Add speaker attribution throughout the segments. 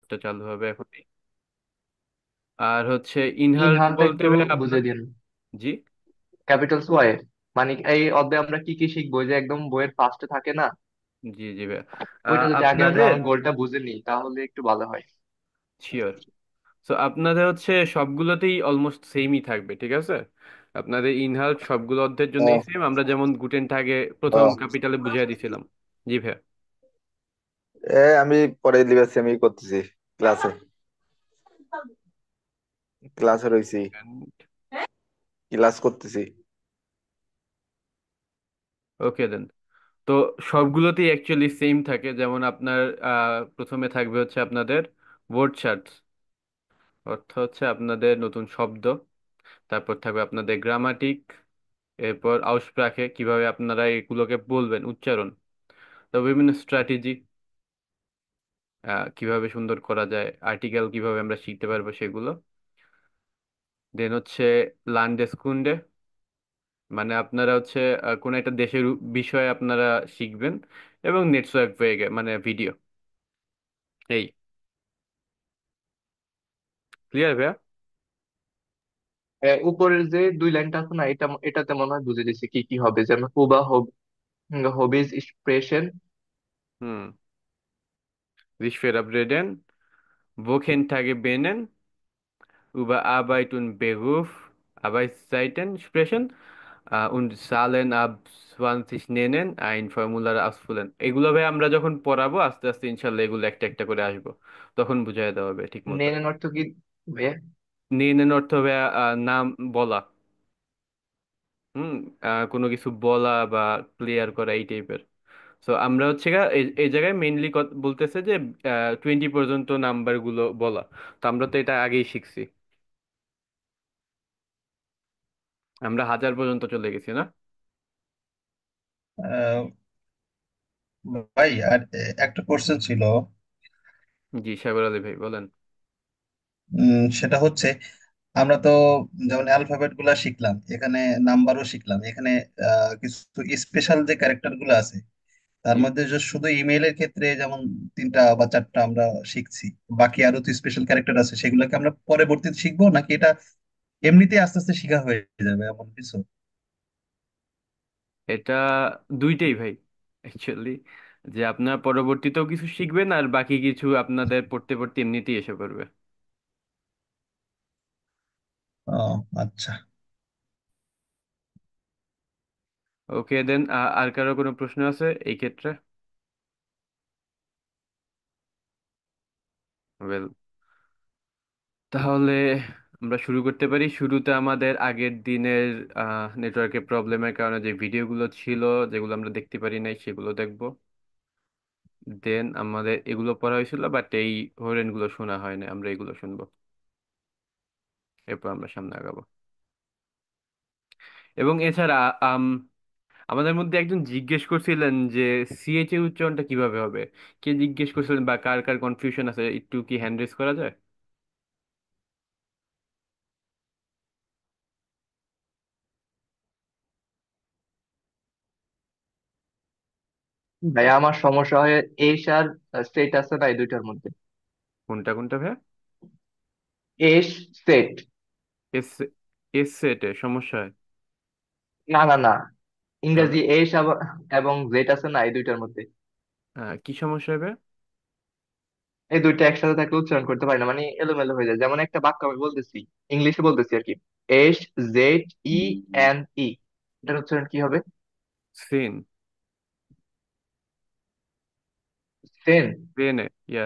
Speaker 1: এটা চালু হবে এখন। আর হচ্ছে ইনহাল্ট
Speaker 2: ইনহালটা
Speaker 1: বলতে
Speaker 2: একটু
Speaker 1: ভাই
Speaker 2: বুঝে
Speaker 1: আপনার।
Speaker 2: দিন।
Speaker 1: জি।
Speaker 2: ক্যাপিটালস ওয়াই মানে এই অধ্যায়ে আমরা কি কি শিখবো, ওই যে একদম বইয়ের ফার্স্টে থাকে না,
Speaker 1: জি জি ভাই।
Speaker 2: ওইটা যদি আগে আমরা
Speaker 1: আপনাদের
Speaker 2: আমার গোলটা বুঝে নিই তাহলে একটু ভালো হয়।
Speaker 1: শিওর। তো আপনাদের হচ্ছে সবগুলোতেই অলমোস্ট সেমই থাকবে, ঠিক আছে? আপনাদের ইনহাল্ট সবগুলো অধ্যায়ের জন্যই
Speaker 2: ও
Speaker 1: সেম, আমরা যেমন গুটেন আগে
Speaker 2: ও
Speaker 1: প্রথম ক্যাপিটালে বুঝিয়ে দিছিলাম। জি ভাই।
Speaker 3: আমি পরে লিবাসি আমি করতেছি ক্লাসে ক্লাসে রয়েছি, ক্লাস করতেছি।
Speaker 1: ওকে দেন। তো সবগুলোতেই অ্যাকচুয়ালি সেম থাকে, যেমন আপনার প্রথমে থাকবে হচ্ছে আপনাদের ওয়ার্ড চার্টস, অর্থ হচ্ছে আপনাদের নতুন শব্দ। তারপর থাকবে আপনাদের গ্রামাটিক। এরপর আউসপ্রাকে, কিভাবে আপনারা এগুলোকে বলবেন, উচ্চারণ। তো বিভিন্ন স্ট্র্যাটেজি, কিভাবে সুন্দর করা যায়, আর্টিকেল কিভাবে আমরা শিখতে পারবো সেগুলো। দেন হচ্ছে লান্ডেসকুন্ডে, মানে আপনারা হচ্ছে কোনো একটা দেশের বিষয়ে আপনারা শিখবেন। এবং নেটওয়ার্ক মানে ভিডিও। এই, ক্লিয়ার ভাইয়া?
Speaker 2: উপরের যে দুই লাইনটা আছে না, এটাতে মনে হয় বুঝে দিছি কি কি হবে, যেমন হবিজ এক্সপ্রেশন।
Speaker 1: হুম। Ich verabreden, wochen benen, über Arbeit und Beruf, Arbeitszeiten sprechen und Zahlen ab 20 nennen, ein Formular ausfüllen। এগুলো ভাই আমরা যখন পড়াবো আস্তে আস্তে ইনশাল্লাহ এগুলো একটা একটা করে আসবো, তখন বুঝাই দেওয়া হবে ঠিক মতো।
Speaker 2: নেন অর্থ কি ভাইয়া?
Speaker 1: নেন অর্থ ভাইয়া নাম বলা। হুম। কোনো কিছু বলা বা ক্লিয়ার করা এই টাইপের। তো আমরা হচ্ছে এই জায়গায় মেইনলি বলতেছে যে 20 পর্যন্ত নাম্বার গুলো বলা। তো আমরা তো এটা আগেই শিখছি, আমরা 1000 পর্যন্ত চলে গেছি না?
Speaker 4: আহ, ভাই আর একটা কোশ্চেন ছিল।
Speaker 1: জি সাগর আলী ভাই বলেন।
Speaker 4: সেটা হচ্ছে আমরা তো যেমন অ্যালফাবেট গুলা শিখলাম, এখানে নাম্বারও শিখলাম, এখানে কিছু স্পেশাল যে ক্যারেক্টার গুলো আছে তার
Speaker 1: জি।
Speaker 4: মধ্যে যে শুধু ইমেইলের ক্ষেত্রে যেমন তিনটা বা চারটা আমরা শিখছি, বাকি আরো তো স্পেশাল ক্যারেক্টার আছে, সেগুলোকে আমরা পরবর্তীতে শিখবো নাকি এটা এমনিতেই আস্তে আস্তে শেখা হয়ে যাবে এমন কিছু?
Speaker 1: এটা দুইটাই ভাই, অ্যাকচুয়ালি, যে আপনার পরবর্তীতেও কিছু শিখবেন আর বাকি কিছু আপনাদের পড়তে পড়তে এমনিতেই এসে পড়বে।
Speaker 4: ও আচ্ছা।
Speaker 1: ওকে দেন, আর কারো কোনো প্রশ্ন আছে এই ক্ষেত্রে? ওয়েল, তাহলে আমরা শুরু করতে পারি। শুরুতে আমাদের আগের দিনের নেটওয়ার্কের প্রবলেমের কারণে যে ভিডিওগুলো ছিল, যেগুলো আমরা দেখতে পারি নাই, সেগুলো দেখব। দেন আমাদের এগুলো পড়া হয়েছিল, বাট এই হরেন গুলো শোনা হয় না, আমরা এগুলো শুনবো। এরপর আমরা সামনে আগাবো। এবং এছাড়া আম, আমাদের মধ্যে একজন জিজ্ঞেস করছিলেন যে সিএইচ এর উচ্চারণটা কিভাবে হবে। কে জিজ্ঞেস করছিলেন বা কার কার কনফিউশন আছে, একটু কি হ্যান্ড রেজ করা যায়?
Speaker 2: ভাইয়া আমার সমস্যা হয় এস আর স্টেট আছে না এই দুইটার মধ্যে।
Speaker 1: কোনটা কোনটা ভাই?
Speaker 2: S set.
Speaker 1: এস, এস সেটে সমস্যা হয়?
Speaker 2: না না না,
Speaker 1: তাহলে
Speaker 2: ইংরেজি এবং জেট আছে না এই দুইটার মধ্যে।
Speaker 1: কি সমস্যা হবে?
Speaker 2: এই দুইটা একসাথে থাকলে উচ্চারণ করতে পারি না, মানে এলোমেলো হয়ে যায়। যেমন একটা বাক্য আমি বলতেছি, ইংলিশে বলতেছি আর কি, S Z E N E, এটার উচ্চারণ কি হবে?
Speaker 1: সেন।
Speaker 2: সেন।
Speaker 1: সেনে, ইয়া।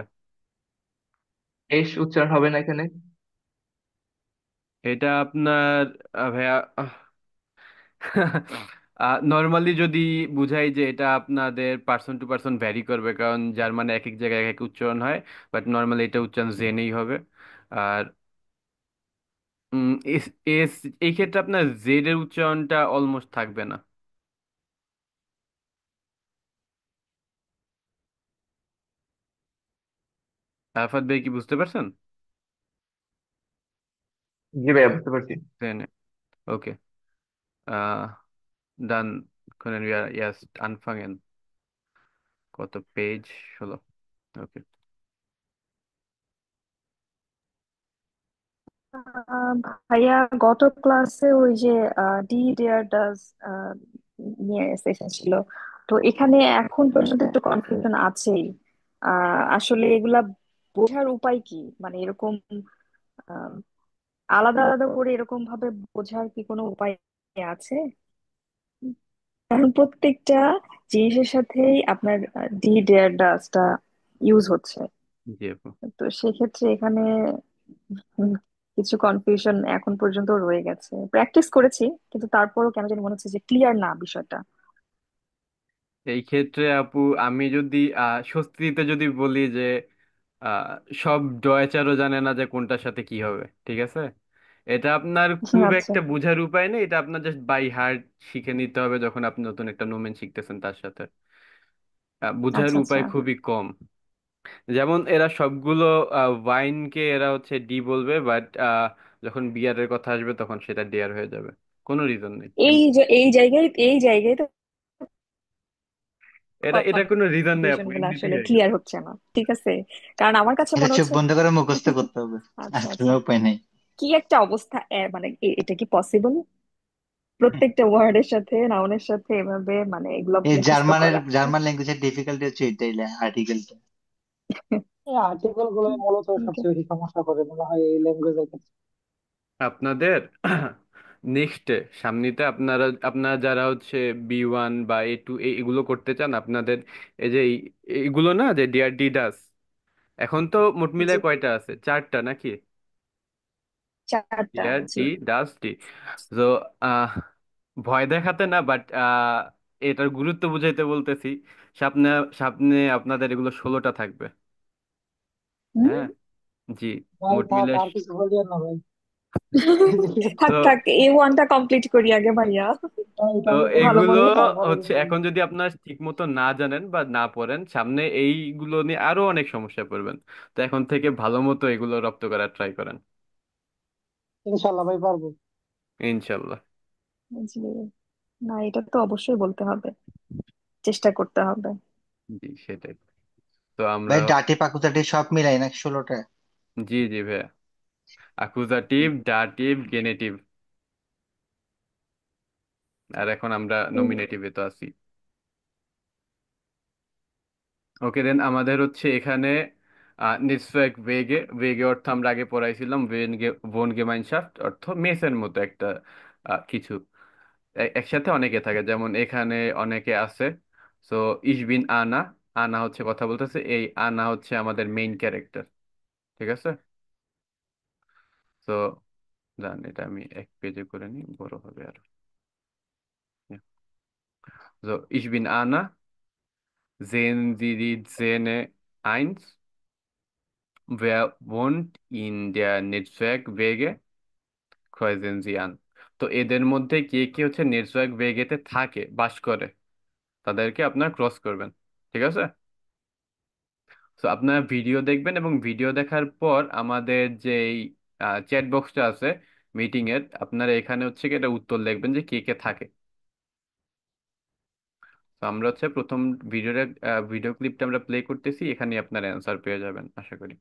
Speaker 2: এস উচ্চারণ হবে না এখানে।
Speaker 1: এটা আপনার ভাইয়া নর্মালি যদি বুঝাই যে এটা আপনাদের পার্সন টু পার্সন ভ্যারি করবে, কারণ জার্মানে এক এক জায়গায় এক এক উচ্চারণ হয়। বাট নর্মালি এটা উচ্চারণ জেনেই হবে। আর এস, এস, এই ক্ষেত্রে আপনার জেড এর উচ্চারণটা অলমোস্ট থাকবে না। আরাফাত ভাই কি বুঝতে পারছেন?
Speaker 2: জি ভাইয়া বুঝতে পারছি।
Speaker 1: জেনে। ওকে। আহ ডান, können wir erst anfangen? কত পেজ হলো? ওকে।
Speaker 5: ভাইয়া গত ক্লাসে ওই যে ডি ডেয়ার ডাজ নিয়ে সেশন ছিল, তো এখানে এখন পর্যন্ত একটু কনফিউশন আছেই। আসলে এগুলা বোঝার উপায় কি, মানে এরকম আহ, আলাদা আলাদা করে এরকম ভাবে বোঝার কি কোনো উপায় আছে? কারণ প্রত্যেকটা জিনিসের সাথেই আপনার ডি ডেয়ার ডাজটা ইউজ হচ্ছে।
Speaker 1: জি আপু।
Speaker 5: তো সেক্ষেত্রে এখানে উম, কিছু কনফিউশন এখন পর্যন্ত রয়ে গেছে। প্র্যাকটিস করেছি, কিন্তু তারপরও কেন জানি মনে হচ্ছে যে ক্লিয়ার না বিষয়টা।
Speaker 1: এই ক্ষেত্রে আপু আমি যদি স্বস্তিতে যদি বলি যে আহ, সব ডয়েচারও জানে না যে কোনটার সাথে কি হবে, ঠিক আছে? এটা আপনার খুব
Speaker 5: আচ্ছা,
Speaker 1: একটা বোঝার উপায় নেই, এটা আপনার জাস্ট বাই হার্ট শিখে নিতে হবে যখন আপনি নতুন একটা নোমেন শিখতেছেন তার সাথে। বোঝার
Speaker 5: আচ্ছা, আচ্ছা,
Speaker 1: উপায় খুবই কম। যেমন এরা সবগুলো ওয়াইনকে এরা হচ্ছে ডি বলবে, বাট যখন বিয়ারের কথা আসবে তখন সেটা ডেয়ার হয়ে যাবে। কোনো রিজন নেই
Speaker 5: এই জায়গায় তো
Speaker 1: এটা এটা কোনো রিজন নেই
Speaker 5: কনফিউশন
Speaker 1: আপু,
Speaker 5: গুলো
Speaker 1: এমনিতেই
Speaker 5: আসলে
Speaker 1: হয়ে গেছে।
Speaker 5: ক্লিয়ার হচ্ছে না, ঠিক আছে? কারণ আমার কাছে
Speaker 6: এটা
Speaker 5: মনে
Speaker 6: চোখ
Speaker 5: হচ্ছে
Speaker 6: বন্ধ করে মুখস্থ করতে হবে, আর
Speaker 5: আচ্ছা,
Speaker 6: কোনো
Speaker 5: আচ্ছা,
Speaker 6: উপায় নেই।
Speaker 5: কি একটা অবস্থা, মানে এটা কি পসিবল প্রত্যেকটা ওয়ার্ডের সাথে নাউনের সাথে এভাবে মানে এগুলো
Speaker 6: এই
Speaker 5: মুখস্থ করা?
Speaker 6: জার্মান ল্যাঙ্গুয়েজের ডিফিকাল্টি হচ্ছে এটাই, আর্টিকেলটা।
Speaker 7: এই আর্টিকেল গুলো মূলত
Speaker 5: Okay.
Speaker 7: সবচেয়ে বেশি সমস্যা করে মনে হয় এই ল্যাঙ্গুয়েজের ক্ষেত্রে।
Speaker 1: আপনাদের নেক্সটে সামনেতে আপনারা যারা হচ্ছে B1 বা A2 এগুলো করতে চান, আপনাদের এই যে এইগুলো না যে ডিআর ডিডাস, এখন তো মোট
Speaker 7: জি।
Speaker 1: মিলায় কয়টা আছে, চারটা নাকি?
Speaker 5: চারটা,
Speaker 1: ডিআর
Speaker 5: জি।
Speaker 1: ডি ডাস ডি। তো ভয় দেখাতে না, বাট এটার গুরুত্ব বুঝাইতে বলতেছি। সামনে সামনে আপনাদের এগুলো 16টা থাকবে।
Speaker 5: হুম।
Speaker 1: হ্যাঁ, জি,
Speaker 7: ভাই
Speaker 1: মোট
Speaker 7: থাক,
Speaker 1: মিলে
Speaker 7: আর কিছু বলিয়েন না ভাই।
Speaker 5: থাক
Speaker 1: তো
Speaker 5: থাক, A1টা কমপ্লিট করি আগে ভাইয়া,
Speaker 7: এটা
Speaker 1: তো
Speaker 7: আমি করে
Speaker 5: ভালো
Speaker 1: এগুলো
Speaker 5: মন্দ।
Speaker 7: নিয়ে তারপরে
Speaker 1: হচ্ছে
Speaker 7: ইনশাল্লাহ।
Speaker 1: এখন যদি আপনার ঠিক মতো না জানেন বা না পড়েন, সামনে এইগুলো নিয়ে আরো অনেক সমস্যা পড়বেন। তো এখন থেকে ভালো মতো এগুলো রপ্ত করার ট্রাই করেন।
Speaker 7: ইনশাল্লাহ ভাই পারবো।
Speaker 1: ইনশাল্লাহ।
Speaker 5: জি, না এটা তো অবশ্যই বলতে হবে, চেষ্টা করতে হবে।
Speaker 1: জি সেটাই। তো আমরা,
Speaker 6: ভাই ডাটি পাকুচাটি সব মিলাই না 16টা?
Speaker 1: জি জি ভাইয়া, অ্যাকুজাটিভ, ডাটিভ, গেনেটিভ, আর এখন আমরা নমিনেটিভে তো আছি। ওকে দেন আমাদের হচ্ছে এখানে নিটসওয়ার্ক ওয়েগে, ওয়েগে অর্থ আমরা আগে পড়াইছিলাম, ভোন গেমাইনশাফট অর্থ মেসের মতো একটা কিছু, একসাথে অনেকে থাকে, যেমন এখানে অনেকে আছে। সো ইশবিন আনা, আনা হচ্ছে কথা বলতেছে, এই আনা হচ্ছে আমাদের মেইন ক্যারেক্টার, ঠিক আছে? তো জান এটা আমি এক পেজে করে নিই, বড় হবে আর। So, ich bin Anna, sehen Sie die Szene 1. Wer wohnt in der Netzwerk Wege? Kreuzen Sie an. তো এদের মধ্যে কে কে হচ্ছে নেটওয়ার্ক ওয়েগেতে থাকে, বাস করে, তাদেরকে আপনার ক্রস করবেন, ঠিক আছে? তো আপনারা ভিডিও দেখবেন এবং ভিডিও দেখার পর আমাদের যে চ্যাট বক্সটা আছে মিটিং এর, আপনারা এখানে হচ্ছে কি এটা উত্তর লিখবেন যে কে কে থাকে। তো আমরা হচ্ছে প্রথম ভিডিওটা, ভিডিও ক্লিপটা আমরা প্লে করতেছি, এখানে আপনার অ্যান্সার পেয়ে যাবেন আশা করি।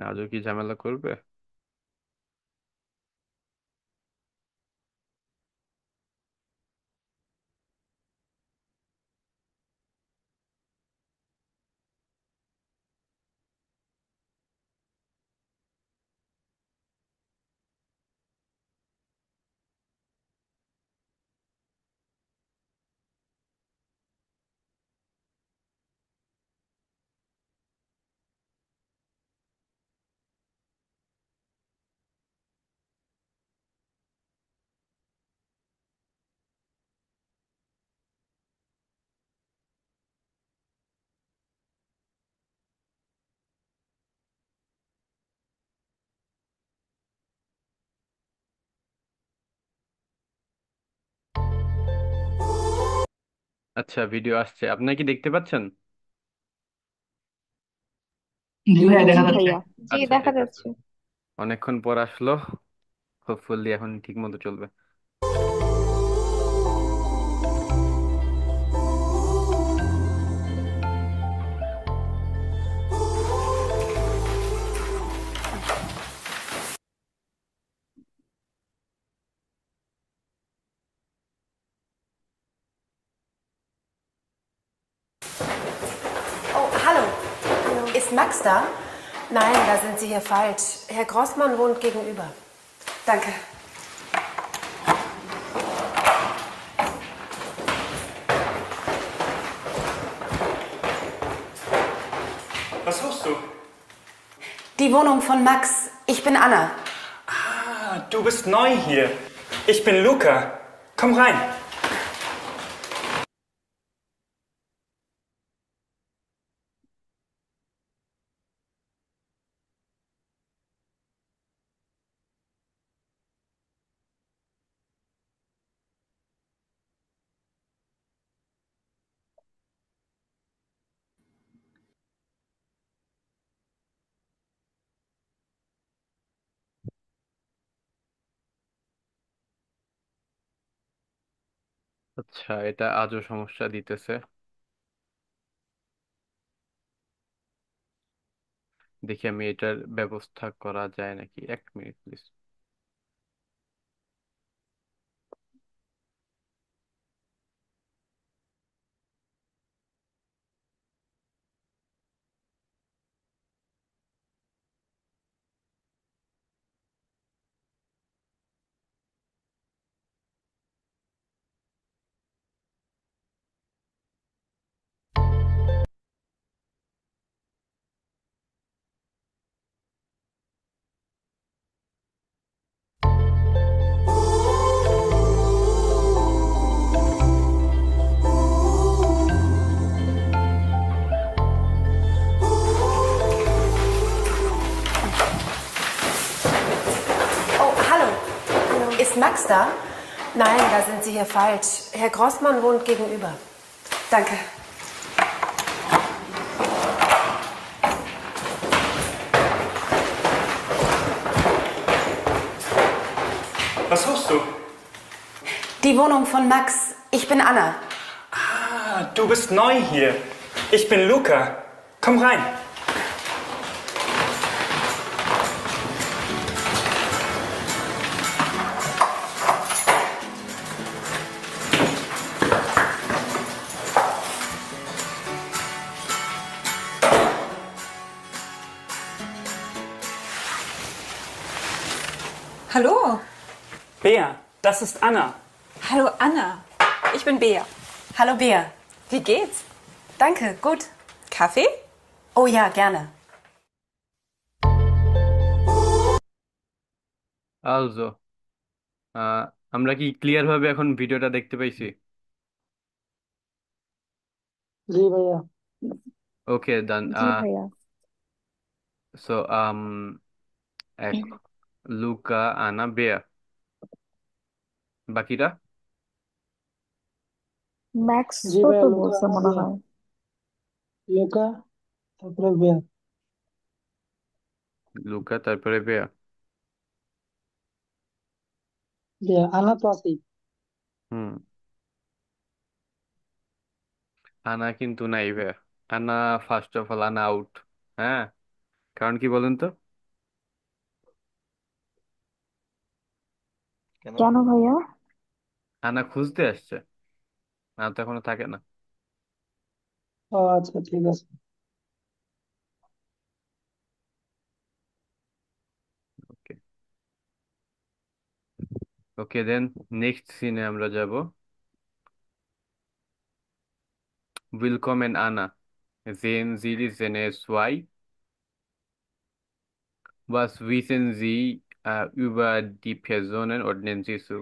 Speaker 1: আজও কি ঝামেলা করবে? আচ্ছা, ভিডিও আসছে, আপনারা কি দেখতে পাচ্ছেন?
Speaker 2: জি ভাইয়া
Speaker 5: জি
Speaker 2: দেখা যাচ্ছে।
Speaker 5: ভাইয়া, জি
Speaker 1: আচ্ছা,
Speaker 5: দেখা
Speaker 1: ঠিক আছে।
Speaker 5: যাচ্ছে।
Speaker 1: অনেকক্ষণ পর আসলো, হোপফুলি এখন ঠিক মতো চলবে।
Speaker 8: Oh, hallo. Ist Max da? Nein, da sind Sie hier falsch. Herr Grossmann wohnt gegenüber. Danke.
Speaker 9: Was suchst du?
Speaker 8: Die Wohnung von Max. Ich bin Anna.
Speaker 9: Ah, du bist neu hier. Ich bin Luca. Komm rein.
Speaker 1: আচ্ছা, এটা আজও সমস্যা দিতেছে। দেখি আমি এটার ব্যবস্থা করা যায় নাকি। এক minute please.
Speaker 8: Oh, hallo. Ist Max da? Nein, da sind Sie hier falsch. Herr Grossmann wohnt gegenüber. Danke.
Speaker 9: Was suchst du?
Speaker 8: Die Wohnung von Max. Ich bin Anna.
Speaker 9: Ah, du bist neu hier. Ich bin Luca. Komm rein.
Speaker 10: Hallo.
Speaker 9: Bea, das ist Anna.
Speaker 10: Hallo Anna. Ich bin Bea.
Speaker 8: Hallo Bea.
Speaker 10: Wie geht's?
Speaker 8: Danke, gut.
Speaker 10: Kaffee?
Speaker 8: Oh ja, gerne.
Speaker 1: আলজো, আহ, আমরা কি clear ভাবে এখন ভিডিওটা দেখতে পাইছি?
Speaker 7: জি ভাইয়া।
Speaker 1: ওকে, ডান।
Speaker 5: জি ভাইয়া।
Speaker 1: So এক, লুকা, আনা, বেয়া, বাকিরা?
Speaker 7: জি
Speaker 5: ম্যাক্সও
Speaker 7: ভাইয়া,
Speaker 5: তো
Speaker 7: লুকা
Speaker 5: বলছে
Speaker 7: আনা
Speaker 5: মনে
Speaker 7: বেয়া।
Speaker 5: হয়।
Speaker 7: লুকা তারপরে বেয়া।
Speaker 1: লুকা তারপরে বেয়া।
Speaker 7: বেয়া আনা তো আছেই।
Speaker 1: হুম। আনা কিন্তু নাই বেয়া। আনা, ফার্স্ট অফ অল আনা আউট। হ্যাঁ, কারণ কি বলেন তো?
Speaker 3: কেন?
Speaker 5: কেন ভাইয়া?
Speaker 1: আনা খুঁজতে আসছে, আনা তো এখনো থাকে না।
Speaker 7: ও আচ্ছা, ঠিক আছে।
Speaker 1: ওকে, ওকে দেন, নেক্সট সিনে আমরা যাব। Willkommen Anna. Sehen Sie seine zwei? Was wissen Sie über die Personen ordnen Sie zu?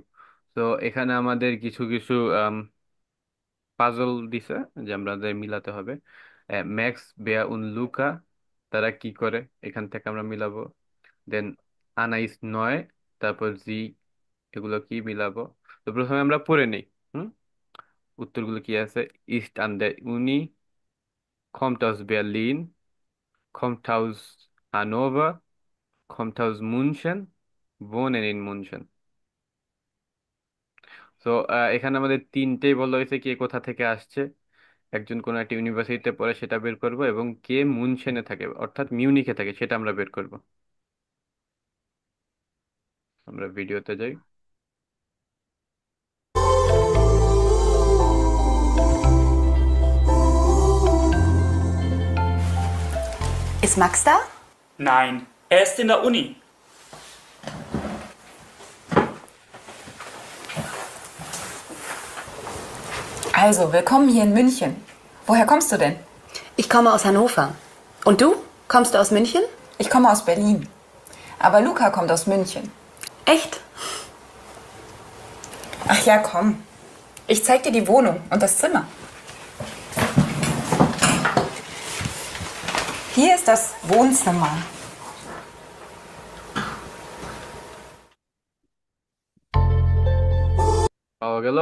Speaker 1: তো এখানে আমাদের কিছু কিছু পাজল দিছে যে আমাদের মিলাতে হবে। ম্যাক্স, বেয়া উন লুকা, তারা কি করে এখান থেকে আমরা মিলাবো। দেন আনা ইস নয়, তারপর জি, এগুলো কি মিলাবো। তো প্রথমে আমরা পড়ে নিই। হুম। উত্তরগুলো কি আছে? ইস্ট আন দ্য উনি, kommt aus Berlin, kommt aus Hannover, kommt aus München, wohnen in München. তো এখানে আমাদের তিনটেই বলা হয়েছে কে কোথা থেকে আসছে, একজন কোন একটা ইউনিভার্সিটিতে পড়ে সেটা বের করব, এবং কে মুনশেনে থাকে অর্থাৎ মিউনিখে থাকে সেটা আমরা বের করব। আমরা ভিডিওতে যাই।
Speaker 8: Ist Max da?
Speaker 9: Nein, er ist in der Uni.
Speaker 10: Also, willkommen hier in München. Woher kommst du denn?
Speaker 8: Ich komme aus Hannover. Und du? Kommst du aus München?
Speaker 10: Ich komme aus Berlin. Aber Luca kommt aus München.
Speaker 8: Echt?
Speaker 10: Ach ja, komm. Ich zeig dir die Wohnung und das Zimmer. Hier ist das Wohnzimmer.
Speaker 1: পাওয়া গেল?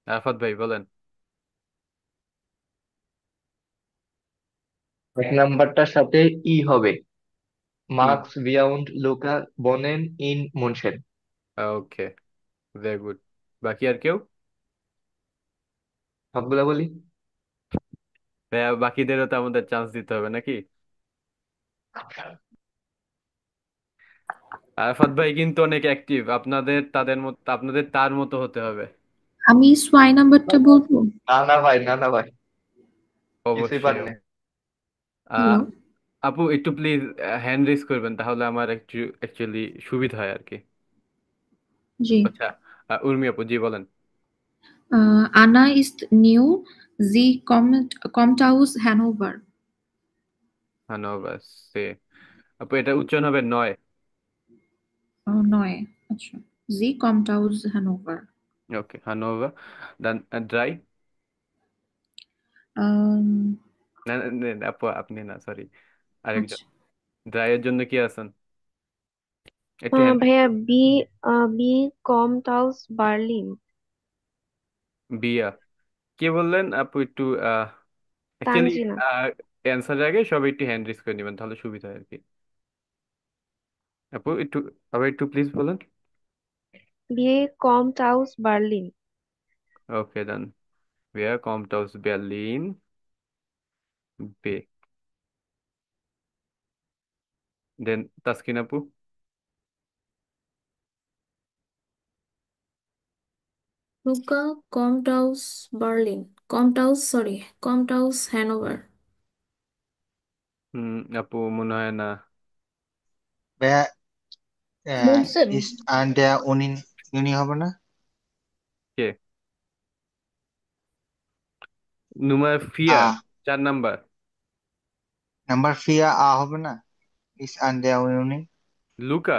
Speaker 1: আরাফাত ভাই বলেন।
Speaker 2: এক নাম্বারটার সাথে ই হবে,
Speaker 1: ই,
Speaker 2: মার্কস ভিয়াউন্ড লুকা বোনেন ইন মুনশেন।
Speaker 1: Okay, very good. বাকি আর কেউ?
Speaker 2: সবগুলা বলি।
Speaker 1: ভাইয়া, বাকিদেরও তো আমাদের চান্স দিতে হবে নাকি? আরাফাত ভাই কিন্তু অনেক অ্যাক্টিভ, আপনাদের তাদের মতো, আপনাদের তার মতো হতে হবে।
Speaker 11: আমি সোয়াই নাম্বারটা বলবো।
Speaker 2: না না ভাই, না না ভাই, কিছুই
Speaker 1: অবশ্যই।
Speaker 2: পারেনি।
Speaker 1: আহ
Speaker 11: হ্যালো।
Speaker 1: আপু একটু প্লিজ হ্যান্ড রেজ করবেন, তাহলে আমার একটু অ্যাকচুয়ালি সুবিধা হয় আর কি।
Speaker 11: জি।
Speaker 1: আচ্ছা, উর্মি আপু জি বলেন।
Speaker 11: Anna ist new. Sie kommt aus Hannover.
Speaker 1: ধন্যবাদ। সে আপু এটা উচ্চারণ হবে নয়।
Speaker 11: নয়। আচ্ছা। Sie kommt aus Hannover.
Speaker 1: ওকে, হানোভার। দেন ড্রাই।
Speaker 11: Um,
Speaker 1: না না, না, না, আপু আপনি না, সরি, আরেকজন।
Speaker 11: আচ্ছা।
Speaker 1: ড্রাইয়ের জন্য কি আছেন? একটু হ্যান্ড
Speaker 12: ভাইয়া বি বি কমটাউস বার্লিন।
Speaker 1: বিয়া। কে বললেন আপু? একটু অ্যাকচুয়ালি
Speaker 12: তানজিনা।
Speaker 1: অ্যান্সারের আগে সবাই একটু হ্যান্ড রেজ করে নেবেন, তাহলে সুবিধা হয় আর কি। আপু একটু আবার একটু প্লিজ বলেন।
Speaker 12: বি কমটাউস Berlin.
Speaker 1: Okay then, wer kommt aus Berlin? B. Then Taskin আপু।
Speaker 11: Luca kommt aus Berlin. Kommt aus Hannover.
Speaker 1: আপু মনে হয় না।
Speaker 6: ভাইয়া
Speaker 11: বলছেন?
Speaker 6: ইস্ট অ্যান্ড উনি হবে না?
Speaker 1: কে? নুমার ফিয়া,
Speaker 6: আ
Speaker 1: 4 নাম্বার।
Speaker 6: নাম্বার ফিয়া হবে না? ইস্ট অ্যান্ড উনি।
Speaker 1: লুকা।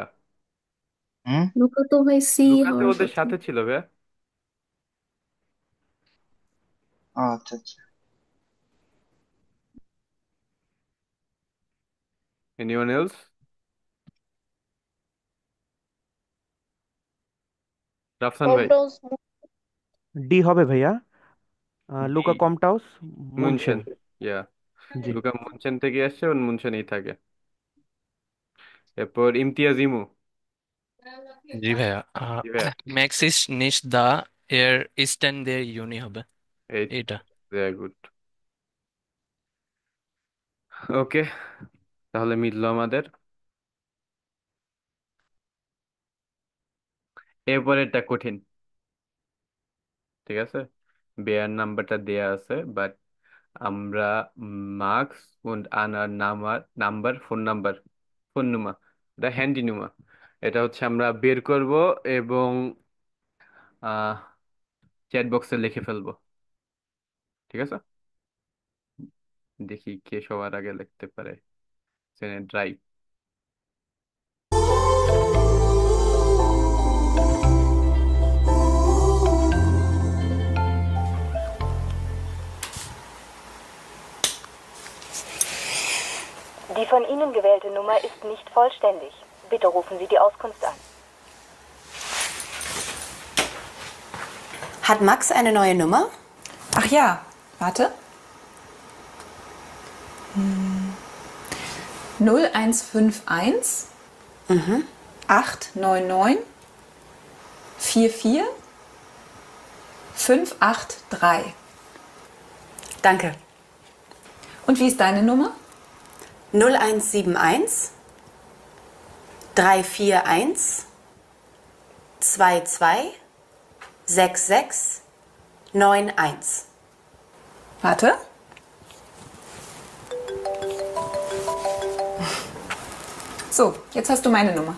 Speaker 6: হুম।
Speaker 11: লুকা তো ভাই সি
Speaker 1: লুকা তো
Speaker 11: হওয়ার
Speaker 1: ওদের
Speaker 11: কথা।
Speaker 1: সাথে ছিল ভাইয়া।
Speaker 6: আচ্ছা আচ্ছা।
Speaker 1: Anyone else? রাফসান ভাই।
Speaker 7: কমটাউস
Speaker 13: ডি হবে ভাইয়া।
Speaker 1: ডি,
Speaker 13: লুকা কমটাউস
Speaker 1: মুনশেন।
Speaker 13: মুনশেন।
Speaker 1: ইয়া,
Speaker 13: জি।
Speaker 1: লুকা মুনশেন থেকে আসছে, ওর মুনশেনেই থাকে। এরপর ইমতিয়াজ ইমু।
Speaker 14: জি ভাইয়া,
Speaker 1: জি ভাইয়া।
Speaker 14: ম্যাক্স ইস নিশ দা এর ইস্টার্ন দের ইউনি হবে
Speaker 1: এই
Speaker 14: এটা।
Speaker 1: Very good. ওকে, তাহলে মিললো আমাদের। এরপরেরটা কঠিন, ঠিক আছে? বেয়ার নাম্বারটা দেয়া আছে, বাট আমরা মার্কস und আনার নাম্বার ফোন নুমা, এটা হ্যান্ডি নুমা, এটা হচ্ছে আমরা বের করব এবং চ্যাট বক্সে লিখে ফেলবো, ঠিক আছে? দেখি কে সবার আগে লিখতে পারে। Drive.
Speaker 15: Die von Ihnen gewählte Nummer ist nicht vollständig. Bitte rufen Sie die Auskunft an.
Speaker 8: Hat Max eine neue Nummer?
Speaker 10: Ach ja, warte. 0151 899 44 583.
Speaker 8: Danke.
Speaker 10: Und wie ist deine Nummer?
Speaker 8: 0171 341 22 66 91.
Speaker 10: Warte. So, jetzt hast du meine Nummer.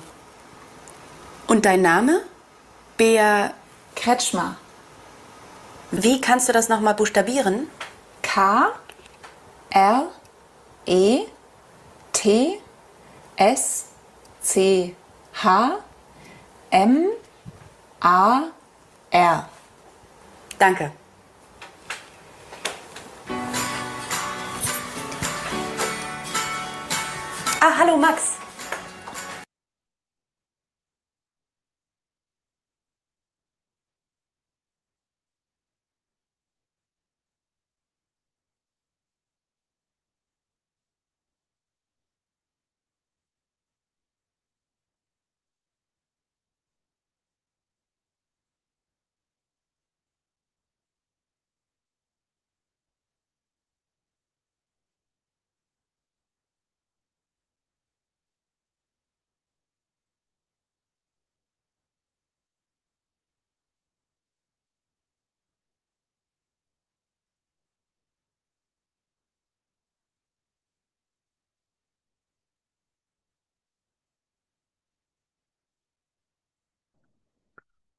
Speaker 8: Und dein Name? Bea
Speaker 10: Kretschmer.
Speaker 8: Wie kannst du das nochmal buchstabieren?
Speaker 10: K R E T S C H M A R.
Speaker 8: Danke. Ah, hallo Max.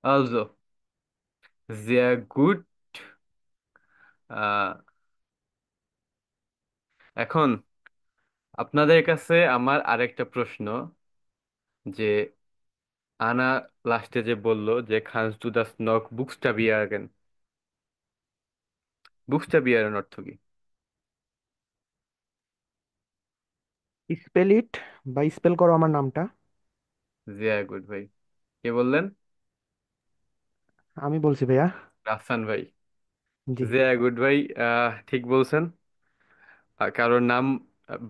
Speaker 1: Also, sehr gut. আহ, এখন আপনাদের কাছে আমার আরেকটা প্রশ্ন, যে আনা লাস্টে যে বলল যে খানস দু দাস নক বুকস্টাবিয়ারেন, বুকস্টাবিয়ারেন অর্থ কি?
Speaker 13: স্পেল ইট, বা স্পেল করো আমার নামটা।
Speaker 1: জিয়া গুড ভাই। কে বললেন?
Speaker 13: আমি বলছি ভাইয়া।
Speaker 1: রাফসান ভাই।
Speaker 13: জি।
Speaker 1: জিয়া গুড ভাই, ঠিক বলছেন। কারোর নাম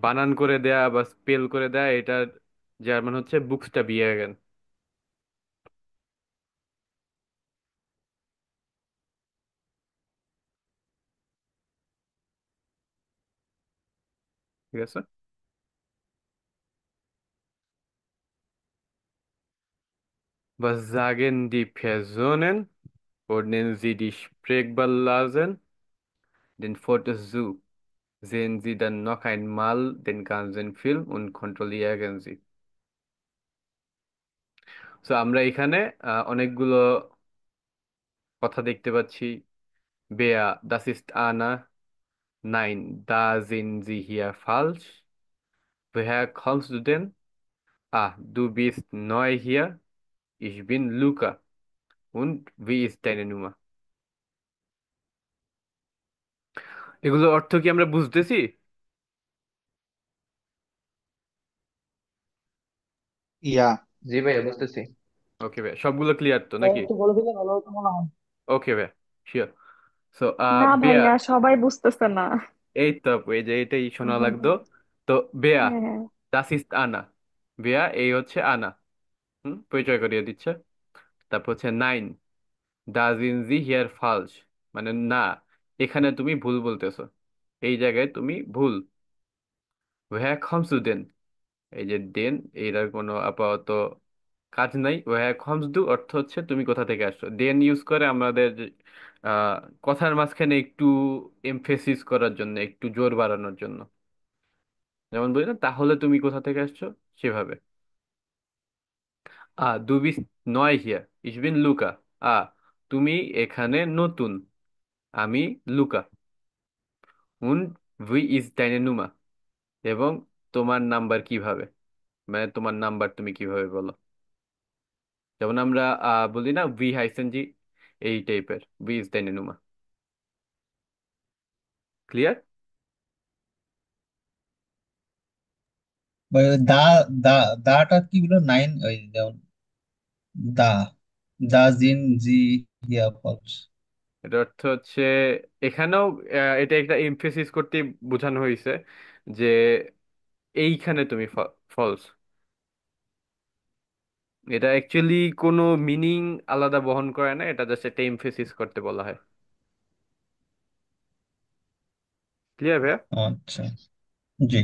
Speaker 1: বানান করে দেয়া বা স্পেল করে দেয়া, এটা জার্মান হচ্ছে বুকস্টাবিয়ারেন। ঠিক আছে। Was sagen die Personen? Ordnen Sie die Sprechblasen den Fotos zu? Sehen Sie dann noch einmal den ganzen Film und kontrollieren Sie. So আমরা এখানে অনেকগুলো কথা দেখতে পাচ্ছি। Bea, das ist Anna. Nein, da sind Sie hier falsch. Woher kommst du denn? Ah, du bist neu hier. Ich bin Luca. Und wie ist deine Nummer? এগুলোর অর্থ কি আমরা বুঝতেছি?
Speaker 6: ইয়া।
Speaker 2: জি ভাইয়া বুঝতেছি।
Speaker 1: ওকে ভাই, সবগুলো ক্লিয়ার তো
Speaker 7: তাও
Speaker 1: নাকি?
Speaker 7: একটু বলে দিলে ভালো হতো মনে হয়।
Speaker 1: ওকে ভাই, শিওর। সো
Speaker 5: না
Speaker 1: বেয়া,
Speaker 5: ভাইয়া, সবাই বুঝতেছে না।
Speaker 1: এই তো আপু, এই যে এটাই শোনা লাগতো। তো বেয়া,
Speaker 5: হ্যাঁ।
Speaker 1: দাস ইস্ট আনা। বেয়া, এই হচ্ছে আনা। পরিচয় করিয়ে দিচ্ছে। তারপর হচ্ছে নাইন, দা জিন জি হিয়ার ফালস, মানে না, এখানে তুমি ভুল বলতেছো, এই জায়গায় তুমি ভুল। ওহ্যা খমস দু দেন, এই যে দেন, এইটার কোনো আপাতত কাজ নাই। ওহ্যা খমস দু অর্থ হচ্ছে তুমি কোথা থেকে আসছো। দেন ইউজ করে আমাদের আহ, কথার মাঝখানে একটু এমফেসিস করার জন্য, একটু জোর বাড়ানোর জন্য। যেমন বলি না, তাহলে তুমি কোথা থেকে আসছো, সেভাবে। দু বিস নয় হিয়ার, ইস বিন লুকা। আ তুমি এখানে নতুন, আমি লুকা। উন ভুই ইজ ডাইনে নুমা, এবং তোমার নাম্বার কিভাবে, মানে তোমার নাম্বার তুমি কিভাবে বলো। যেমন আমরা বলি না ভি হাইসেন জি, এই টাইপের ভি ইজ ডাইনে নুমা। ক্লিয়ার?
Speaker 4: বা দা দা দাটা কি বললো? নাইন, ওই যেমন দা, দা জিন জি হিয়া ফলস।
Speaker 1: এটার অর্থ হচ্ছে এখানেও এটা একটা এমফেসিস করতে বোঝানো হয়েছে যে এইখানে তুমি ফলস। এটা অ্যাকচুয়ালি কোনো মিনিং আলাদা বহন করে না, এটা জাস্ট একটা এমফেসিস করতে বলা হয়। ক্লিয়ার ভাইয়া?
Speaker 4: আচ্ছা, জি।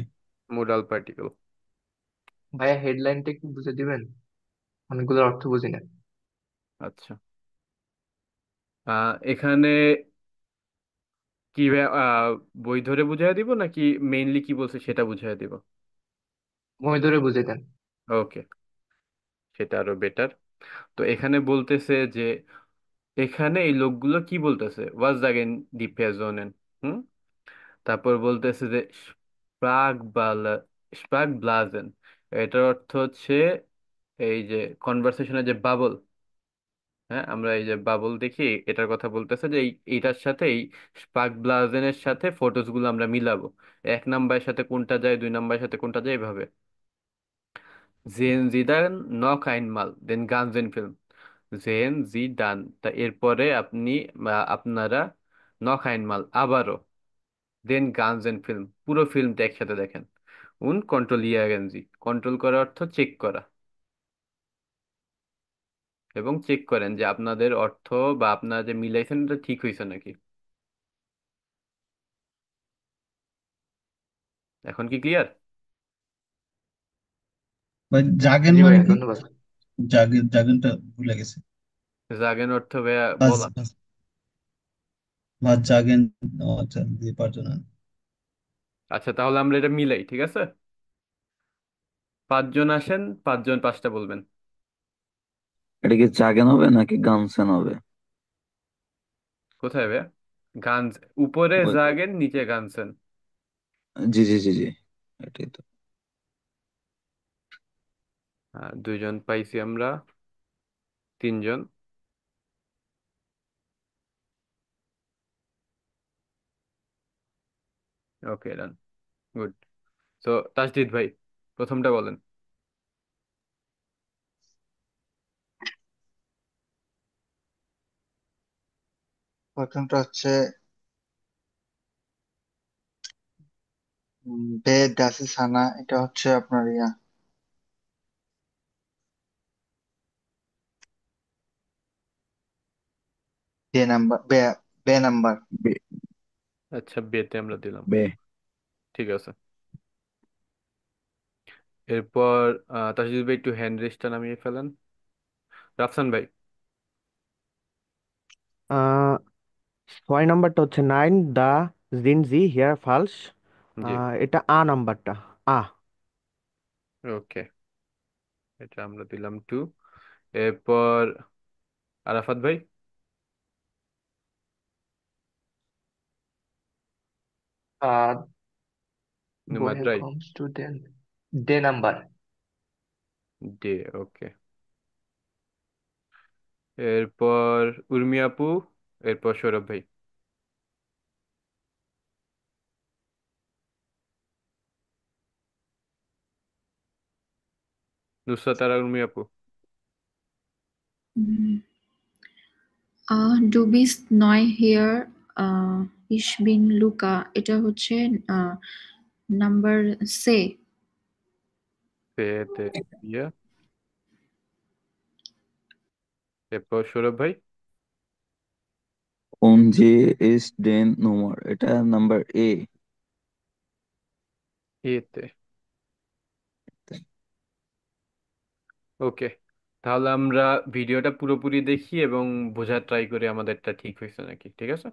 Speaker 1: Modal particle.
Speaker 2: ভাইয়া হেডলাইনটা একটু বুঝে দিবেন, অনেকগুলোর অর্থ বুঝি না।
Speaker 1: আচ্ছা, এখানে কি বই ধরে বুঝাই দিব নাকি মেইনলি কি বলছে সেটা বুঝাই দিব?
Speaker 2: মই ধরে বুঝে দেন।
Speaker 1: ওকে, সেটা আরো বেটার। তো এখানে বলতেছে যে এখানে এই লোকগুলো কি বলতেছে, ওয়াজ দাগেন ডি পেজোনেন। হুম, তারপর বলতেছে যে স্প্রাগ বালা স্প্রাগ ব্লাজেন। এটার অর্থ হচ্ছে এই যে কনভারসেশনের যে বাবল, হ্যাঁ আমরা এই যে বাবল দেখি, এটার কথা বলতেছে যে এইটার সাথে এই স্পার্ক ব্লাজেনের সাথে ফটোস গুলো আমরা মিলাবো, এক নাম্বারের সাথে কোনটা যায়, দুই নাম্বারের সাথে কোনটা যায়, এভাবে। জেন জিদান নক আইনমাল দেন গানজেন ফিল্ম। জেন জি ডান, তা এরপরে আপনি বা আপনারা নক আইনমাল আবারও, দেন গানজেন ফিল্ম পুরো ফিল্মটা একসাথে দেখেন। উন কন্ট্রোল ইয়াগেনজি, কন্ট্রোল করা অর্থ চেক করা, এবং চেক করেন যে আপনাদের অর্থ বা আপনারা যে মিলাইছেন এটা ঠিক হয়েছে নাকি। এখন কি ক্লিয়ার?
Speaker 4: ভাই জাগেন
Speaker 2: জি
Speaker 4: মানে
Speaker 2: ভাইয়া,
Speaker 4: কি?
Speaker 2: ধন্যবাদ।
Speaker 4: জাগেনটা ভুলে গেছি।
Speaker 1: জাগেন অর্থ ভাইয়া
Speaker 4: বাজ
Speaker 1: বলা।
Speaker 4: বাজ জাগেন। ও আচ্ছা, দিয়ে পারছো না।
Speaker 1: আচ্ছা, তাহলে আমরা এটা মিলাই, ঠিক আছে? পাঁচজন আসেন, পাঁচজন পাঁচটা বলবেন।
Speaker 16: এটা কি জাগেন হবে নাকি গানসেন হবে?
Speaker 1: কোথায় ভাইয়া? গান উপরে
Speaker 16: ওই-
Speaker 1: জাগেন, নিচে গানছেন।
Speaker 16: জি জি জি জি, এটাই তো।
Speaker 1: দুইজন পাইছি আমরা, তিনজন। ওকে, ডান, গুড। তো তাসজিদ ভাই, প্রথমটা বলেন।
Speaker 6: প্রথমটা হচ্ছে বে দাসি সানা, এটা হচ্ছে আপনার ইয়া বে নাম্বার, বে বে নাম্বার।
Speaker 16: বে
Speaker 1: আচ্ছা, বেতে আমরা দিলাম,
Speaker 16: বে
Speaker 1: ঠিক আছে। এরপর তাসজিদ ভাই একটু হ্যান্ড রেসটা নামিয়ে ফেলেন। রাফসান ভাই।
Speaker 13: আহ 6 নাম্বারটা হচ্ছে নাইন দা জিন জি হেয়ার ফালস।
Speaker 1: জি,
Speaker 13: এটা নাম্বারটা। আ
Speaker 1: ওকে, এটা আমরা দিলাম টু। এরপর আরাফাত ভাই।
Speaker 2: আহ বহে
Speaker 1: নুমাদ্রাই।
Speaker 2: কমস টু দেন, ডে নাম্বার।
Speaker 1: ডে, ওকে। এরপর উর্মি আপু, এরপর সৌরভ ভাই। নুসরাত আর উর্মি আপু।
Speaker 11: ডু বিস্ট নয় হিয়ার ইশ বিন লুকা, এটা হচ্ছে নাম্বার সে।
Speaker 1: পেতে ইয়া। এরপর সৌরভ ভাই।
Speaker 16: ওন জে এস ডেন নোমর, এটা নাম্বার এ।
Speaker 1: এতে, ওকে। তাহলে আমরা ভিডিওটা পুরোপুরি দেখি এবং বোঝার ট্রাই করি আমাদেরটা ঠিক হয়েছে নাকি, ঠিক আছে?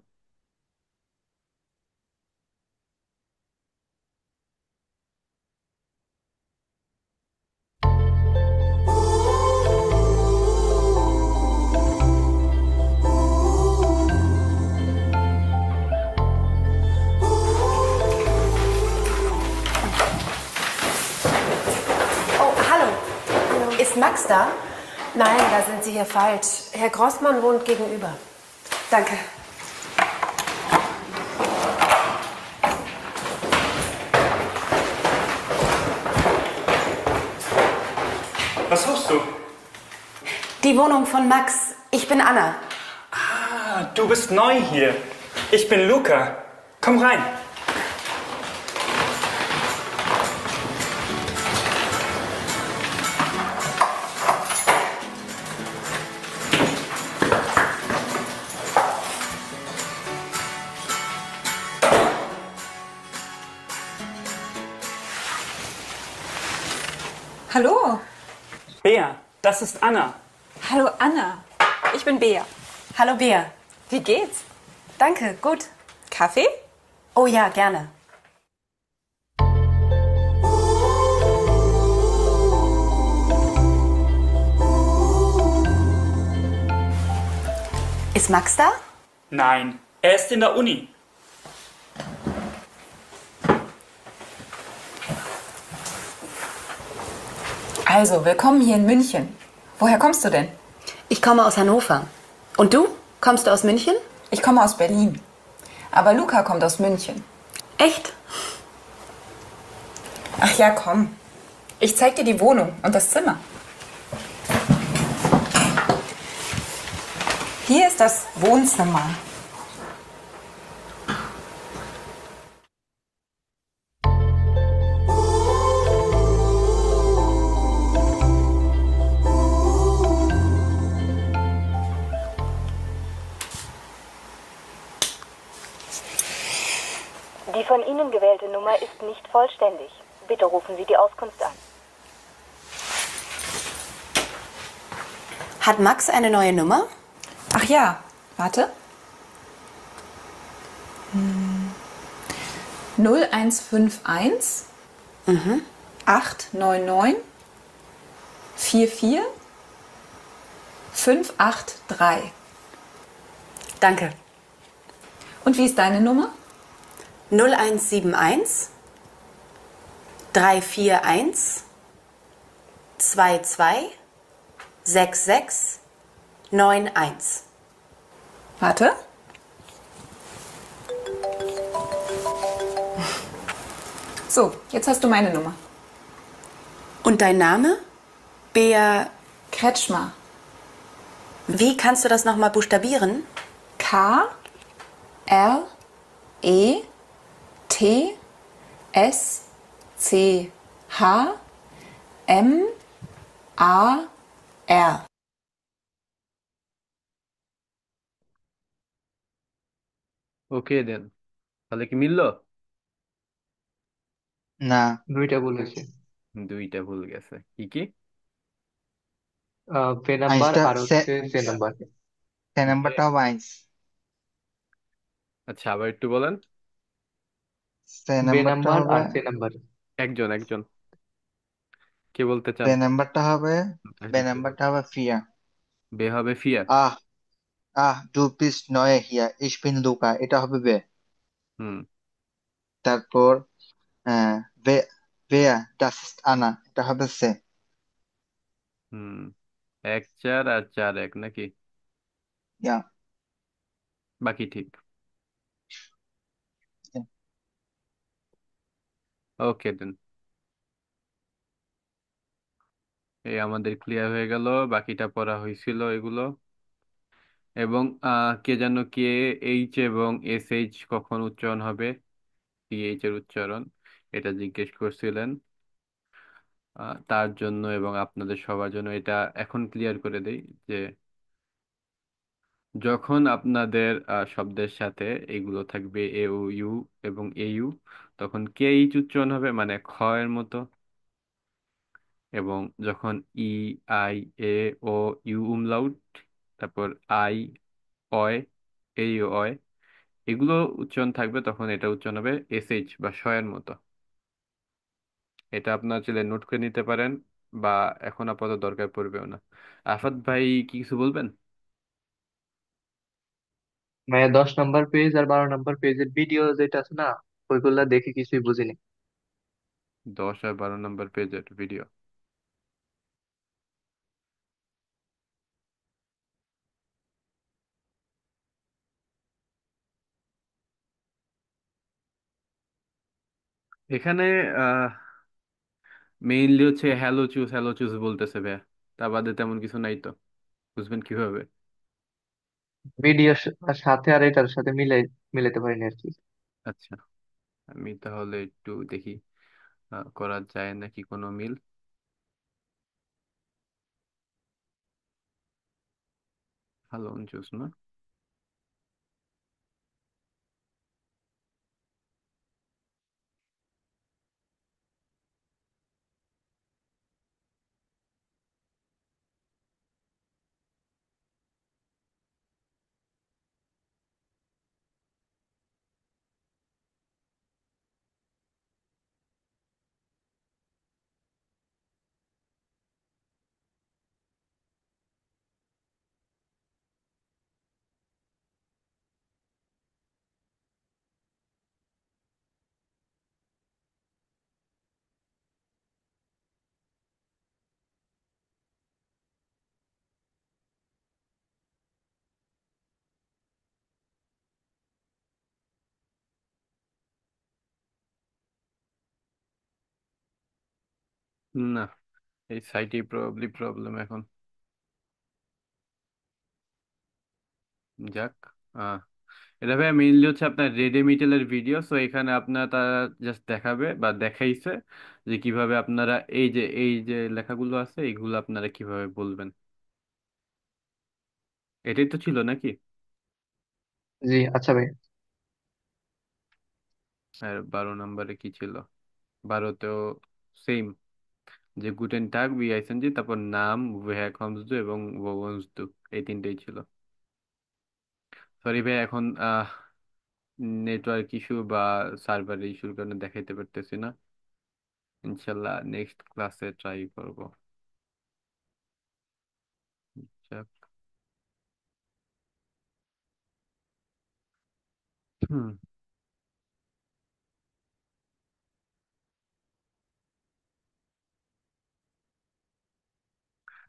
Speaker 8: Oh, hallo. Ist Max da? Nein, da sind Sie hier falsch. Herr Grossmann wohnt gegenüber. Danke.
Speaker 9: Was suchst du?
Speaker 10: Die Wohnung von Max. Ich bin Anna.
Speaker 9: Du bist neu hier. Ich bin Luca. Komm rein.
Speaker 10: Hallo.
Speaker 9: Bea, das ist Anna.
Speaker 10: Hallo Anna. Ich bin Bea.
Speaker 8: Hallo Bea.
Speaker 10: Wie geht's?
Speaker 8: Danke, gut.
Speaker 10: Kaffee?
Speaker 8: Oh ja, gerne. Ist Max da?
Speaker 9: Nein, er ist in der Uni.
Speaker 10: Also, willkommen hier in München. Woher kommst du denn?
Speaker 8: Ich komme aus Hannover. Und du? Kommst du aus München?
Speaker 10: Ich komme aus Berlin. Aber Luca kommt aus München.
Speaker 8: Echt?
Speaker 10: Ach ja, komm. Ich zeig dir die Wohnung und das Zimmer. Hier ist das Wohnzimmer.
Speaker 15: Die von Ihnen gewählte Nummer ist nicht vollständig. Bitte rufen Sie die Auskunft an.
Speaker 8: Hat Max eine neue Nummer?
Speaker 10: Ach ja, warte. 0151 899 44 583.
Speaker 8: Danke.
Speaker 10: Und wie ist deine Nummer?
Speaker 8: 0171 341 22 66 91.
Speaker 10: Warte. So, jetzt hast du meine Nummer.
Speaker 8: Und dein Name? Bea
Speaker 10: Kretschmer.
Speaker 8: Wie kannst du das nochmal buchstabieren?
Speaker 10: K R E T S C H M A R.
Speaker 1: ওকে দেন, তাহলে কি মিললো?
Speaker 6: না,
Speaker 2: দুইটা ভুল হয়েছে।
Speaker 1: দুইটা ভুল গেছে। কি কি?
Speaker 2: পে নাম্বার
Speaker 6: আইসটা
Speaker 2: আর হচ্ছে সে নাম্বার।
Speaker 6: সে নাম্বারটা হবে আইস।
Speaker 1: আচ্ছা, আবার একটু বলেন।
Speaker 6: সে
Speaker 2: বে
Speaker 6: নাম্বারটা
Speaker 2: নাম্বার
Speaker 6: হবে
Speaker 2: আর সে নাম্বার।
Speaker 1: একজন একজন কে বলতে চান?
Speaker 6: বে নাম্বারটা হবে বে নাম্বারটা হবে ফিয়া।
Speaker 1: বে হবে ফিয়া।
Speaker 6: আহ du bist neu hier, ich bin Luca, এটা হবে বে।
Speaker 1: হুম
Speaker 6: তারপর বে wer, das ist Anna, এটা হবে সে।
Speaker 1: হুম 1 4 আর 4 1 নাকি?
Speaker 6: Ja.
Speaker 1: বাকি ঠিক। ওকে দেন, এই আমাদের ক্লিয়ার হয়ে গেল। বাকিটা পড়া হয়েছিল এগুলো। এবং কে যেন কে এইচ এবং এস এইচ কখন উচ্চারণ হবে, সিএইচ এর উচ্চারণ, এটা জিজ্ঞেস করছিলেন। তার জন্য এবং আপনাদের সবার জন্য এটা এখন ক্লিয়ার করে দেই যে যখন আপনাদের শব্দের সাথে এগুলো থাকবে এ ও ইউ এবং এ ইউ, তখন কে এইচ উচ্চারণ হবে, মানে খ এর মতো। এবং যখন ই আই এ ও ইউ উমলাউট, তারপর আই অয় এই অয়, এগুলো উচ্চারণ থাকবে, তখন এটা উচ্চারণ হবে এস এইচ বা শ এর মতো। এটা আপনার চাইলে নোট করে নিতে পারেন, বা এখন আপাতত দরকার পড়বেও না। আফাত ভাই কি কিছু বলবেন?
Speaker 2: মানে 10 নম্বর পেজ আর 12 নম্বর পেজের ভিডিও যেটা আছে না, ওইগুলা দেখে কিছুই বুঝিনি।
Speaker 1: 10 আর 12 নম্বর পেজের ভিডিও? এখানে মেইনলি হচ্ছে হ্যালো চুজ বলতেছে ভাইয়া, তা বাদে তেমন কিছু নাই তো, বুঝবেন কিভাবে?
Speaker 2: ভিডিওর সাথে আর এটার সাথে মিলাতে পারিনি আর কি।
Speaker 1: আচ্ছা, আমি তাহলে একটু দেখি করা যায় নাকি কোনো মিল। ভালো জুস না? না, এই সাইটে প্রবাবলি প্রবলেম এখন। যাক, আহ এটা ভাই মেইনলি হচ্ছে আপনার রেডেমিটেলের ভিডিও, সো এখানে আপনার তারা জাস্ট দেখাবে বা দেখাইছে যে কিভাবে আপনারা এই যে লেখাগুলো আছে এইগুলো আপনারা কিভাবে বলবেন। এটাই তো ছিল নাকি?
Speaker 2: জি আচ্ছা ভাই।
Speaker 1: আর 12 নম্বরে কি ছিল? 12তেও সেম, যে গুটেন টাগ উই আইসেনজি, তারপর নাম ওয়েহা কমস দু এবং ওয়ন্স দু, এই তিনটেই ছিল। সরি ভাই, এখন নেটওয়ার্ক ইস্যু বা সার্ভার ইস্যুর কারণে দেখাইতে পারতেছি না। ইনশাল্লাহ নেক্সট ক্লাসে ট্রাই করব। যাক। হুম।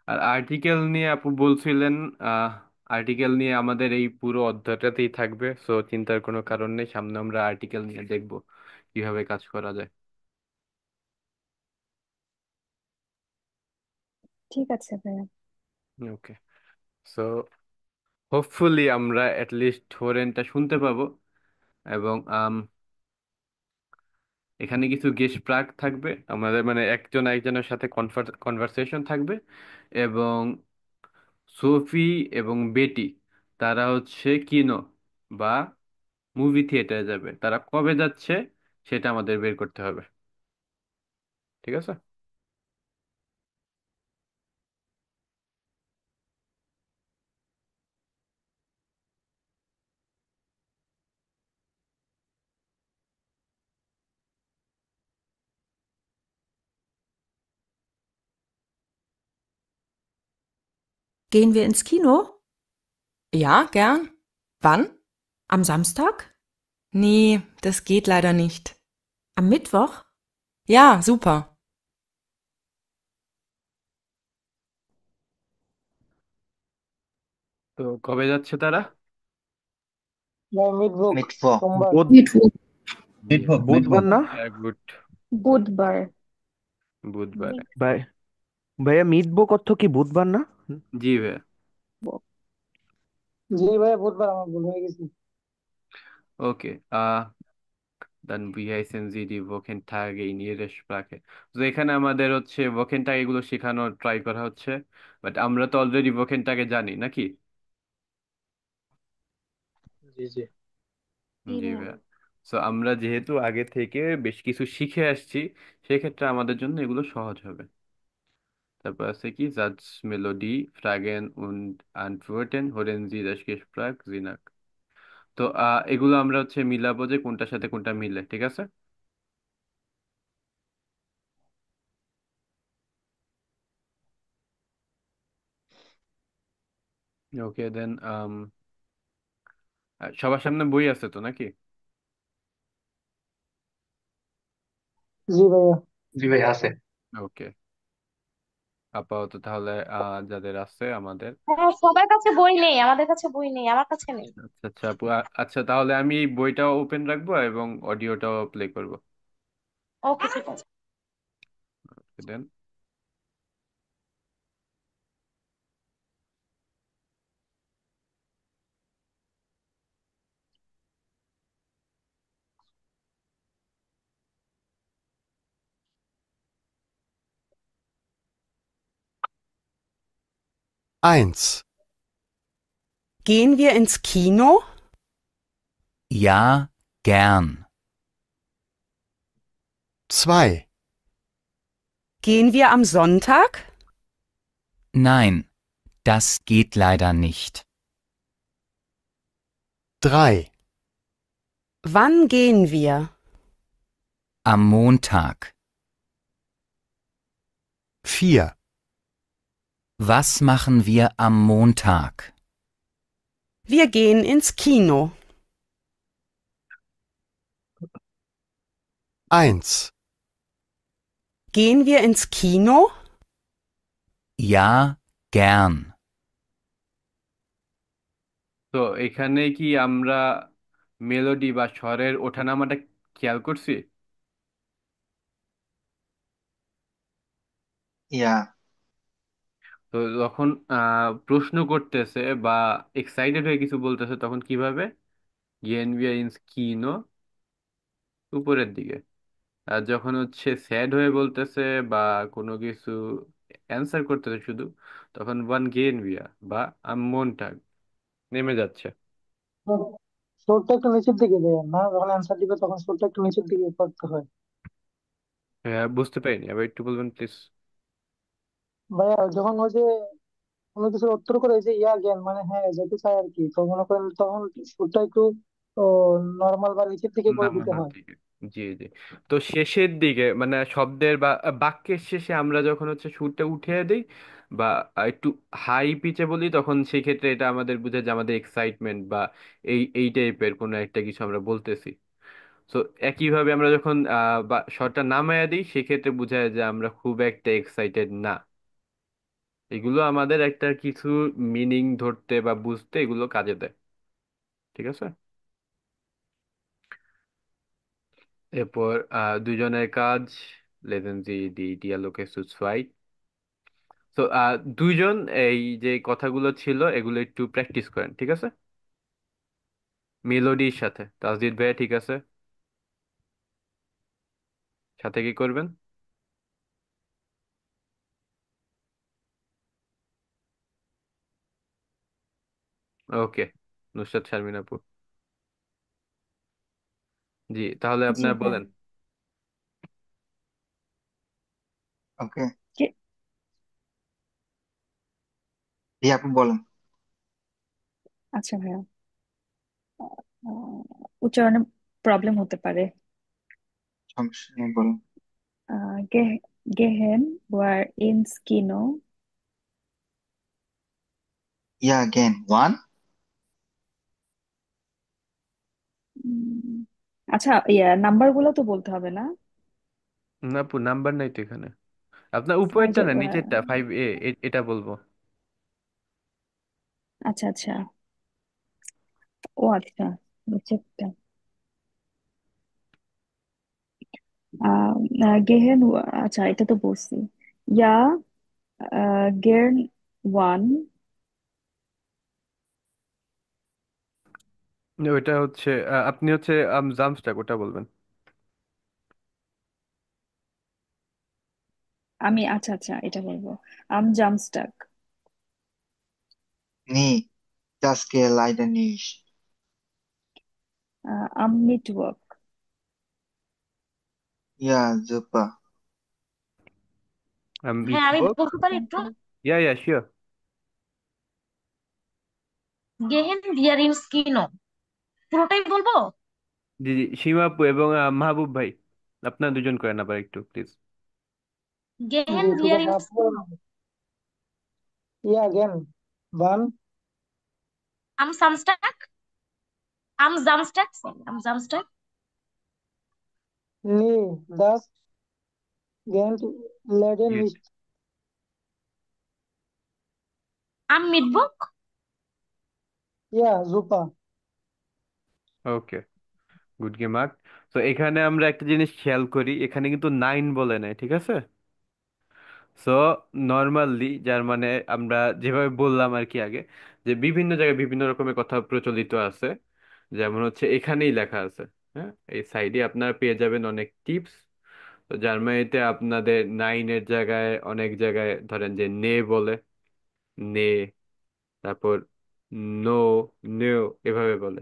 Speaker 1: আর আর্টিকেল নিয়ে আপু বলছিলেন, আহ আর্টিকেল নিয়ে আমাদের এই পুরো অধ্যায়টাতেই থাকবে, সো চিন্তার কোনো কারণ নেই, সামনে আমরা আর্টিকেল নিয়ে দেখব কিভাবে কাজ করা যায়।
Speaker 5: ঠিক আছে ভাইয়া।
Speaker 1: ওকে, সো হোপফুলি আমরা অ্যাটলিস্ট হোরেনটা শুনতে পাবো, এবং এখানে কিছু গেস্ট প্রাক থাকবে আমাদের, মানে একজন একজনের সাথে কনভারসেশন থাকবে, এবং সোফি এবং বেটি তারা হচ্ছে কিনো বা মুভি থিয়েটারে যাবে, তারা কবে যাচ্ছে সেটা আমাদের বের করতে হবে। ঠিক আছে।
Speaker 17: Gehen wir ins Kino? Ja, gern. Wann? Am Samstag? Nee, das geht leider nicht. Am Mittwoch? Ja, super.
Speaker 1: তো কবে যাচ্ছে তারা?
Speaker 7: ভাই মিটবুক
Speaker 6: মিটফো।
Speaker 7: সোমবার।
Speaker 13: বুধ
Speaker 11: মিঠু।
Speaker 4: মিটবুক
Speaker 13: বুধবার
Speaker 4: মিটবুক
Speaker 13: না?
Speaker 1: গুড।
Speaker 5: বুধবার।
Speaker 1: বুধবারে।
Speaker 13: ভাই, ভাইয়া মিটবুক অর্থ কি বুধবার না?
Speaker 1: জি ভাইয়া।
Speaker 7: জি ভাইয়া বুধবার, আমার ভুল হয়ে গেছে।
Speaker 1: ওকে, dann wie heißen sie die Wochentage in ihrer Sprache? তো এখানে আমাদের হচ্ছে ভোকেনটাগ এগুলো শেখানোর ট্রাই করা হচ্ছে, বাট আমরা তো অলরেডি ভোকেনটাগে জানি নাকি?
Speaker 7: জি জি।
Speaker 1: জি ভাইয়া। সো আমরা যেহেতু আগে থেকে বেশ কিছু শিখে আসছি, সেক্ষেত্রে আমাদের জন্য এগুলো সহজ হবে। তারপর আছে কি জাজ মেলোডি ফ্রাগেন উন্ড আনটওয়ার্টেন হোরেন জি das Gespräch জিনাক। তো এগুলো আমরা হচ্ছে মিলাবো যে কোনটার সাথে কোনটা মিলে, ঠিক আছে? ওকে দেন, সবার সামনে বই আছে তো নাকি?
Speaker 7: জি ভাইয়া।
Speaker 2: জি ভাই আছে।
Speaker 1: ওকে, আপাতত তাহলে যাদের আছে আমাদের।
Speaker 15: হ্যাঁ, সবার কাছে বই নেই, আমাদের কাছে বই নেই, আমার কাছে নেই।
Speaker 1: আচ্ছা আচ্ছা আপু, আচ্ছা তাহলে আমি এই বইটাও ওপেন রাখবো এবং অডিওটাও প্লে করবো।
Speaker 15: ওকে, ঠিক আছে।
Speaker 1: দেন
Speaker 18: 1,
Speaker 17: Gehen wir ins Kino?
Speaker 19: Ja, gern.
Speaker 18: 2,
Speaker 17: Gehen wir am Sonntag?
Speaker 19: Nein, das geht leider nicht.
Speaker 18: 3,
Speaker 17: Wann gehen wir?
Speaker 19: Am Montag.
Speaker 18: 4,
Speaker 19: Was machen wir am Montag?
Speaker 17: Wir gehen ins Kino.
Speaker 18: 1,
Speaker 17: Gehen wir ins Kino?
Speaker 19: Ja, gern.
Speaker 1: তো এখানে কি আমরা melody বা স্বরের ওঠানামাটা খেয়াল করছি?
Speaker 6: Yeah.
Speaker 1: তো যখন প্রশ্ন করতেছে বা এক্সাইটেড হয়ে কিছু বলতেছে তখন কিভাবে গেন ভিয়ার ইন স্কিনো উপরের দিকে, আর যখন হচ্ছে স্যাড হয়ে বলতেছে বা কোনো কিছু অ্যান্সার করতেছে শুধু, তখন ওয়ান গেন ভিয়া বা আম মনটা নেমে যাচ্ছে।
Speaker 7: সুরটা একটু নিচের দিকে দেয় না, যখন অ্যান্সার দিবে তখন সুরটা একটু নিচের দিকে করতে হয়।
Speaker 1: বুঝতে পারিনি, আবার একটু বলবেন প্লিজ।
Speaker 7: ভাইয়া যখন ওই যে কোনো কিছু উত্তর করে যে ইয়া জ্ঞান মানে হ্যাঁ যেতে চাই আর কি, তো মনে করেন তখন সুরটা একটু নর্মাল বা নিচের দিকে করে দিতে
Speaker 1: নামানোর
Speaker 7: হয়।
Speaker 1: দিকে, জি জি। তো শেষের দিকে মানে শব্দের বা বাক্যের শেষে আমরা যখন হচ্ছে সুরটা উঠিয়ে দিই বা একটু হাই পিচে বলি, তখন সেই ক্ষেত্রে এটা আমাদের বোঝায় যে আমাদের এক্সাইটমেন্ট বা এই টাইপের কোনো একটা কিছু আমরা বলতেছি। তো একইভাবে আমরা যখন বা স্বরটা নামায়া দিই সেক্ষেত্রে বোঝায় যে আমরা খুব একটা এক্সাইটেড না। এগুলো আমাদের একটা কিছু মিনিং ধরতে বা বুঝতে এগুলো কাজে দেয়। ঠিক আছে। এরপর দুইজনের কাজ, lesen Sie die Dialoge zu zweit। তো দুইজন এই যে কথাগুলো ছিল এগুলো একটু প্র্যাকটিস করেন, ঠিক আছে, মেলোডির সাথে। তাসজিদ ভাইয়া ঠিক আছে, সাথে কি করবেন? ওকে, নুসরাত শারমিন আপু। জি, তাহলে
Speaker 5: জি
Speaker 1: আপনারা
Speaker 5: হ্যাঁ।
Speaker 1: বলেন।
Speaker 6: Okay.
Speaker 5: কে-
Speaker 6: জি আপনি বলেন।
Speaker 5: আচ্ছা ভাইয়া, উচ্চারণে প্রবলেম হতে পারে।
Speaker 6: সমস্যা নেই, বলেন।
Speaker 5: গেহেন ওয়ার ইনস কিনো।
Speaker 6: Yeah, again. 1,
Speaker 5: আচ্ছা, নাম্বার গুলো তো বলতে হবে না?
Speaker 1: না আপু, নাম্বার নাই তো এখানে। আপনার
Speaker 5: ওই
Speaker 1: উপরেরটা
Speaker 5: যে
Speaker 1: না নিচেরটা 5A, এটা বলবো।
Speaker 5: আচ্ছা আচ্ছা, ও আচ্ছা, নিচেরটা। গেহেন, আচ্ছা এটা তো বলছি। ইয়া গের্ন ওয়ান।
Speaker 1: ওইটা হচ্ছে আপনি হচ্ছে জামস্টাক ওটা বলবেন।
Speaker 5: আমি আচ্ছা আচ্ছা এটা বলবো। জামস্টাক।
Speaker 6: nee, das geht leider nicht.
Speaker 5: মিটওয়ার্ক।
Speaker 6: Ja, super.
Speaker 1: মিট
Speaker 15: হ্যাঁ, আমি
Speaker 1: ওয়ার্ক।
Speaker 15: বলতে পারি একটু।
Speaker 1: ইয়া ইয়া শিওর।
Speaker 15: গেহেন ভিয়ারিনস্কিনো, পুরোটাই বলবো।
Speaker 1: জি জি, সীমা আপু এবং মাহবুব ভাই, আপনার দুজন করেন আবার একটু প্লিজ।
Speaker 15: গেহেন
Speaker 7: জি ঠিক আছে, আপনি
Speaker 15: ভিয়ারিনস্কিনো।
Speaker 7: বলেন। ইয়া জ্ঞান ওয়ান।
Speaker 15: আম সামস্টাক, আম জামস্টাক, আম জামস্টাক।
Speaker 7: নি দাস জ্ঞান লেডেন
Speaker 1: জি,
Speaker 7: নিস্ট।
Speaker 15: আম মিটবুক।
Speaker 7: ইয়া জুপা।
Speaker 1: ওকে, গুড গেম মার্ক। তো এখানে আমরা একটা জিনিস খেয়াল করি, এখানে কিন্তু নাইন বলে নাই, ঠিক আছে। সো নর্মালি যার মানে আমরা যেভাবে বললাম আর কি আগে, যে বিভিন্ন জায়গায় বিভিন্ন রকমের কথা প্রচলিত আছে, যেমন হচ্ছে এখানেই লেখা আছে। হ্যাঁ, এই সাইডে আপনারা পেয়ে যাবেন অনেক টিপস। তো জার্মানিতে আপনাদের নাইনের জায়গায় অনেক জায়গায় ধরেন যে নে বলে, নে, তারপর নো, নেও, এভাবে বলে।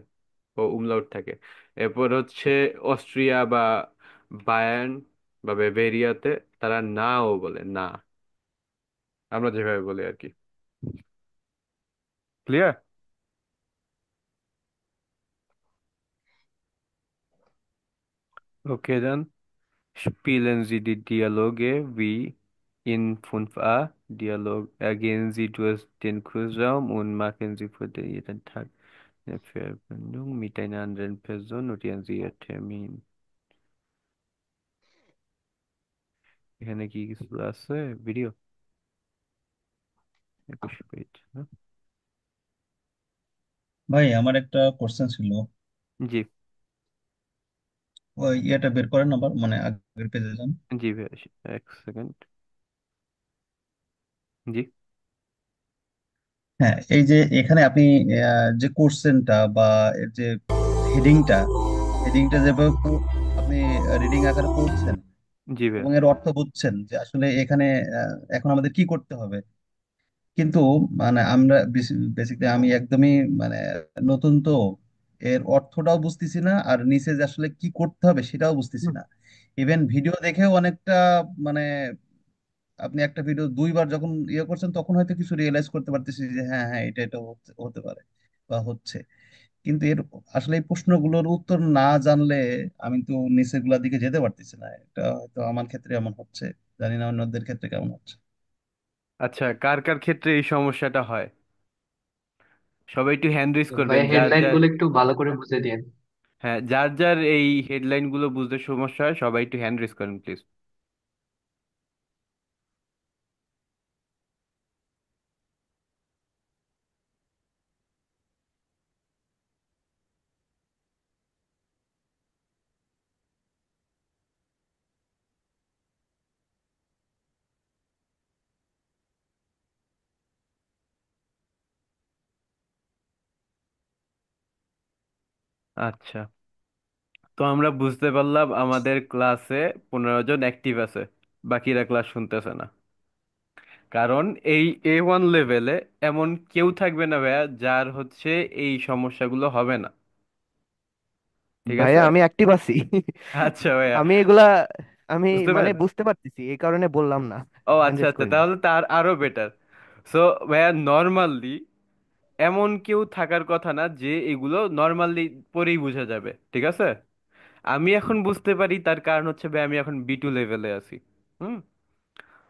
Speaker 1: ও উমলাউট থাকে। এরপর হচ্ছে অস্ট্রিয়া বা বায়ার্ন বা বেভেরিয়াতে তারা নাও বলে, না। আমরা যেভাবে বলি আর কি। Clear? Okay, dann spielen Sie die Dialoge wie in 5a. Dialog ergehen Sie durch den Kursraum und machen Sie für jeden Tag eine Verbindung mit einer anderen Person. Notieren Sie Ihr Termin. এখানে কি কিছু আছে? Video 21 page, না?
Speaker 4: ভাই আমার একটা question ছিল।
Speaker 1: জি।
Speaker 4: ওই ইয়েটা বের করেন আবার, মানে আগের পেজে যান।
Speaker 1: জি ভাই, এক সেকেন্ড। জি।
Speaker 4: হ্যাঁ, এই যে এখানে আপনি যে কোশ্চেনটা বা এর যে হেডিংটা হেডিংটা যেভাবে আপনি রিডিং আকারে পড়ছেন
Speaker 1: জি ভাই।
Speaker 4: এবং এর অর্থ বুঝছেন যে আসলে এখানে এখন আমাদের কি করতে হবে, কিন্তু মানে আমরা বেসিক্যালি আমি একদমই মানে নতুন তো, এর অর্থটাও বুঝতেছি না আর নিচে যে আসলে কি করতে হবে সেটাও বুঝতেছি
Speaker 1: হুম।
Speaker 4: না। ইভেন ভিডিও দেখেও অনেকটা মানে আপনি একটা ভিডিও দুইবার যখন ইয়ে করছেন তখন হয়তো কিছু রিয়েলাইজ করতে পারতেছি যে হ্যাঁ হ্যাঁ এটা এটা হতে পারে বা হচ্ছে, কিন্তু এর আসলে এই প্রশ্নগুলোর উত্তর না জানলে আমি তো নিচের গুলার দিকে যেতে পারতেছি না। এটা হয়তো আমার ক্ষেত্রে এমন হচ্ছে, জানি না অন্যদের ক্ষেত্রে কেমন হচ্ছে।
Speaker 1: আচ্ছা, কার কার ক্ষেত্রে এই সমস্যাটা হয়? সবাই একটু হ্যান্ড রেজ করবেন,
Speaker 2: ভাইয়া
Speaker 1: যার
Speaker 2: হেডলাইন
Speaker 1: যার।
Speaker 2: গুলো একটু ভালো করে বুঝে দিন।
Speaker 1: হ্যাঁ, যার যার এই হেডলাইন গুলো বুঝতে সমস্যা হয় সবাই একটু হ্যান্ড রেজ করেন প্লিজ। আচ্ছা, তো আমরা বুঝতে পারলাম আমাদের ক্লাসে 15 জন অ্যাক্টিভ আছে, বাকিরা ক্লাস শুনতেছে না। কারণ এই A1 লেভেলে এমন কেউ থাকবে না ভাইয়া যার হচ্ছে এই সমস্যাগুলো হবে না। ঠিক
Speaker 13: ভাইয়া
Speaker 1: আছে?
Speaker 13: আমি অ্যাক্টিভ আছি।
Speaker 1: আচ্ছা ভাইয়া,
Speaker 13: আমি এগুলা আমি
Speaker 1: বুঝতে
Speaker 13: মানে
Speaker 1: পারেন।
Speaker 13: বুঝতে পারতেছি, এই কারণে বললাম না,
Speaker 1: ও
Speaker 13: হ্যান্ড
Speaker 1: আচ্ছা
Speaker 13: রেজ
Speaker 1: আচ্ছা,
Speaker 13: করিনি।
Speaker 1: তাহলে তার আরো বেটার। সো ভাইয়া, নর্মালি এমন কেউ থাকার কথা না যে এগুলো নর্মালি পরেই বোঝা যাবে, ঠিক আছে? আমি এখন বুঝতে পারি, তার কারণ হচ্ছে ভাই আমি এখন B2 লেভেলে আছি। হুম।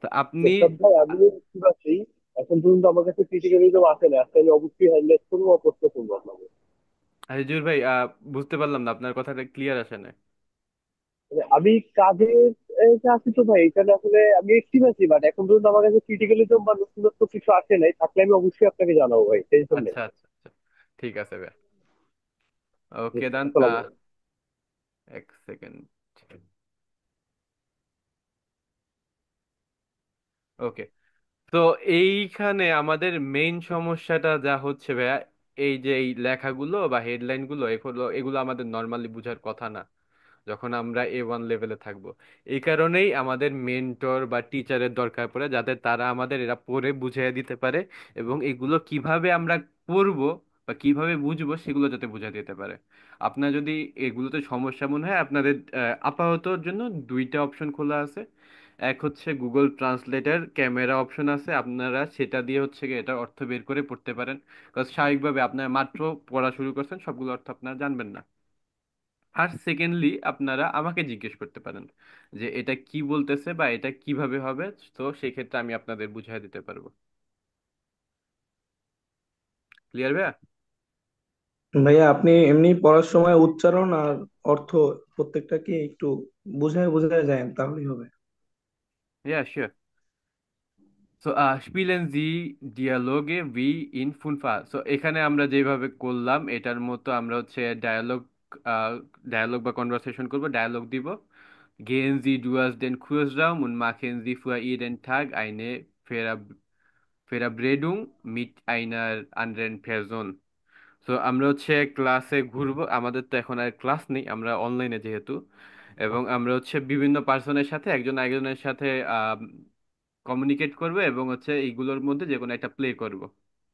Speaker 1: তো আপনি
Speaker 20: প্রসাদ ভাই, আমি কি পাচ্ছি, এখন পর্যন্ত আমার কাছে ক্রিটিক্যালিজম আসে না, আজকে আমি অবশ্যই হ্যান্ডলেস করবো বা প্রশ্ন করবো আপনাকে।
Speaker 1: আজিজুর ভাই, বুঝতে পারলাম না, আপনার কথাটা ক্লিয়ার আসে না।
Speaker 20: মানে আমি কাজের আছি তো ভাই, এখানে আসলে আমি একটিভ আছি, বাট এখন পর্যন্ত আমার কাছে ক্রিটিক্যালিজম বা নতুনত্ব কিছু আসে নাই, থাকলে আমি অবশ্যই আপনাকে জানাবো ভাই, টেনশন নেই।
Speaker 1: আচ্ছা আচ্ছা আচ্ছা, ঠিক আছে ভাই। ওকে দেন।
Speaker 20: আসসালামু আলাইকুম।
Speaker 1: এক সেকেন্ড। ওকে, তো এইখানে আমাদের মেইন সমস্যাটা যা হচ্ছে ভাইয়া, এই যে এই লেখাগুলো বা হেডলাইনগুলো, এগুলো এগুলো আমাদের নর্মালি বোঝার কথা না যখন আমরা A1 লেভেলে থাকবো। এই কারণেই আমাদের মেন্টর বা টিচারের দরকার পড়ে, যাতে তারা আমাদের এরা পড়ে বুঝিয়ে দিতে পারে এবং এগুলো কিভাবে আমরা পড়বো বা কিভাবে বুঝবো সেগুলো যাতে বুঝিয়ে দিতে পারে। আপনার যদি এগুলোতে সমস্যা মনে হয়, আপনাদের আপাততর জন্য দুইটা অপশন খোলা আছে। এক হচ্ছে গুগল ট্রান্সলেটর ক্যামেরা অপশন আছে, আপনারা সেটা দিয়ে হচ্ছে গিয়ে এটার অর্থ বের করে পড়তে পারেন। কারণ স্বাভাবিকভাবে আপনারা মাত্র পড়া শুরু করছেন, সবগুলো অর্থ আপনারা জানবেন না। আর সেকেন্ডলি আপনারা আমাকে জিজ্ঞেস করতে পারেন যে এটা কি বলতেছে বা এটা কিভাবে হবে। তো সেক্ষেত্রে আমি আপনাদের বুঝিয়ে দিতে পারবো। ক্লিয়ার ভাইয়া?
Speaker 21: ভাইয়া আপনি এমনি পড়ার সময় উচ্চারণ আর অর্থ প্রত্যেকটা কি একটু বুঝায় বুঝায় যায় তাহলেই হবে।
Speaker 1: Yeah sure. So spielen Sie Dialoge wie in 5a। So এখানে আমরা যেভাবে করলাম এটার মতো আমরা হচ্ছে ডায়ালগ ডায়ালগ বা কনভারসেশন করব, ডায়ালগ দিব। Gehen Sie durch den Kursraum und machen Sie für jeden Tag eine Verabredung mit einer anderen Person। তো আমরা হচ্ছে ক্লাসে ঘুরবো, আমাদের তো এখন আর ক্লাস নেই, আমরা অনলাইনে যেহেতু, এবং আমরা হচ্ছে বিভিন্ন পার্সনের সাথে একজন আরেকজনের সাথে কমিউনিকেট করব এবং হচ্ছে এইগুলোর মধ্যে যে কোনো একটা প্লে করব।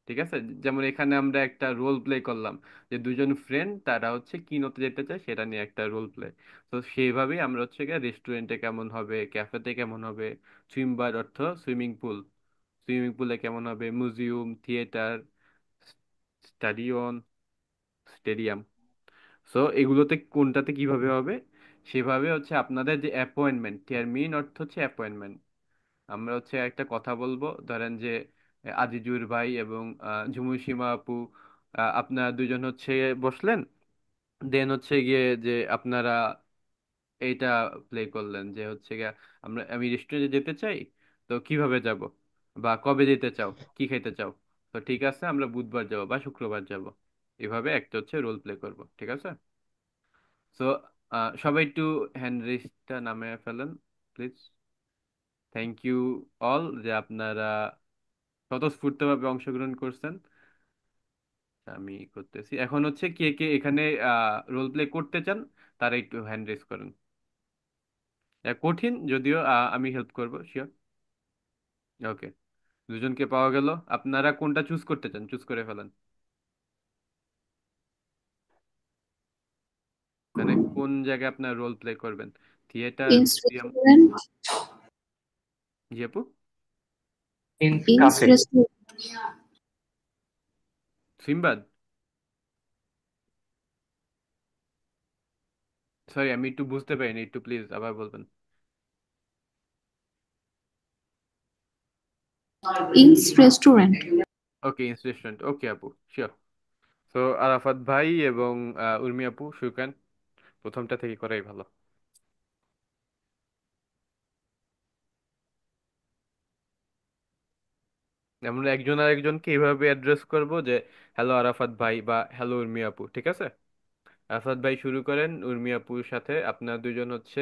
Speaker 1: ঠিক আছে, যেমন এখানে আমরা একটা রোল প্লে করলাম যে দুজন ফ্রেন্ড তারা হচ্ছে কিনোতে যেতে চায়, সেটা নিয়ে একটা রোল প্লে। তো সেইভাবেই আমরা হচ্ছে গিয়ে রেস্টুরেন্টে কেমন হবে, ক্যাফেতে কেমন হবে, সুইমবার অর্থ সুইমিং পুল, সুইমিং পুলে কেমন হবে, মিউজিয়াম, থিয়েটার, স্টাডিয়ন, স্টেডিয়াম। সো এগুলোতে কোনটাতে কিভাবে হবে, সেভাবে হচ্ছে আপনাদের যে অ্যাপয়েন্টমেন্ট, টার্মিন অর্থ হচ্ছে অ্যাপয়েন্টমেন্ট। আমরা হচ্ছে একটা কথা বলবো, ধরেন যে আজিজুর ভাই এবং ঝুমু সীমা আপু, আপনারা দুজন হচ্ছে বসলেন, দেন হচ্ছে গিয়ে যে আপনারা এইটা প্লে করলেন যে হচ্ছে গিয়ে আমি রেস্টুরেন্টে যেতে চাই, তো কিভাবে যাব, বা কবে যেতে চাও, কি খেতে চাও, তো ঠিক আছে আমরা বুধবার যাব বা শুক্রবার যাব। এভাবে একটা হচ্ছে রোল প্লে করব, ঠিক আছে। সো সবাই একটু হ্যান্ড রেজটা নামে ফেলেন প্লিজ। থ্যাংক ইউ অল যে আপনারা স্বতঃস্ফূর্তভাবে অংশগ্রহণ করছেন। আমি করতেছি এখন হচ্ছে কে কে এখানে রোল প্লে করতে চান, তারা একটু হ্যান্ড রেজ করেন। কঠিন যদিও, আমি হেল্প করব, শিওর। ওকে, দুজনকে পাওয়া গেল। আপনারা কোনটা চুজ করতে চান, চুজ করে ফেলেন। মানে কোন জায়গায় আপনার রোল প্লে করবেন, থিয়েটার,
Speaker 11: ইন্স
Speaker 1: মিউজিয়াম?
Speaker 11: রেস্টুরেন্ট।
Speaker 1: জি আপু।
Speaker 2: ইনস
Speaker 11: ইন্স
Speaker 2: কাফে।
Speaker 11: রেস্টুরেন্ট।
Speaker 1: সিম্বাদ, সরি আমি একটু বুঝতে পারিনি, একটু প্লিজ আবার বলবেন।
Speaker 11: ইন্স রেস্টুরেন্ট।
Speaker 1: ওকে, ইনস্টিটিউশন, ওকে আপু, শিওর। তো আরাফাত ভাই এবং উর্মি আপু, শুকান, প্রথমটা থেকে করাই ভালো। আমরা একজন আরেকজনকে এইভাবে অ্যাড্রেস করব যে হ্যালো আরাফাত ভাই বা হ্যালো উর্মি আপু, ঠিক আছে। আরাফাত ভাই শুরু করেন, উর্মি আপুর সাথে আপনার দুজন হচ্ছে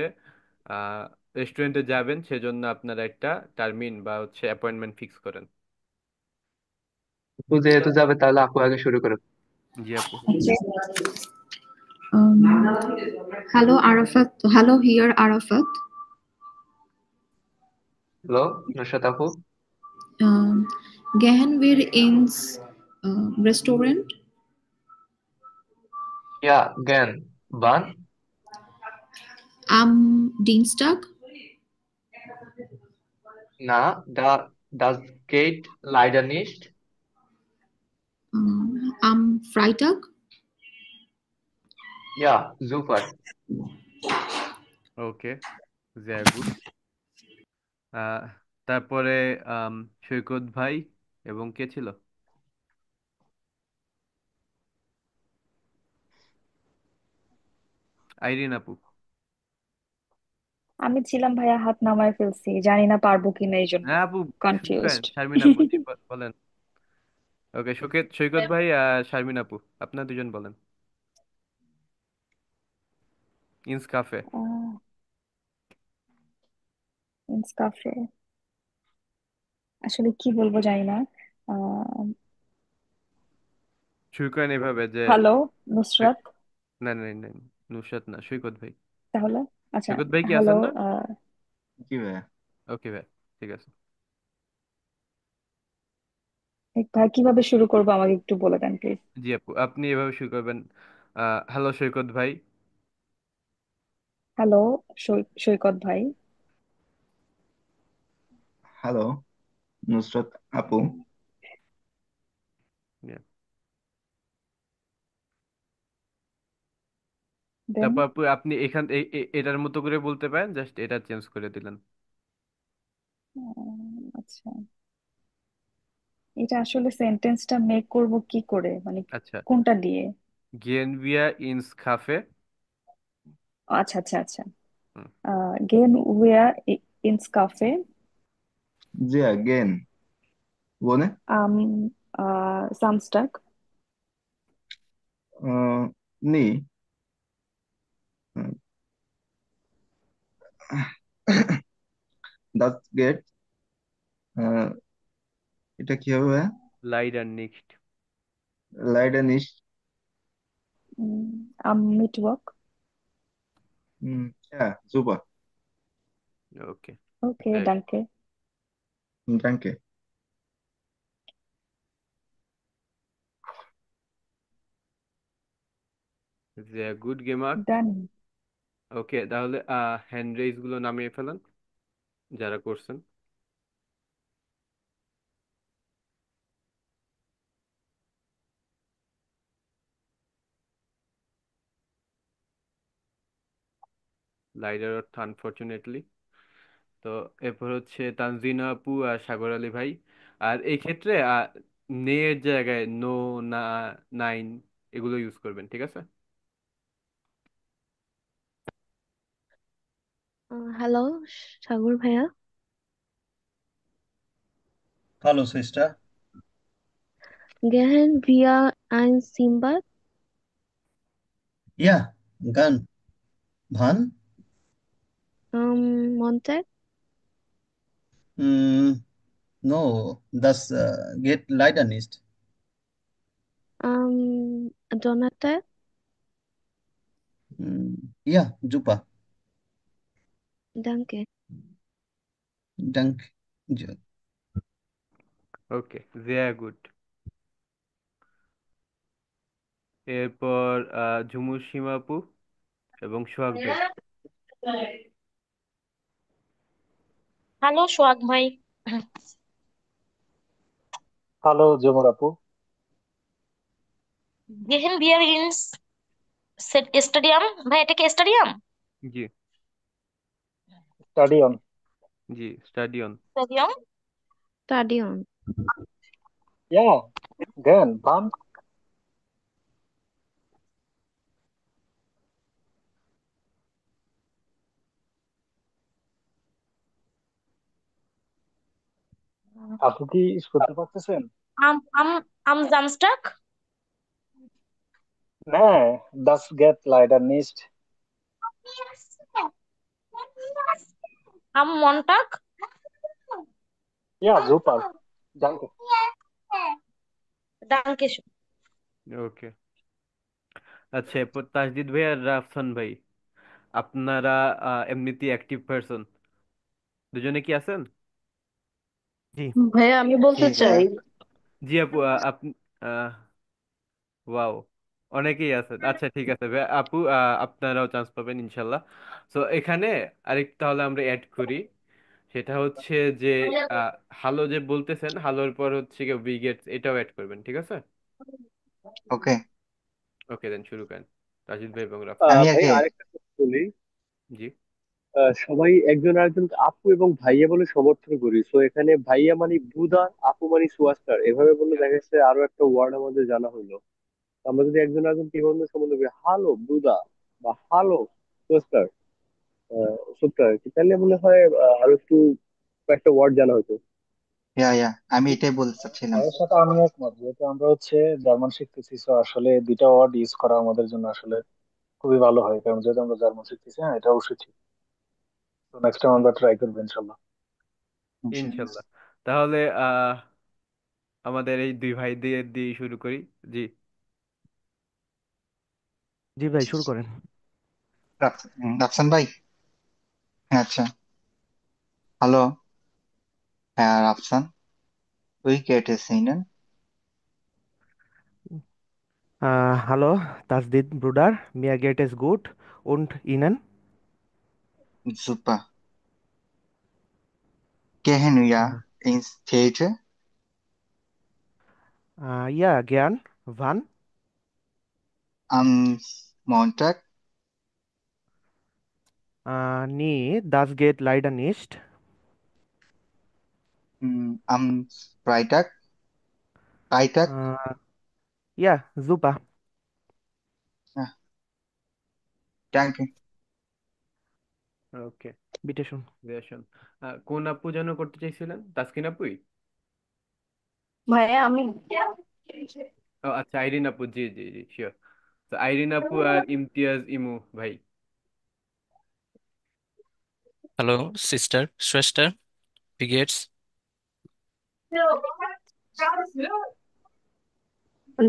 Speaker 1: আহ রেস্টুরেন্টে যাবেন, সেজন্য আপনারা একটা টার্মিন বা হচ্ছে অ্যাপয়েন্টমেন্ট ফিক্স করেন।
Speaker 2: তো যেহেতু যাবে তাহলে আপু আগে শুরু করো।
Speaker 1: জি আপু।
Speaker 11: Um, Hello, Arafat. Hello, here, Arafat.
Speaker 2: Hello Nusrat আপু।
Speaker 11: Um, Gehen wir ins Restaurant?
Speaker 2: Ja, gern. Wann?
Speaker 11: Am Dienstag?
Speaker 2: Na, das geht leider nicht.
Speaker 11: Am Freitag?
Speaker 2: Ja, super.
Speaker 1: Okay, sehr gut। আহ তারপরে আম, সৈকত ভাই এবং কে ছিল, আইরিন আপু।
Speaker 5: আমি ছিলাম ভাইয়া, হাত নামায় ফেলছি, জানি না পারবো কিনা এই জন্য
Speaker 1: হ্যাঁ আপু, শুরু করেন,
Speaker 5: কনফিউজড।
Speaker 1: শারমিন আপু জি, বলেন। ওকে, সৈকত ভাই আর শারমিন আপু, আপনার দুজন বলেন। ইন্স কাফে।
Speaker 5: কাফে, আসলে কি বলবো জানি না। আহ
Speaker 1: শুরু করেন এভাবে যে
Speaker 5: হ্যালো
Speaker 1: সৈ-
Speaker 5: নুসরাত,
Speaker 1: না না না, নুসরাত না, সৈকত ভাই।
Speaker 5: তাহলে আচ্ছা।
Speaker 1: সৈকত ভাই কি
Speaker 5: হ্যালো,
Speaker 1: আছেন না?
Speaker 6: জি ভাইয়া।
Speaker 1: ওকে ভাই, ঠিক আছে।
Speaker 5: ভাই কিভাবে শুরু করবো আমাকে একটু বলে দেন প্লিজ।
Speaker 1: জি আপু, আপনি এভাবে শুরু করবেন। হ্যালো সৈকত ভাই।
Speaker 5: হ্যালো সৈকত ভাই।
Speaker 21: হ্যালো নুসরাত আপু।
Speaker 1: Yeah.
Speaker 5: দেন
Speaker 1: তারপর আপু আপনি এখান এটার মতো করে বলতে পারেন, জাস্ট এটা চেঞ্জ করে দিলেন।
Speaker 5: আচ্ছা, এটা আসলে সেন্টেন্সটা মেক করব কি করে, মানে
Speaker 1: আচ্ছা,
Speaker 5: কোনটা দিয়ে?
Speaker 1: gehen wir ins Café?
Speaker 5: আচ্ছা আচ্ছা আচ্ছা, গেন উইয়া ইনস কাফে
Speaker 21: জি अगेन बोले।
Speaker 5: আম সামস্টাক।
Speaker 21: नहीं। das geht। এটা কি হবে ভাইয়া?
Speaker 1: Leider nicht।
Speaker 21: leider nicht।
Speaker 5: আম মিটওয়ার্ক।
Speaker 21: ja super।
Speaker 1: ওকে,
Speaker 5: ওকে, ডানকে।
Speaker 6: danke.
Speaker 1: গুড গেমার।
Speaker 5: ডান।
Speaker 1: ওকে, তাহলে হ্যান্ড রেইজ গুলো নামিয়ে ফেলেন যারা করছেন। লাইডার অর্থ আনফরচুনেটলি। তো এরপর হচ্ছে তানজিনা আপু আর সাগর আলী ভাই। আর এই ক্ষেত্রে নে এর জায়গায় নো, না, নাইন এগুলো ইউজ করবেন, ঠিক আছে?
Speaker 12: হ্যালো, সাগর ভাইয়া।
Speaker 4: Hello sister.
Speaker 12: Gehen wir ein Simbad?
Speaker 4: ইয়া, গান, ভান,
Speaker 12: Montag?
Speaker 4: নো, দাস গেট লাইটার নিস্ট।
Speaker 12: Donnerstag?
Speaker 4: ইয়া, জুপা,
Speaker 12: Danke.
Speaker 4: ডাঙ্ক।
Speaker 1: Okay, very good. এরপর ঝুমুর সীমা আপু এবং সোহাগ ভাই।
Speaker 3: হ্যালো সোহাগ ভাই।
Speaker 20: হ্যালো জমর আপু।
Speaker 3: গেহেন বিয়ার ইন স্টেডিয়াম। ভাই এটা কি স্টেডিয়াম?
Speaker 1: জি
Speaker 20: স্টাডিয়ন।
Speaker 1: জি, স্টাডিয়ন।
Speaker 3: স্টেডিয়াম।
Speaker 12: Stadion.
Speaker 20: ইয়া, গেন বাম। আপু কি শুনতে পাচ্ছেন?
Speaker 3: আম জামস্টাক।
Speaker 20: Nee, das geht leider nicht.
Speaker 3: আম মন্টাক।
Speaker 20: Ja, super. Danke.
Speaker 3: ডাঙ্কে।
Speaker 1: ওকে, আচ্ছা, এরপর তাসজিদ ভাই আর রাফসান ভাই, আপনারা এমনিতেই অ্যাক্টিভ পারসন, দুজনে কি আছেন?
Speaker 13: জি
Speaker 5: ভাইয়া আমি
Speaker 6: জি
Speaker 5: বলতে চাই।
Speaker 1: জি আপু, আপনি ওয়াও, অনেকেই আছেন। আচ্ছা ঠিক আছে ভাই, আপু আপনারাও চান্স পাবেন ইনশাল্লাহ। তো এখানে আরেকটা তাহলে আমরা অ্যাড করি, সেটা হচ্ছে যে আহ, হালো যে বলতেছেন, হালোর পর হচ্ছে কি উইগেটস, এটাও অ্যাড করবেন, ঠিক আছে?
Speaker 6: ওকে,
Speaker 1: ওকে, দেন শুরু করেন তাজিদ ভাই এবং রাফসান।
Speaker 6: আমি
Speaker 20: ভাই
Speaker 6: আগে।
Speaker 20: আরেকটা কথা বলি।
Speaker 1: জি
Speaker 20: সবাই একজন আরেকজনকে আপু এবং ভাইয়া বলে সমর্থন করি, তো এখানে ভাইয়া মানে বুদার, আপু মানে সুয়াস্টার, এভাবে বললে দেখা যাচ্ছে আরো একটা ওয়ার্ড আমাদের জানা হলো। তো আমরা যদি একজন আরেকজনকে এভাবে সম্বোধন করি, হ্যালো বুদা বা হ্যালো সুয়াস্টার, সুপটার আর কি, তাহলে মনে হয় আরো একটু কয়েকটা ওয়ার্ড জানা হতো।
Speaker 6: ইয়া, আমি এটাই বলতে চাচ্ছিলাম।
Speaker 20: এর সাথে আমি একমত, যেহেতু আমরা হচ্ছে জার্মান শিখতেছি, তো আসলে দুইটা ওয়ার্ড ইউজ করা আমাদের জন্য আসলে খুবই ভালো হয়, কারণ যেহেতু আমরা জার্মান শিখতেছি। হ্যাঁ, এটা অবশ্যই ঠিক। তো নেক্সট টাইম আমরা ট্রাই করবো ইনশাল্লাহ।
Speaker 6: ইনশাল্লাহ।
Speaker 1: ইনশাল্লাহ। তাহলে আমাদের এই দুই ভাই দিয়ে দিয়ে শুরু করি। জি
Speaker 13: জি ভাই, শুরু করেন।
Speaker 6: রাফসান ভাই। হ্যাঁ, আচ্ছা। হ্যালো, হ্যাঁ রাফসান, তুই কেটে সিনেন
Speaker 13: Hallo, Tasdid Bruder, mir geht es gut. Und Ihnen?
Speaker 6: সুপার। গেহেন উইয়া
Speaker 13: Äh,
Speaker 6: ইন স্টেজে
Speaker 13: ja, gern. Wann?
Speaker 6: am Montag,
Speaker 13: Nee, das geht leider nicht.
Speaker 6: am Freitag, Freitag,
Speaker 13: Äh, ja, super.
Speaker 6: ja, danke.
Speaker 1: Okay,
Speaker 13: Bitte schön.
Speaker 1: Reaction. কোন আপু যেন করতে চাইছিলেন, তাসকিন আপুই?
Speaker 5: ভাইয়া আমি
Speaker 1: ও আচ্ছা, আইরিন আপু, জি জি জি শিওর। তো আইরিন আপু আর ইমতিয়াজ ইমু ভাই।
Speaker 14: Hello, sister, Shrestha, Brigades.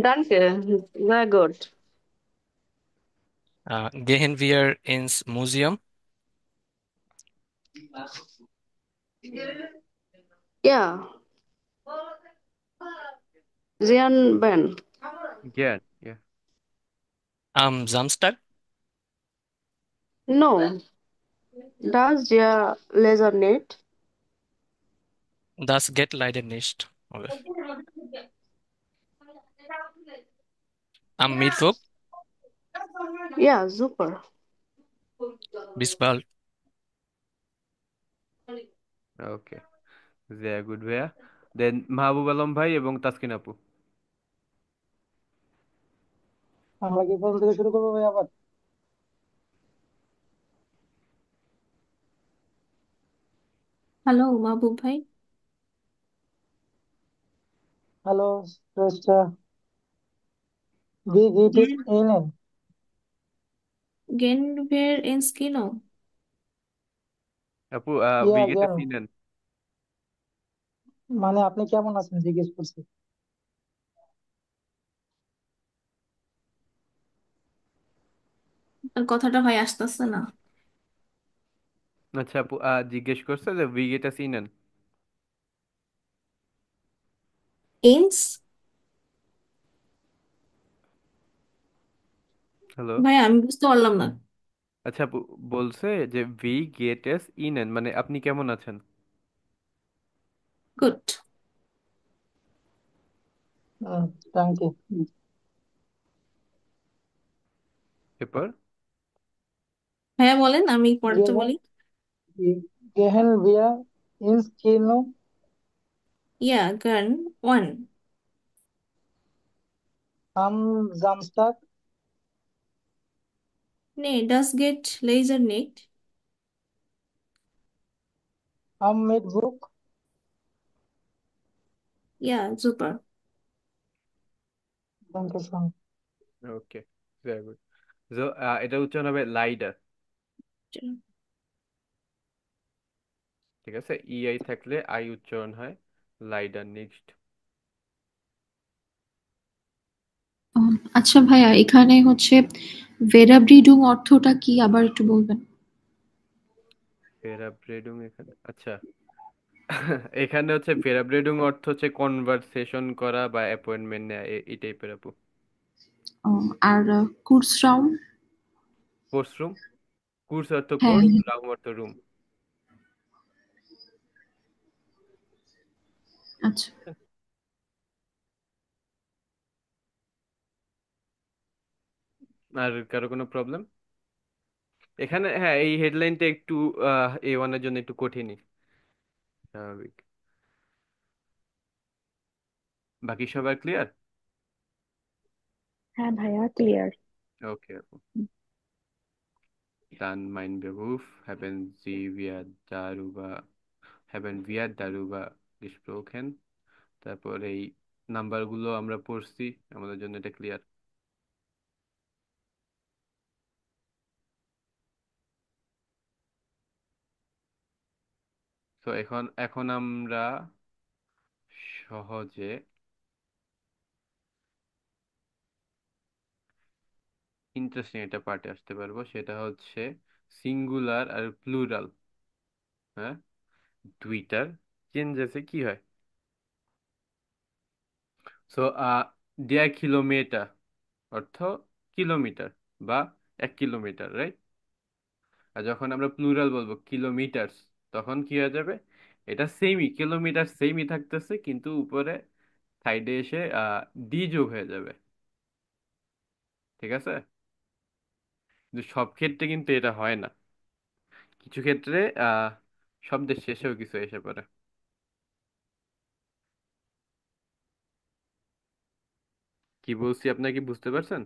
Speaker 5: ডানকে, very good.
Speaker 14: Gehen wir ins Museum?
Speaker 16: Yeah, Jian Ben.
Speaker 1: Jan, yeah.
Speaker 14: Am Samstag?
Speaker 16: No, does der Laser nicht?
Speaker 14: Das geht leider nicht. Okay. Am Mittwoch?
Speaker 16: Ja, super.
Speaker 14: Bis bald.
Speaker 1: Okay, very good ভাইয়া। দেন মাহবুব আলম ভাই এবং তাসকিন আপু।
Speaker 7: আমরা কি প্রথম থেকে শুরু করবো ভাই আবার?
Speaker 11: হ্যালো মাহবুব ভাই।
Speaker 7: Hello Shreshtha, wie geht es Ihnen?
Speaker 11: গেন ভের ইন স্কিনো।
Speaker 1: আপু,
Speaker 7: ইয়া
Speaker 1: উইকেটে
Speaker 7: জ্ঞান,
Speaker 1: চিনেন?
Speaker 7: মানে আপনি কেমন আছেন জিজ্ঞেস করছি।
Speaker 11: কথাটা ভাই আসতেছে না।
Speaker 1: আচ্ছা আপু, জিজ্ঞেস করছে যে উইকেটে চিনেন?
Speaker 11: ইনস।
Speaker 1: হ্যালো।
Speaker 11: ভাই আমি বুঝতে পারলাম না।
Speaker 1: আচ্ছা আপু, বলছে যে ভি গেট এস ইনেন, মানে আপনি কেমন আছেন?
Speaker 11: গুড।
Speaker 7: Thank you.
Speaker 1: এরপর
Speaker 11: হ্যাঁ বলেন, আমি পরেরটা
Speaker 7: গেহেন
Speaker 11: বলি।
Speaker 7: গেহেন wir ins Kino
Speaker 11: ইয়া গান ওয়ান।
Speaker 7: am Samstag?
Speaker 11: নে ডাস গেট লেজার নেট।
Speaker 7: Am Mittwoch?
Speaker 11: ইয়া সুপার।
Speaker 7: Danke schön.
Speaker 1: Okay, very good. তো এটা উচ্চারণ হবে লাইডার। ঠিক আছে, ইআই থাকলে আই উচ্চারণ হয় লাইডার। নেক্সট।
Speaker 11: আচ্ছা ভাইয়া, এখানে হচ্ছে ভেরাব্রিডুম অর্থটা কি আবার একটু বলবেন?
Speaker 1: ফেরাব্রেডুং এখানে, আচ্ছা। এখানে হচ্ছে ফেরাব্রেডুং অর্থ হচ্ছে কনভারসেশন করা বা অ্যাপয়েন্টমেন্ট নেওয়া, এই টাইপের আপু।
Speaker 11: ও, আর কুর্সরাউম?
Speaker 1: Course room. কোর্স অর্থ
Speaker 11: হ্যাঁ
Speaker 1: কোর্স,
Speaker 11: হ্যাঁ।
Speaker 1: রাউম অর্থ রুম।
Speaker 11: আচ্ছা
Speaker 1: আর কারো কোনো প্রবলেম? এখানে হ্যাঁ, এই হেডলাইনটা একটু A1 এর জন্য একটু কঠিনই, স্বাভাবিক। বাকি সবার ক্লিয়ার?
Speaker 5: হ্যাঁ ভাইয়া, ক্লিয়ার।
Speaker 1: ওকে আপু। Dann meinen Beruf haben wir darüber gesprochen. তারপর এই নাম্বারগুলো আমরা পড়ছি, আমাদের জন্য এটা ক্লিয়ার। তো এখন এখন আমরা সহজে ইন্টারেস্টিং একটা পার্টে আসতে পারবো, সেটা হচ্ছে সিঙ্গুলার আর প্লুরাল। হ্যাঁ, দুইটার চেঞ্জেসে কি হয়। সো দেড় কিলোমিটার অর্থ কিলোমিটার বা 1 কিলোমিটার, রাইট? আর যখন আমরা প্লুরাল বলবো কিলোমিটারস, তখন কি হয়ে যাবে, এটা সেমই কিলোমিটার, সেমই থাকতেছে, কিন্তু উপরে সাইডে এসে ডি যোগ হয়ে যাবে। ঠিক আছে, কিন্তু সব ক্ষেত্রে কিন্তু এটা হয় না। কিছু ক্ষেত্রে শব্দের শেষেও কিছু এসে পড়ে। কি বলছি, আপনার কি বুঝতে পারছেন?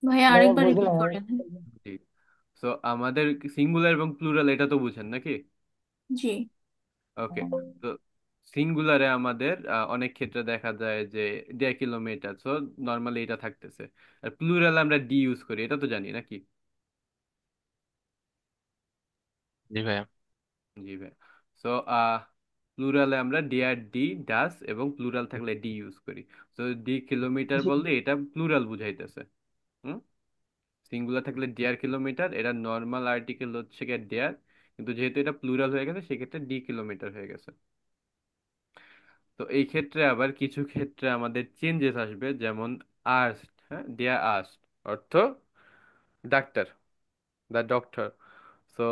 Speaker 11: ভাইয়া
Speaker 7: ভাইয়া
Speaker 11: আরেকবার
Speaker 7: বুঝি
Speaker 11: রিপিট
Speaker 7: নাই আমি।
Speaker 11: করেন।
Speaker 1: জি। সো আমাদের সিঙ্গুলার এবং প্লুরাল এটা তো বুঝেন নাকি?
Speaker 11: জি।
Speaker 1: ওকে। তো সিঙ্গুলারে আমাদের অনেক ক্ষেত্রে দেখা যায় যে 1.5 কিলোমিটার, সো নর্মালি এটা থাকতেছে। আর প্লুরাল আমরা ডি ইউজ করি, এটা তো জানি নাকি?
Speaker 14: জি ভাইয়া।
Speaker 1: জি ভাই। সো প্লুরালে আমরা ডি আর ডি, ডাস, এবং প্লুরাল থাকলে ডি ইউজ করি। সো ডি কিলোমিটার
Speaker 7: জি।
Speaker 1: বললে এটা প্লুরাল বুঝাইতেছে। হুম। সিঙ্গুলার থাকলে ডেয়ার কিলোমিটার, এটা নর্মাল আর্টিকেল হচ্ছে গিয়ে ডেয়ার, কিন্তু যেহেতু এটা প্লুরাল হয়ে গেছে সেক্ষেত্রে ডি কিলোমিটার হয়ে গেছে। তো এই ক্ষেত্রে আবার কিছু ক্ষেত্রে আমাদের চেঞ্জেস আসবে, যেমন আস্ট, হ্যাঁ, দেয়া আস্ট অর্থ ডাক্তার, দ্য ডক্টর। তো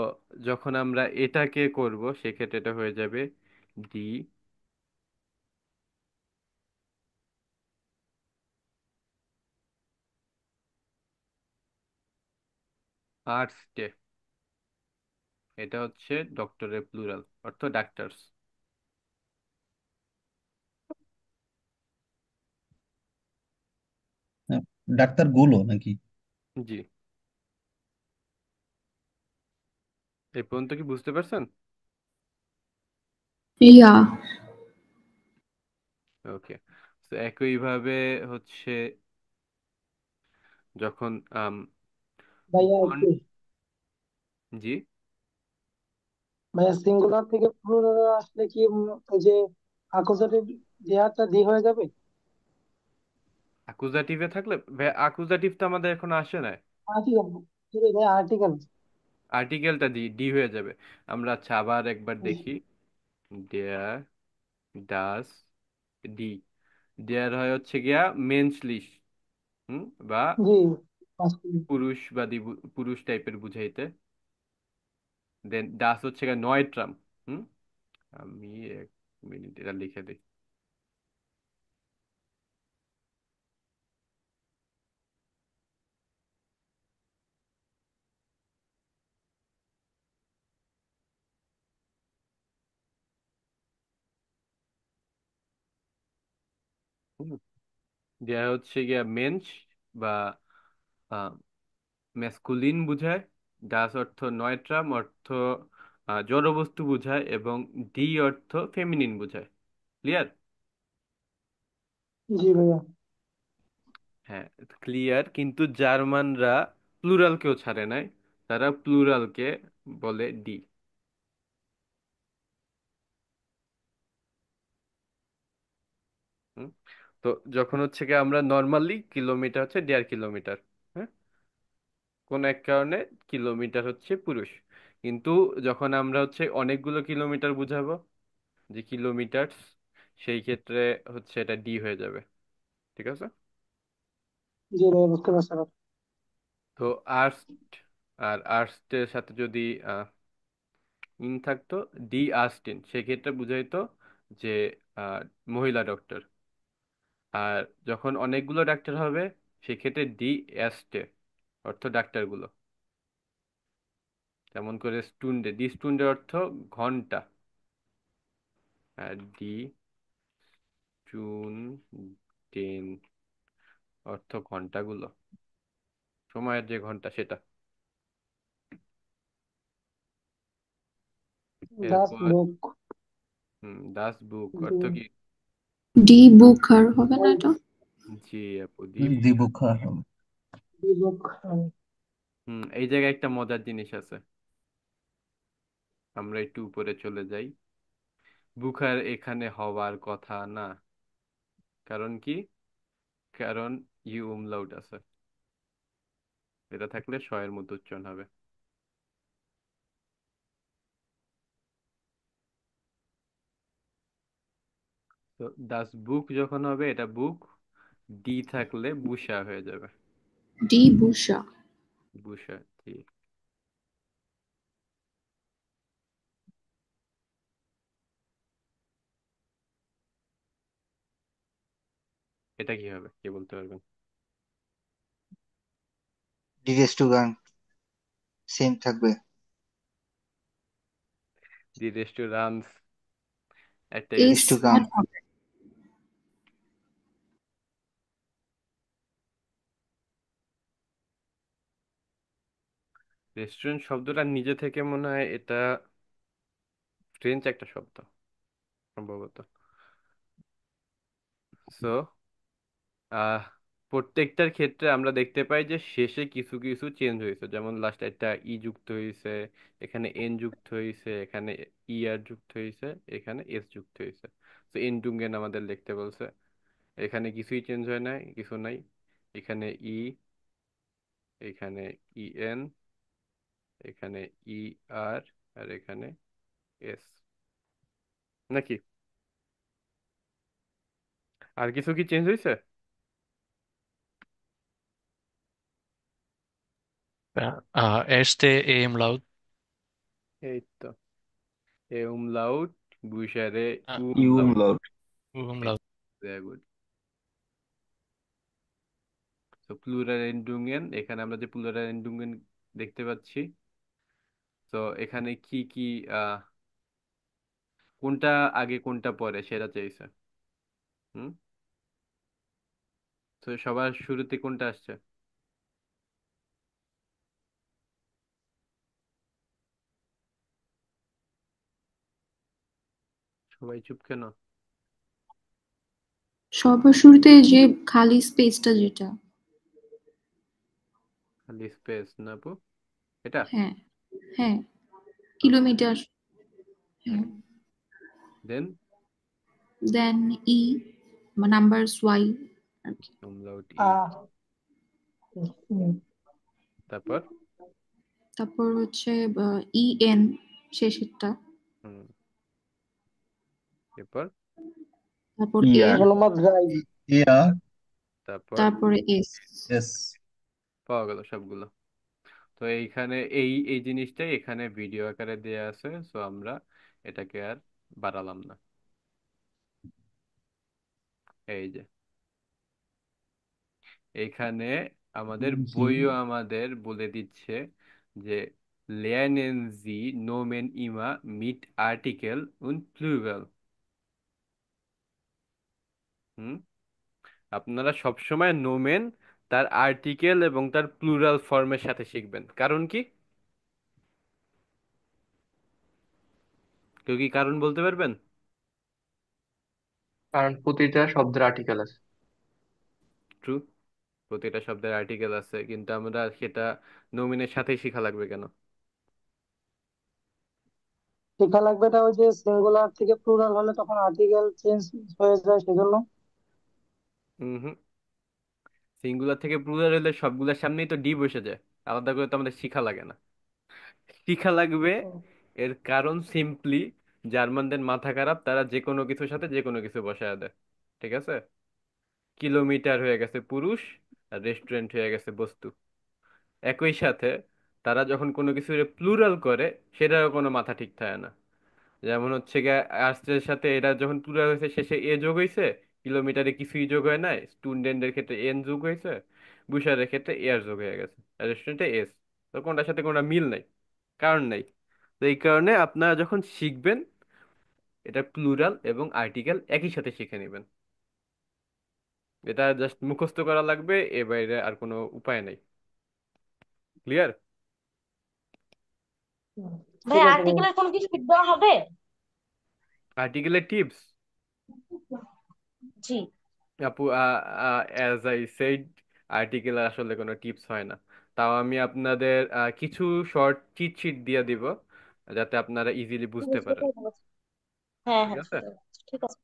Speaker 1: যখন আমরা এটাকে করব সেক্ষেত্রে এটা হয়ে যাবে ডি আর্টসটে। এটা হচ্ছে ডক্টরের প্লুরাল অর্থ ডাক্তারস।
Speaker 4: ডাক্তার গুলো নাকি?
Speaker 1: জি, এই পর্যন্ত কি বুঝতে পারছেন?
Speaker 11: Yeah.
Speaker 1: ওকে। তো একইভাবে হচ্ছে যখন
Speaker 7: ভাইয়া
Speaker 1: বন্ড।
Speaker 7: একটু,
Speaker 1: জি,
Speaker 7: ভাইয়া সিঙ্গুলার থেকে প্লুরাল আসলে কি ওই যে আকোজাটিভ দেহাটা দি হয়ে যাবে?
Speaker 1: অ্যাকুজাটিভে থাকলে অ্যাকুজাটিভ তো আমাদের এখন আসে না।
Speaker 7: আর্টিকেল, ঠিক আছে ভাইয়া, আর্টিকেল।
Speaker 1: আর্টিকেলটা ডি ডি হয়ে যাবে। আমরা আচ্ছা আবার একবার দেখি। দেয়ার ডাস ডি। দেয়ার হয় হচ্ছে গিয়া মেনসলিশ, হুম, বা
Speaker 7: জি, আসলে।
Speaker 1: পুরুষবাদী পুরুষ টাইপের বুঝাইতে। দেন ডাস হচ্ছে গিয়া নয়ট্রাম। হুম, আমি 1 মিনিট এটা লিখে দিই। হুম, দেয়া হচ্ছে গিয়া মেন্স বা ম্যাসকুলিন বুঝায়। ডাস অর্থ নয়ট্রাম অর্থ জড়বস্তু বুঝায়, এবং ডি অর্থ ফেমিনিন বুঝায়। ক্লিয়ার?
Speaker 7: জি ভাইয়া।
Speaker 1: হ্যাঁ, ক্লিয়ার। কিন্তু জার্মানরা প্লুরালকেও ছাড়ে নাই, তারা প্লুরালকে বলে ডি। হুম, তো যখন হচ্ছে কি আমরা নর্মালি কিলোমিটার হচ্ছে 1.5 কিলোমিটার, হ্যাঁ, কোন এক কারণে কিলোমিটার হচ্ছে পুরুষ। কিন্তু যখন আমরা হচ্ছে অনেকগুলো কিলোমিটার বুঝাবো, যে কিলোমিটার, সেই ক্ষেত্রে হচ্ছে এটা ডি হয়ে যাবে। ঠিক আছে?
Speaker 7: জি ভাইয়া, বুঝতে পারছি এবার।
Speaker 1: তো আর্টস, আর আর্টসের সাথে যদি ইন থাকতো ডি আস্টিন, সেক্ষেত্রে বুঝাইতো যে আহ, মহিলা ডক্টর। আর যখন অনেকগুলো ডাক্তার হবে সেক্ষেত্রে ডি অ্যাস্টে অর্থ ডাক্তারগুলো। যেমন করে স্টুন্ডে, ডি স্টুন্ডে অর্থ ঘন্টা, আর ডি চুন টেন অর্থ ঘন্টাগুলো, সময়ের যে ঘন্টা সেটা।
Speaker 7: দাস
Speaker 1: এরপর
Speaker 7: বুক।
Speaker 1: দাস বুক
Speaker 7: জি।
Speaker 1: অর্থ কি?
Speaker 11: ডি বুক আর হবে না
Speaker 7: ওই
Speaker 11: এটা?
Speaker 1: জি আপু, ডি বুক।
Speaker 4: দিবুখার হবে।
Speaker 7: ডি বুক।
Speaker 1: এই জায়গায় একটা মজার জিনিস আছে। আমরা একটু উপরে চলে যাই। বুখার এখানে হওয়ার কথা না। কারণ কি? কারণ ইউ umlaut আছে। এটা থাকলে শয়ের মধ্যে উচ্চারণ হবে। তো দাস বুক যখন হবে এটা বুক, ডি থাকলে বুশা হয়ে যাবে।
Speaker 11: ডি বুশা।
Speaker 1: বুশা, জি। এটা কি হবে, কে বলতে পারবেন?
Speaker 6: ডি রেস টু গান সেম থাকবে।
Speaker 1: দি রেস্টুরান্টস একটা
Speaker 11: এস
Speaker 6: ইস টু কাম।
Speaker 11: অ্যাড হবে।
Speaker 1: রেস্টুরেন্ট শব্দটা নিজে থেকে মনে হয় এটা ফ্রেঞ্চ একটা শব্দ সম্ভবত। সো আহ প্রত্যেকটার ক্ষেত্রে আমরা দেখতে পাই যে শেষে কিছু কিছু চেঞ্জ হয়েছে, যেমন লাস্টে একটা ই যুক্ত হয়েছে, এখানে এন যুক্ত হয়েছে, এখানে ই আর যুক্ত হয়েছে, এখানে এস যুক্ত হয়েছে। তো এন টুঙ্গেন আমাদের লিখতে বলছে। এখানে কিছুই চেঞ্জ হয় নাই, কিছু নাই। এখানে ই, এখানে ই এন, এখানে ই আর, আর এখানে এস, নাকি? আর কিছু কি চেঞ্জ হয়েছে?
Speaker 14: Ja. Erste E umlaut.
Speaker 1: এই তো, এ umlaut, বুইশারে
Speaker 21: U
Speaker 1: umlaut.
Speaker 21: umlaut.
Speaker 14: Umlaut.
Speaker 1: Very good. তো প্লুরাল এন্ডুঙ্গেন, এখানে আমরা যে প্লুরাল এন্ডুঙ্গেন দেখতে পাচ্ছি, তো এখানে কি কি আহ কোনটা আগে কোনটা পরে সেটা চাইছে। হুম, তো সবার শুরুতে কোনটা আসছে? সবাই চুপ কেন?
Speaker 11: সবার শুরুতে যে খালি স্পেসটা যেটা।
Speaker 1: খালি স্পেস না আপু? এটা?
Speaker 11: হ্যাঁ, হ্যাঁ, কিলোমিটার। হ্যাঁ,
Speaker 1: দেন
Speaker 11: দেন ই নাম্বারস ওয়াই আর কি।
Speaker 1: umlaut ই,
Speaker 7: আহ উম,
Speaker 1: তারপর
Speaker 11: তারপর হচ্ছে ই এন শেষেরটা।
Speaker 1: হুম, এরপর
Speaker 11: তারপর
Speaker 21: ইয়ার।
Speaker 11: এর।
Speaker 7: মোহাম্মদ রাই।
Speaker 4: এয়ার।
Speaker 1: তারপর
Speaker 11: তারপরে এস।
Speaker 4: এস।
Speaker 1: পাওয়া গেল সবগুলো। তো এইখানে এই এই জিনিসটাই এখানে ভিডিও আকারে দেয়া আছে, সো আমরা এটাকে আর বাড়ালাম না। এই যে এখানে আমাদের
Speaker 4: জি।
Speaker 1: বইও আমাদের বলে দিচ্ছে যে lernen Sie Nomen immer mit Artikel und Plural. হুম, আপনারা সবসময় নোমেন তার আর্টিকেল এবং তার প্লুরাল ফর্মের সাথে শিখবেন। কারণ কি? কেউ কি কারণ বলতে পারবেন?
Speaker 2: কারণ প্রতিটা শব্দের আর্টিকেল আছে।
Speaker 1: ট্রু, প্রতিটা শব্দের আর্টিকেল আছে, কিন্তু আমরা সেটা নোমিনের সাথেই শেখা লাগবে কেন?
Speaker 7: শেখা লাগবে, এটা ওই যে সিঙ্গুলার থেকে প্লুরাল হলে তখন আর্টিকেল চেঞ্জ হয়ে যায় সেজন্য।
Speaker 1: হুম, সিঙ্গুলার থেকে প্লুরাল হলে সবগুলোর সামনেই তো ডি বসে যায়, আলাদা করে তো আমাদের শিখা লাগে না। শিখা লাগবে এর কারণ সিম্পলি জার্মানদের মাথা খারাপ, তারা যে কোনো কিছুর সাথে যে কোনো কিছু বসায় দেয়। ঠিক আছে, কিলোমিটার হয়ে গেছে পুরুষ আর রেস্টুরেন্ট হয়ে গেছে বস্তু। একই সাথে তারা যখন কোনো কিছু প্লুরাল করে সেটারও কোনো মাথা ঠিক থাকে না। যেমন হচ্ছে গিয়ে আর্টসের সাথে এটা যখন প্লুরাল হয়েছে শেষে এ যোগ হয়েছে, কিলোমিটারে কিছুই যোগ হয় নাই, স্টুডেন্টের ক্ষেত্রে এন যোগ হয়েছে, বুশারের ক্ষেত্রে এয়ার যোগ হয়ে গেছে, আর রেস্টুরেন্টে এস। তো কোনটার সাথে কোনটা মিল নাই, কারণ নাই। তো এই কারণে আপনারা যখন শিখবেন এটা প্লুরাল এবং আর্টিকেল একই সাথে শিখে নেবেন। এটা জাস্ট মুখস্থ করা লাগবে, এ বাইরে আর কোনো উপায় নেই। ক্লিয়ার?
Speaker 3: ভাই
Speaker 7: ঠিক আছে ভাই।
Speaker 3: আর্টিকেলের কোনো কিছু দেওয়া হবে?
Speaker 1: আর্টিকেলের টিপস
Speaker 3: জি।
Speaker 1: আপু, অ্যাজ আই সেড, আর্টিকেল আসলে কোনো টিপস হয় না। তাও আমি আপনাদের কিছু শর্ট চিট শিট দিয়ে দিব যাতে আপনারা ইজিলি বুঝতে পারেন।
Speaker 3: সেটাই বলেছি। হ্যাঁ
Speaker 1: ঠিক
Speaker 3: হ্যাঁ,
Speaker 1: আছে,
Speaker 3: সেটাই বলেছি। ঠিক আছে।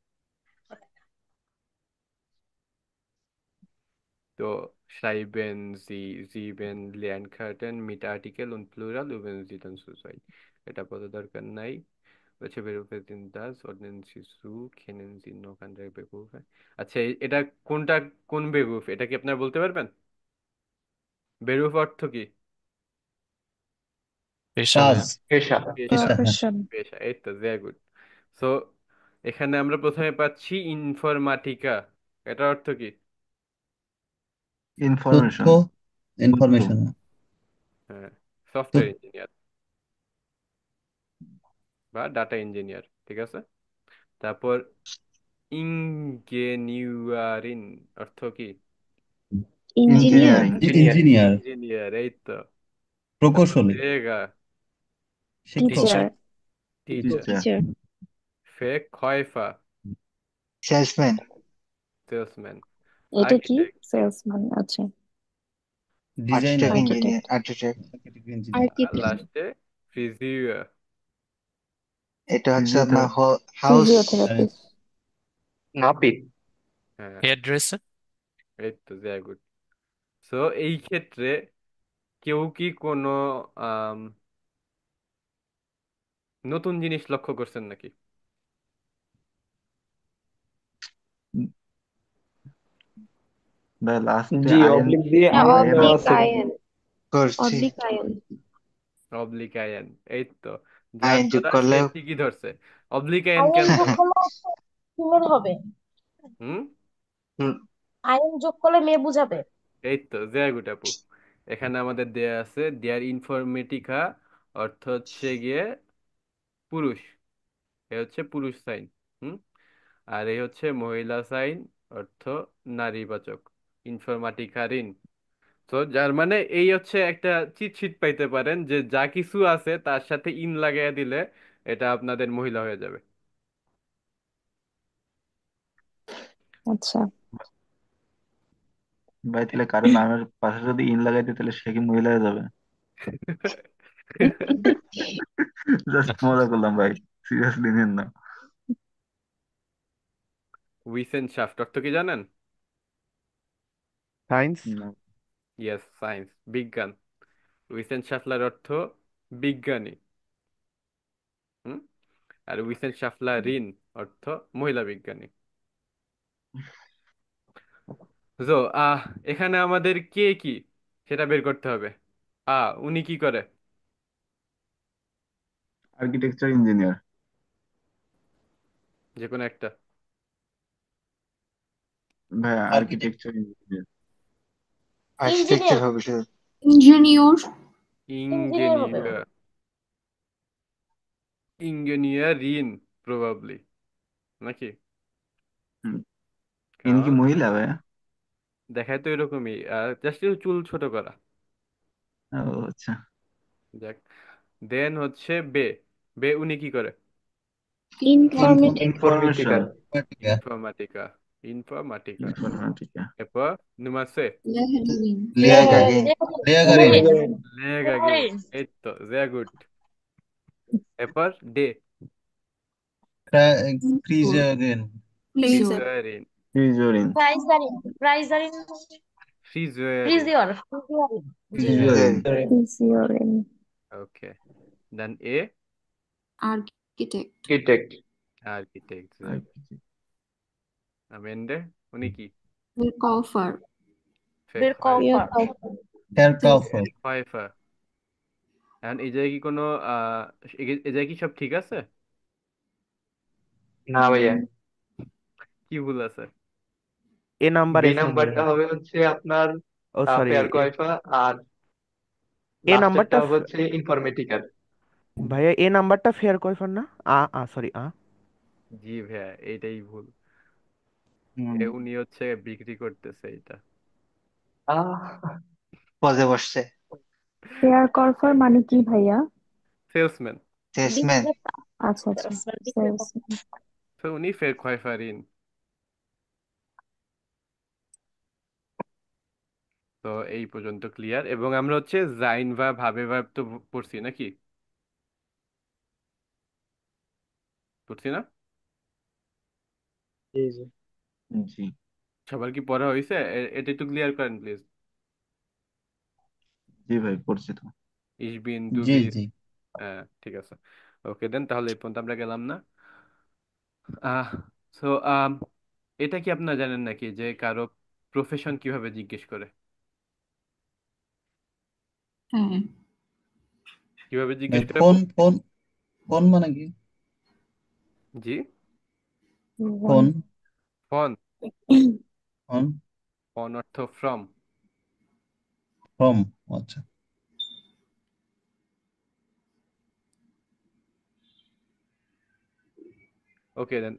Speaker 1: তো schreiben Sie sieben Lernkarten mit Artikel und Plural üben Sie dann zusammen. এটা বলা দরকার নাই। Welche Berufe sind das? Ordnen Sie zu? Kennen Sie noch andere Berufe? আচ্ছা, এটা কোনটা, কোন বেরুফ এটা কি আপনারা বলতে পারবেন? বেরুফ অর্থ কি?
Speaker 4: কাজ।
Speaker 14: Peşa.
Speaker 2: পেশা।
Speaker 1: পেশা।
Speaker 4: পেশা, হ্যাঁ।
Speaker 5: প্রফেশন।
Speaker 1: পেশা, এই তো, ভেরি গুড। সো এখানে আমরা প্রথমে পাচ্ছি ইনফরমাটিকা। এটার অর্থ কি?
Speaker 4: তথ্য,
Speaker 21: ইনফরমেশন। তথ্য।
Speaker 4: ইনফরমেশন।
Speaker 1: হ্যাঁ, সফটওয়্যার ইঞ্জিনিয়ার বা ডাটা ইঞ্জিনিয়ার। ঠিক আছে, তারপর ইঞ্জিনিয়ারিং অর্থ কি?
Speaker 5: Engineer.
Speaker 21: Engineering.
Speaker 2: Engineer.
Speaker 4: Engineer.
Speaker 1: Engineer, এই তো। তারপর
Speaker 4: প্রকৌশলী।
Speaker 1: ফেগা,
Speaker 4: শিক্ষক।
Speaker 5: Teacher.
Speaker 14: Teacher.
Speaker 1: Teacher.
Speaker 21: Teacher.
Speaker 5: Teacher.
Speaker 1: ফেকয়ফা,
Speaker 21: সেলসম্যান।
Speaker 1: সেলসম্যান।
Speaker 5: এটা কি?
Speaker 1: আর্কিটেক্ট,
Speaker 5: সেলসম্যান, আচ্ছা।
Speaker 4: Designer.
Speaker 21: Architect engineer.
Speaker 5: Architect.
Speaker 21: Architect.
Speaker 4: Engineer.
Speaker 1: আর
Speaker 5: আর্কিটেক্ট।
Speaker 1: লাস্টে ফিজিও।
Speaker 21: এটা হচ্ছে আপনার ফিজিওথেরাপি। হাউস।
Speaker 5: ফিজিওথেরাপিস্ট।
Speaker 2: নাপিত।
Speaker 1: হ্যাঁ,
Speaker 14: Hairdresser.
Speaker 1: এই তো, ভেরি গুড। সো এই ক্ষেত্রে কেউ কি কোনো আম, নতুন জিনিস লক্ষ্য করছেন নাকি?
Speaker 6: ভাই লাস্টে
Speaker 21: জি,
Speaker 6: আয়ন,
Speaker 21: অবলিক দিয়ে
Speaker 16: হ্যাঁ,
Speaker 21: আয়ন
Speaker 6: আয়ন
Speaker 21: দেওয়া
Speaker 16: অবলিক
Speaker 21: আছে।
Speaker 16: আয়ন।
Speaker 6: করছি।
Speaker 16: অবলিক আয়ন।
Speaker 1: অব্লিকায়ন, এই তো, যার
Speaker 6: আয়ন যোগ
Speaker 1: ধরা সে
Speaker 6: করলেও
Speaker 1: ঠিকই ধরছে। অব্লিকায়ন
Speaker 3: আয়ন
Speaker 1: কেন
Speaker 3: যোগ
Speaker 1: হয়?
Speaker 3: করলে ফিমেল হবে।
Speaker 1: হুম।
Speaker 3: আয়ন যোগ করলে মেয়ে বুঝাবে।
Speaker 1: এই তো ভেরি গুড আপু। এখানে আমাদের দেয়া আছে দেয়ার ইনফরমেটিকা, অর্থ হচ্ছে গিয়ে পুরুষ, এ হচ্ছে পুরুষ সাইন। হুম। আর এই হচ্ছে মহিলা সাইন, অর্থ নারীবাচক, ইনফরমাটিকা রিন। তো যার মানে এই হচ্ছে একটা চিট শিট পাইতে পারেন যে যা কিছু আছে তার সাথে ইন লাগাইয়া দিলে এটা আপনাদের মহিলা হয়ে যাবে।
Speaker 5: আচ্ছা।
Speaker 6: ভাই তাহলে কারো নামের পাশে যদি ইন লাগাইতে তাহলে সে কি মহিলা হয়ে যাবে? জাস্ট মজা করলাম ভাই, সিরিয়াসলি নিন না।
Speaker 1: উইসেন শাফট অর্থ কি জানেন?
Speaker 13: সায়েন্স।
Speaker 6: না।
Speaker 1: ইয়েস, সায়েন্স, বিজ্ঞান। উইসেন শাফলার অর্থ বিজ্ঞানী। হুম। আর উইসেন শাফলা রিন অর্থ মহিলা বিজ্ঞানী। তো এখানে আমাদের কে কি সেটা বের করতে হবে। উনি কি করে?
Speaker 6: Architecture engineer.
Speaker 1: যে কোনো একটা।
Speaker 6: ভাই
Speaker 4: architect.
Speaker 6: Architecture engineer.
Speaker 3: Engineer.
Speaker 6: Architecture হবে সে।
Speaker 11: ইঞ্জিনিয়র।
Speaker 3: ইঞ্জিনিয়ার হবে।
Speaker 1: ইঞ্জিনিয়ার। ইঞ্জিনিয়ারিন প্রবাবলি, নাকি?
Speaker 6: ইনি কি
Speaker 1: কারণ
Speaker 6: মহিলা ভাই?
Speaker 1: দেখায় তো এরকমই, জাস্ট চুল ছোট করা।
Speaker 6: ও আচ্ছা।
Speaker 1: যাক। দেন হচ্ছে বে। বে উনি কি করে?
Speaker 16: ইনফরমেটিক।
Speaker 6: ইনফরমেশন।
Speaker 2: ইনফরমেটিক্যাল।
Speaker 1: ইনফরমাটিকা। ইনফরমাটিকা।
Speaker 6: ইনফরমেটিকা।
Speaker 1: এরপর নুমাসে
Speaker 11: লেহেরিন।
Speaker 6: লিয়াগাগি।
Speaker 5: লেগারিন।
Speaker 1: লেগাগি। এই তো ভেরি গুড। এরপর ডে
Speaker 4: ক্রিজেন।
Speaker 11: প্লেজার।
Speaker 1: ফ্রিজুয়ারিন।
Speaker 6: ফ্রিজোরিন।
Speaker 3: প্রাইজারিন। প্রাইজারিন।
Speaker 1: ফ্রিজুয়ারিন।
Speaker 3: ফ্রিজিওর। ফ্রিজিওরিন। জি।
Speaker 6: ফ্রিজোরিন।
Speaker 5: ফিজিওরিন।
Speaker 1: ওকে। দেন এ
Speaker 11: আর্কিটেক্ট।
Speaker 2: আর্কিটেক্ট।
Speaker 1: আর্কিটেক্ট। আমেন্ডে উনি কি?
Speaker 11: কফার।
Speaker 3: বের
Speaker 1: ফেকহাইফার।
Speaker 3: কফার।
Speaker 4: হেয়ার কাফার।
Speaker 1: ফেকহাইফার। এখন এই জায়গায় কি কোনো এই জায়গায় কি সব ঠিক আছে?
Speaker 2: না ভাইয়া,
Speaker 1: কি ভুল আছে?
Speaker 13: এ নাম্বার
Speaker 2: বি
Speaker 13: এস মনে
Speaker 2: নাম্বারটা
Speaker 13: হয়।
Speaker 2: হবে হচ্ছে আপনার
Speaker 13: ও সরি,
Speaker 2: ফেয়ার কয়ফা, আর
Speaker 13: এ
Speaker 2: লাস্টেরটা
Speaker 13: নাম্বারটা
Speaker 2: হবে হচ্ছে ইনফরমেটিক্যাল।
Speaker 13: ভাইয়া এ নাম্বারটা ফেয়ার কয়ফার না? সরি
Speaker 1: জি ভাইয়া, এইটাই ভুল।
Speaker 6: হুম।
Speaker 1: উনি হচ্ছে বিক্রি করতেছে এটা।
Speaker 2: আহ
Speaker 6: পজে বসছে।
Speaker 5: শেয়ার করফার মানে কি ভাইয়া?
Speaker 1: সেলসম্যান।
Speaker 6: চেসম্যান।
Speaker 3: বিক্রেতা।
Speaker 5: আচ্ছা আচ্ছা।
Speaker 3: সেলসম্যান, বিক্রেতা।
Speaker 5: Sales.
Speaker 1: তো উনি ফেকহাইফারিন। তো এই পর্যন্ত ক্লিয়ার, এবং আমরা হচ্ছে জাইন ভার্ব ভাবে ভার্ব তো পড়ছি নাকি? পড়ছি না?
Speaker 21: জি জি।
Speaker 6: জি।
Speaker 1: সবার কি পড়া হয়েছে? এটা একটু ক্লিয়ার করেন প্লিজ।
Speaker 6: জি ভাই পড়ছি তো।
Speaker 1: ইস বিন দু
Speaker 4: জি
Speaker 1: বিন।
Speaker 4: জি।
Speaker 1: হ্যাঁ, ঠিক আছে। ওকে দেন, তাহলে এই পর্যন্ত আমরা গেলাম না। আহ সো এটা কি আপনারা জানেন নাকি যে কারো প্রফেশন কিভাবে জিজ্ঞেস করে?
Speaker 11: হ্যাঁ।
Speaker 1: কিভাবে জিজ্ঞেস করে আপু?
Speaker 4: ফোন ফোন ফোন মানে কি?
Speaker 1: জি।
Speaker 5: One.
Speaker 4: ফোন।
Speaker 1: ফন।
Speaker 4: ফোন।
Speaker 1: ফন অর্থ ফ্রম।
Speaker 4: ফ্রম। আচ্ছা।
Speaker 1: ওকে দেন,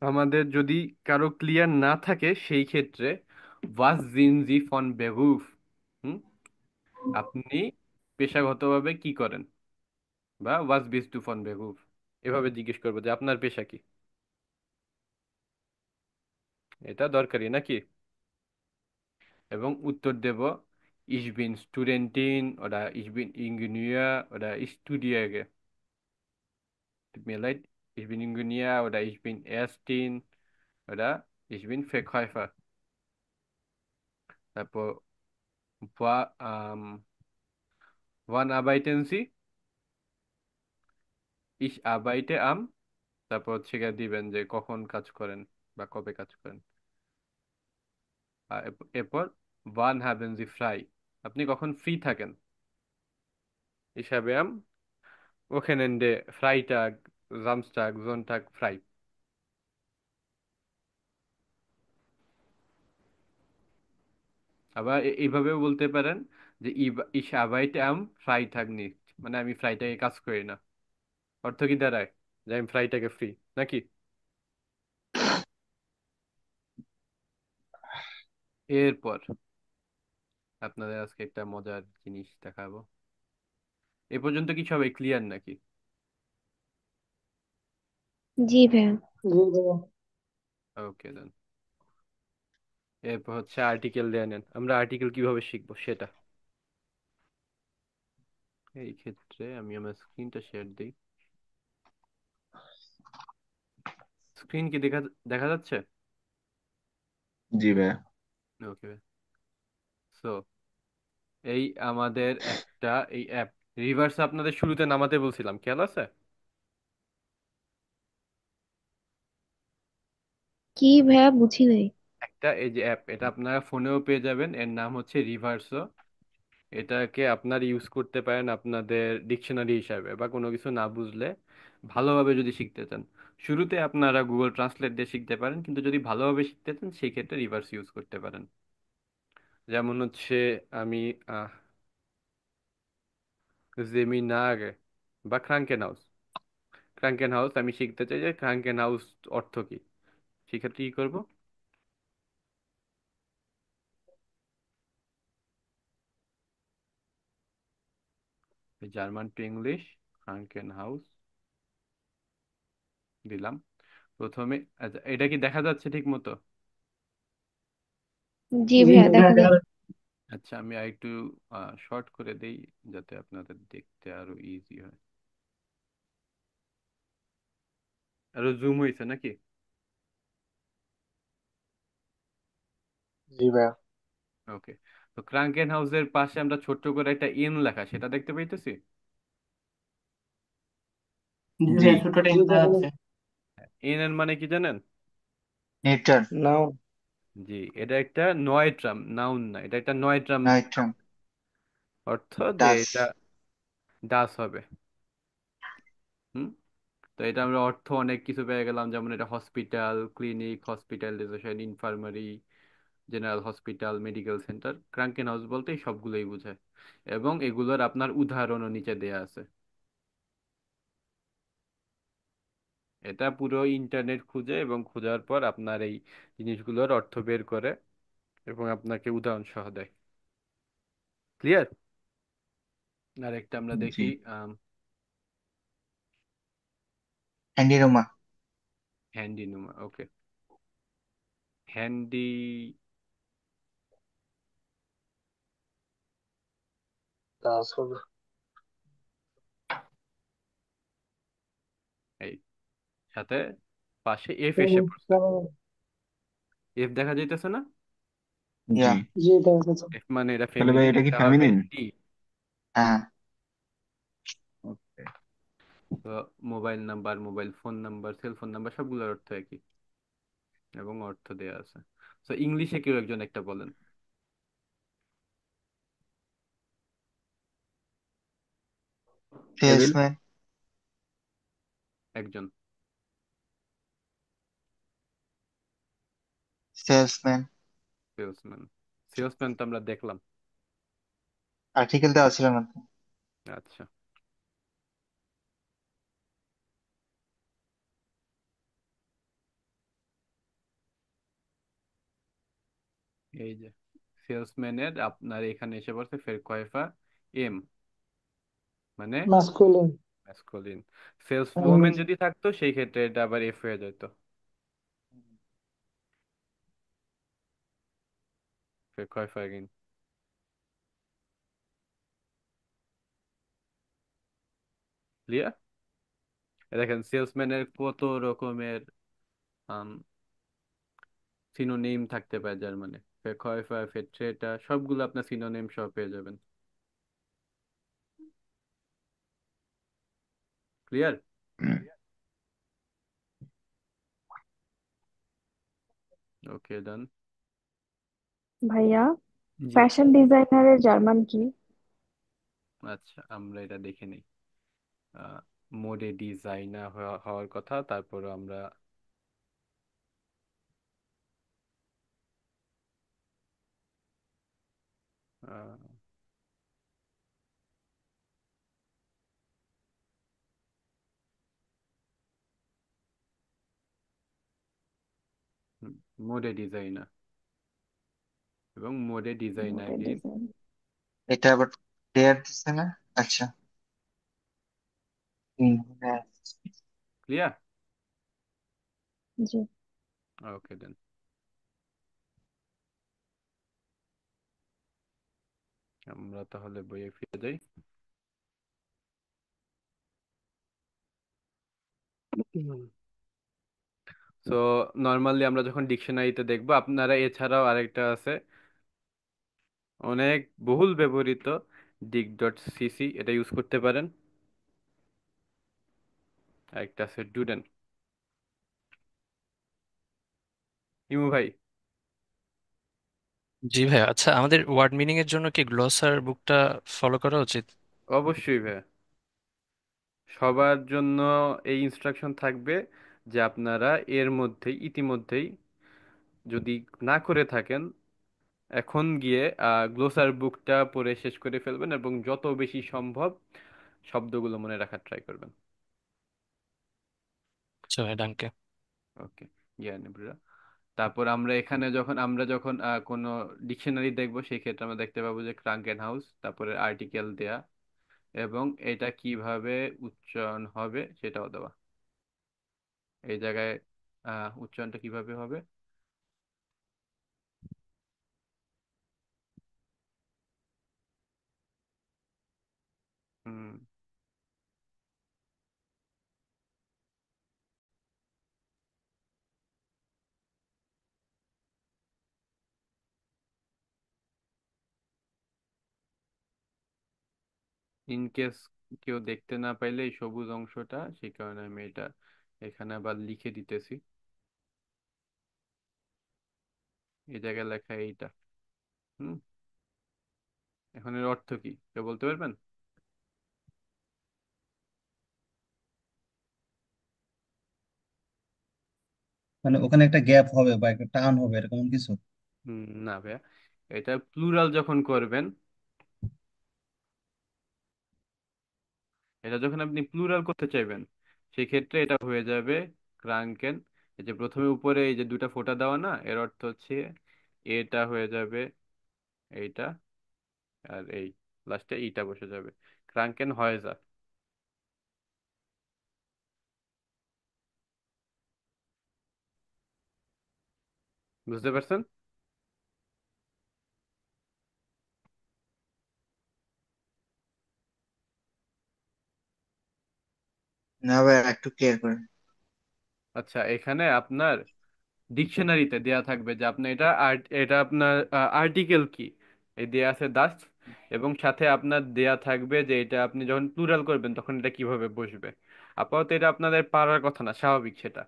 Speaker 1: আমাদের যদি কারো ক্লিয়ার না থাকে সেই ক্ষেত্রে ওয়াজ জিন জি ফন বেহুফ, হুম, আপনি পেশাগতভাবে কি করেন, বা ওয়াজ বিস টু ফন বেহুফ, এভাবে জিজ্ঞেস করবো যে আপনার পেশা কি। এটা দরকারি নাকি? এবং উত্তর দেব ich bin Studentin oder ich bin Ingenieur oder ich studiere. Tut mir leid, ich bin Ingenieur oder ich bin Ärztin oder ich bin Verkäufer. তারপর wann arbeiten Sie? Ich arbeite am, তারপর হচ্ছে গিয়ে দিবেন যে কখন কাজ করেন বা কবে কাজ করেন। এরপর ওয়ান হ্যাভেন জি ফ্রাই, আপনি কখন ফ্রি থাকেন। হিসাবে আম ওখানে ফ্রাইটাগ, জামস্টাগ, জোনটাগ, ফ্রাই। আবার এইভাবেও বলতে পারেন যে ich arbeite am Freitag nicht, মানে আমি ফ্রাইটাকে কাজ করি না। অর্থ কি দাঁড়ায়? যে আমি ফ্রাইটাকে ফ্রি, নাকি? এরপর আপনাদের আজকে একটা মজার জিনিস দেখাবো। এ পর্যন্ত কি সবাই ক্লিয়ার নাকি?
Speaker 16: জি ভাইয়া।
Speaker 7: জি ভাইয়া।
Speaker 1: ওকে দেন। এরপর হচ্ছে আর্টিকেল দিয়ে নেন। আমরা আর্টিকেল কিভাবে শিখবো সেটা। এই ক্ষেত্রে আমি আমার স্ক্রিনটা শেয়ার দিই। স্ক্রিন কি দেখা দেখা যাচ্ছে?
Speaker 21: জি ভাইয়া।
Speaker 1: ওকে। সো এই আমাদের একটা এই অ্যাপ রিভার্স আপনাদের শুরুতে নামাতে বলছিলাম, খেয়াল আছে?
Speaker 16: কি ভাইয়া বুঝি নাই।
Speaker 1: একটা এই যে অ্যাপ, এটা আপনারা ফোনেও পেয়ে যাবেন, এর নাম হচ্ছে রিভার্সো। এটাকে আপনারা ইউজ করতে পারেন আপনাদের ডিকশনারি হিসাবে, বা কোনো কিছু না বুঝলে ভালোভাবে যদি শিখতে চান। শুরুতে আপনারা গুগল ট্রান্সলেট দিয়ে শিখতে পারেন, কিন্তু যদি ভালোভাবে শিখতে চান সেই ক্ষেত্রে রিভার্স ইউজ করতে পারেন। যেমন হচ্ছে আমি জেমিনার বা ক্রাঙ্কেন হাউস, ক্রাঙ্কেন হাউস আমি শিখতে চাই যে ক্রাঙ্কেন হাউস অর্থ কি, সেক্ষেত্রে কি করবো? জার্মান টু ইংলিশ ক্রাঙ্কেন হাউস দিলাম প্রথমে। আচ্ছা, এটা কি দেখা যাচ্ছে ঠিক মতো?
Speaker 16: জি
Speaker 7: জি
Speaker 16: ভাইয়া
Speaker 7: ভাইয়া।
Speaker 16: দেখা যাচ্ছে।
Speaker 1: আচ্ছা, আমি আর একটু শর্ট করে দেই যাতে আপনাদের দেখতে আরো ইজি হয়। আরো জুম হয়েছে নাকি?
Speaker 2: জি ভাইয়া।
Speaker 1: ওকে। তো ক্রাঙ্কেন হাউসের পাশে আমরা ছোট্ট করে একটা ইন লেখা, সেটা দেখতে পাইতেছি।
Speaker 6: জি
Speaker 21: জি।
Speaker 6: ভাইয়া, ছোট
Speaker 7: জি
Speaker 6: টেক্সট
Speaker 7: দেখা
Speaker 6: আছে।
Speaker 7: যাচ্ছে।
Speaker 1: ইন এর মানে কি জানেন?
Speaker 6: নেচার।
Speaker 7: নাও।
Speaker 1: জি, এটা একটা নয়ট্রাম, নাউন না, এটা একটা নয়ট্রাম।
Speaker 6: নাইট্রাম।
Speaker 1: অর্থ যে
Speaker 6: ডাস।
Speaker 1: এটা ডাস হবে। হুম। তো এটা আমরা অর্থ অনেক কিছু পেয়ে গেলাম, যেমন এটা hospital, clinic, hospitalization, infirmary, general hospital, medical centre. ক্রাঙ্কেন হাউস বলতে এই সবগুলোই বোঝায়, এবং এগুলোর আপনার উদাহরণও নিচে দেয়া আছে। এটা পুরো ইন্টারনেট খুঁজে এবং খোঁজার পর আপনার এই জিনিসগুলোর অর্থ বের করে এবং আপনাকে উদাহরণ সহ দেয়। ক্লিয়ার? আর একটা আমরা
Speaker 6: জি।
Speaker 1: দেখি
Speaker 6: হ্যান্ডিনোমা।
Speaker 1: হ্যান্ডিনুমা। ওকে। হ্যান্ডি,
Speaker 2: কাজ হবে।
Speaker 1: এই সাথে পাশে এফ এসে
Speaker 7: কেমন
Speaker 1: পড়ছে।
Speaker 7: কেমন?
Speaker 1: এফ দেখা যাইতেছে না?
Speaker 6: ইয়া।
Speaker 21: জি।
Speaker 7: জি দেখা যাচ্ছে।
Speaker 1: এফ মানে এটা
Speaker 21: তাহলে ভাই
Speaker 1: ফেমিনিন,
Speaker 21: এটা কি
Speaker 1: এটা হবে
Speaker 21: ফেমিনিন?
Speaker 1: টি।
Speaker 6: হ্যাঁ।
Speaker 21: ওকে।
Speaker 1: তো mobile number, mobile phone number, cell phone number সবগুলোর অর্থ একই এবং অর্থ দেয়া আছে। তো ইংলিশে কেউ একজন একটা বলেন।
Speaker 21: টেবিল।
Speaker 6: সেলসম্যান।
Speaker 1: একজন।
Speaker 6: সেলসম্যান।
Speaker 1: সেলসম্যান। সেলসম্যান তো আমরা দেখলাম।
Speaker 6: আর্টিকেল দেওয়া ছিল না তো?
Speaker 1: আচ্ছা, এই যে সেলসম্যানের আপনার এখানে এসে পড়ছে ফেরকয়ফা এম, মানে
Speaker 7: মাস্কুলিন।
Speaker 1: ম্যাসকুলিন। সেলস ওমেন
Speaker 7: ইংরেজি।
Speaker 1: যদি থাকতো সেই ক্ষেত্রে এটা আবার এফ হয়ে যেত, ফেরকয়ফা এগেইন। ক্লিয়ার? দেখেন সেলসম্যানের কত রকমের সিনোনিম থাকতে পারে জার্মানে। ফেরকয়ফা, ফেট্রেটা সবগুলো আপনার সিনোনিম সহ পেয়ে যাবেন। ক্লিয়ার? ওকে, ডান।
Speaker 5: ভাইয়া,
Speaker 1: জি।
Speaker 5: ফ্যাশন ডিজাইনারের জার্মান কি?
Speaker 1: আচ্ছা, আমরা এটা দেখে নিই। মোডে ডিজাইনার হওয়ার কথা, তারপরে আমরা মোডে ডিজাইনার এবং মোডে
Speaker 5: মোডেল
Speaker 1: ডিজাইনারই
Speaker 5: ডিজাইন।
Speaker 6: এটা আবার দেয়ার দিচ্ছে না। আচ্ছা। হ্যাঁ।
Speaker 1: ক্লিয়ার।
Speaker 5: জি।
Speaker 1: ওকে দেন, আমরা তাহলে বইয়ে ফিরে যাই। সো নর্মালি আমরা যখন ডিকশনারিতে দেখবো, আপনারা এছাড়াও আরেকটা আছে অনেক বহুল ব্যবহৃত, ডিক ডট সিসি, এটা ইউজ করতে পারেন। আরেকটা আছে ডুডেন। ইমু ভাই।
Speaker 14: জি ভাই, আচ্ছা আমাদের ওয়ার্ড মিনিং এর জন্য কি গ্লোসার বুকটা ফলো করা উচিত?
Speaker 1: অবশ্যই ভাই, সবার জন্য এই ইনস্ট্রাকশন থাকবে যে আপনারা এর মধ্যেই ইতিমধ্যেই যদি না করে থাকেন, এখন গিয়ে গ্লোসার বুকটা পড়ে শেষ করে ফেলবেন এবং যত বেশি সম্ভব শব্দগুলো মনে রাখার ট্রাই করবেন।
Speaker 14: আচ্ছা ভাই, ডানকে।
Speaker 1: ওকে, জ্ঞানীবৃরা। তারপর আমরা যখন কোনো ডিকশনারি দেখবো, সেই ক্ষেত্রে আমরা দেখতে পাবো যে ক্রাঙ্কেন হাউস, তারপরে আর্টিকেল দেয়া এবং এটা কিভাবে উচ্চারণ হবে সেটাও দেওয়া। এই জায়গায় উচ্চারণটা কিভাবে হবে। হুম। ইন কেস কেউ দেখতে না পাইলে এই সবুজ অংশটা, সেই কারণে আমি এটা এখানে আবার লিখে দিতেছি। এই জায়গায় লেখা এইটা। হুম। এখন এর অর্থ কি কেউ বলতে পারবেন?
Speaker 4: মানে ওখানে একটা গ্যাপ হবে বা একটা টান হবে এরকম কিছু?
Speaker 1: না ভাইয়া, এটা প্লুরাল যখন করবেন, এটা যখন আপনি প্লুরাল করতে চাইবেন, সেক্ষেত্রে এটা হয়ে যাবে ক্রাঙ্কেন। এই যে প্রথমে উপরে এই যে দুটা ফোঁটা দেওয়া না, এর অর্থ হচ্ছে এটা হয়ে যাবে এইটা, আর এই লাস্টে এইটা বসে যাবে, ক্রাঙ্কেন হয়েজা। বুঝতে পারছেন?
Speaker 6: না ভাই, একটু ক্লিয়ার করেন।
Speaker 1: আচ্ছা, এখানে আপনার ডিকশনারিতে দেয়া থাকবে যে আপনার এটা আপনার আর্টিকেল কি, এই দেয়া আছে দাস, এবং সাথে আপনার দেয়া থাকবে যে এটা আপনি যখন প্লুরাল করবেন তখন এটা কিভাবে বসবে। আপাতত এটা আপনাদের পারার কথা না, স্বাভাবিক সেটা,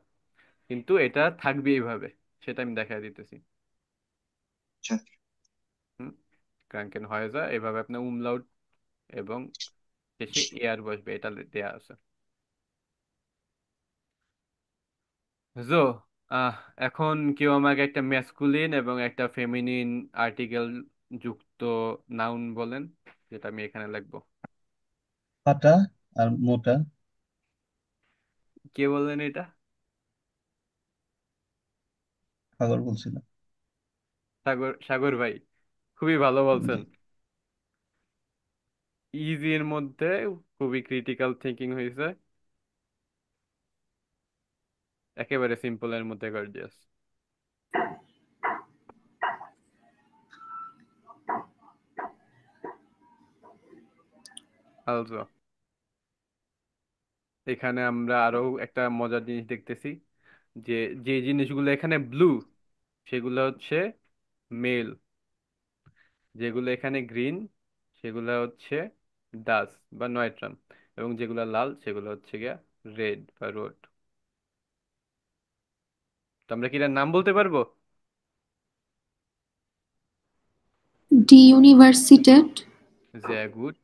Speaker 1: কিন্তু এটা থাকবে এইভাবে, সেটা আমি দেখা দিতেছি।
Speaker 6: আচ্ছা।
Speaker 1: হুম। ক্রাঙ্কেন হয়ে যায় এভাবে, আপনার উমলাউট এবং শেষে এয়ার বসবে, এটা দেয়া আছে। জো, আহ এখন কেউ আমাকে একটা ম্যাসকুলিন এবং একটা ফেমিনিন আর্টিকেল যুক্ত নাউন বলেন, যেটা আমি এখানে লিখবো।
Speaker 4: ফাটা আর মোটা।
Speaker 1: কে বললেন এটা?
Speaker 4: সাগর বলছিল।
Speaker 1: সাগর, সাগর ভাই, খুবই ভালো বলছেন। ইজি এর মধ্যে খুবই ক্রিটিক্যাল থিঙ্কিং হয়েছে, একেবারে সিম্পল এর মধ্যে গর্জিয়াস। আলজো, এখানে আমরা আরো একটা মজার জিনিস দেখতেছি, যে যে জিনিসগুলো এখানে ব্লু সেগুলো হচ্ছে মেল, যেগুলো এখানে গ্রিন সেগুলো হচ্ছে ডাস বা নয়ট্রাম, এবং যেগুলো লাল সেগুলো হচ্ছে গিয়া রেড বা রোড। তো আমরা কি এটার নাম বলতে পারবো?
Speaker 11: Die Universität.
Speaker 1: Sehr gut.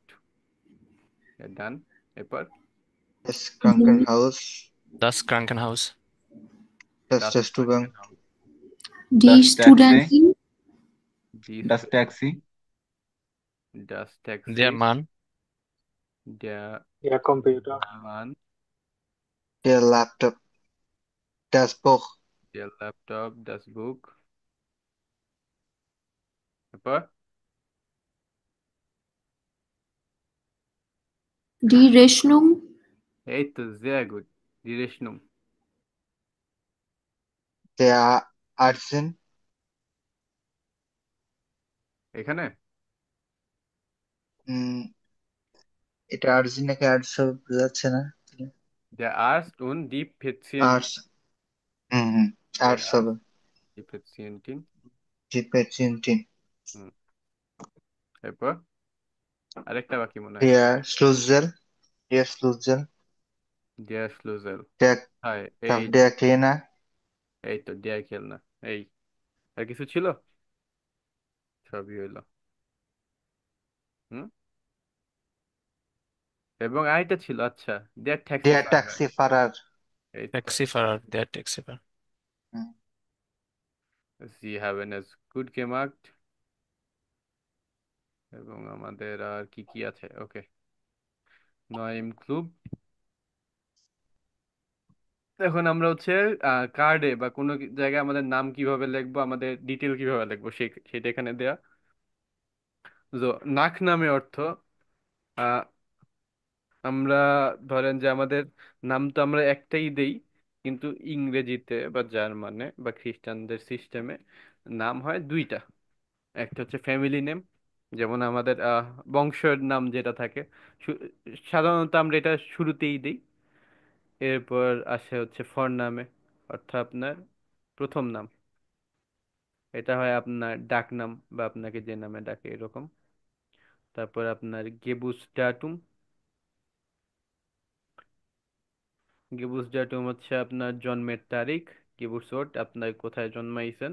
Speaker 1: ডান। এরপর
Speaker 6: Das Krankenhaus,
Speaker 14: Das Krankenhaus.
Speaker 6: das
Speaker 1: das
Speaker 6: Restaurant,
Speaker 1: Krankenhaus,
Speaker 11: Die
Speaker 9: Das Taxi.
Speaker 11: Studentin.
Speaker 1: die
Speaker 9: Das Taxi.
Speaker 1: das
Speaker 14: Der
Speaker 1: Taxi,
Speaker 14: Mann.
Speaker 1: der
Speaker 7: Der Computer.
Speaker 1: Mann,
Speaker 6: der Laptop, das Buch,
Speaker 1: der Laptop, das Buch। এরপর
Speaker 11: Die Rechnung.
Speaker 1: এই তো sehr gut, die Rechnung।
Speaker 6: der Arzt,
Speaker 1: এখানে
Speaker 6: উম, এটা urgent নাকি arts বোঝা যাচ্ছে না।
Speaker 1: der Arzt und die Patientin,
Speaker 6: আর্টস, হুম,
Speaker 1: der
Speaker 6: আর্টস হবে।
Speaker 1: Arzt, die Patientin।
Speaker 6: জি পেচিয়েন্টিন,
Speaker 1: হুম, এরপর আরেকটা বাকি মনে হয়।
Speaker 6: der Schlüssel, der Schlüssel,
Speaker 1: der Schlüssel।
Speaker 6: der,
Speaker 1: হ্যাঁ, এই
Speaker 6: তারপর der Kellner,
Speaker 1: এই তো der Kellner। এই আর কিছু ছিল? সবই হইলো। হুম, এবং আরেকটা ছিল, আচ্ছা, der
Speaker 6: der
Speaker 1: Taxifahrer।
Speaker 6: Taxifahrer,
Speaker 1: এই তো,
Speaker 14: Taxifahrer. Der Taxifahrer.
Speaker 6: হুম,
Speaker 1: Sie haben es gut gemacht। এবং আমাদের আর কি কি আছে? ওকে, নয় ক্লুব। এখন আমরা হচ্ছে কার্ডে বা কোনো জায়গায় আমাদের নাম কিভাবে লিখবো, আমাদের ডিটেল কিভাবে লিখবো সেটা এখানে দেয়া। তো নাক নামে অর্থ আহ, আমরা ধরেন যে আমাদের নাম তো আমরা একটাই দেই, কিন্তু ইংরেজিতে বা জার্মানে বা খ্রিস্টানদের সিস্টেমে নাম হয় দুইটা। একটা হচ্ছে ফ্যামিলি নেম, যেমন আমাদের বংশের নাম যেটা থাকে, সু- সাধারণত আমরা এটা শুরুতেই দিই। এরপর আসে হচ্ছে ফর নামে, অর্থাৎ আপনার প্রথম নাম। এটা হয় আপনার ডাক নাম বা আপনাকে যে নামে ডাকে এরকম। তারপর আপনার গেবুস ডাটুম। গেবুস ডাটুম হচ্ছে আপনার জন্মের তারিখ। গেবুস ওর্ট আপনার কোথায় জন্মাইছেন,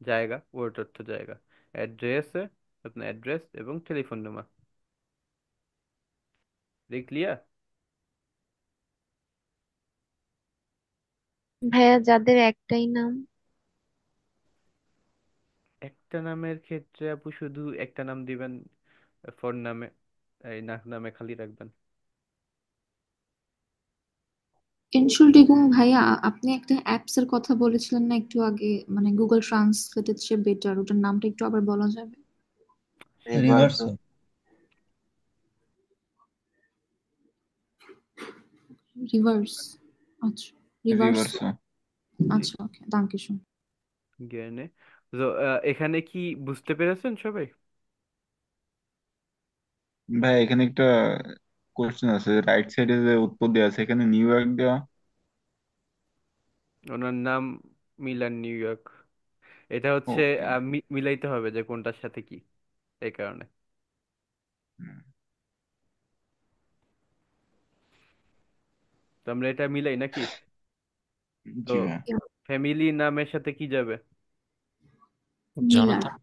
Speaker 1: জায়গা, ওর্ট অর্থ জায়গা। অ্যাড্রেসে আপনার অ্যাড্রেস এবং টেলিফোন নাম্বার। ক্লিয়ার?
Speaker 12: ভাইয়া যাদের একটাই নাম।
Speaker 1: একটা নামের ক্ষেত্রে আপু শুধু একটা নাম দিবেন ফর নামে, এই নাক নামে খালি রাখবেন।
Speaker 11: Entschuldigung ভাইয়া, আপনি একটা অ্যাপস এর কথা বলেছিলেন না একটু আগে, মানে গুগল ট্রান্সলেটের চেয়ে বেটার, ওটার নামটা একটু আবার বলা যাবে?
Speaker 6: রিভার্সো,
Speaker 4: রিভার্সো।
Speaker 11: রিভার্স। আচ্ছা, রিভার্স।
Speaker 9: Reverso.
Speaker 1: জি,
Speaker 11: আচ্ছা, ওকে, দাঙ্কে শুন।
Speaker 1: জ্ঞানে। তো এখানে কি বুঝতে পেরেছেন সবাই?
Speaker 9: ভাই এখানে একটা কোশ্চেন আছে, রাইট সাইডে যে উত্তর দেওয়া আছে এখানে নিউ ইয়র্ক দেওয়া।
Speaker 1: ওনার নাম মিলান নিউ ইয়র্ক। এটা হচ্ছে
Speaker 9: ওকে।
Speaker 1: মিলাইতে হবে যে কোনটার সাথে কি, এই কারণে। তো আমরা এটা মিলাই নাকি? তো
Speaker 9: জি ভাই।
Speaker 1: ফ্যামিলি নামের সাথে কি যাবে?
Speaker 11: মিলার।
Speaker 14: Jonathan.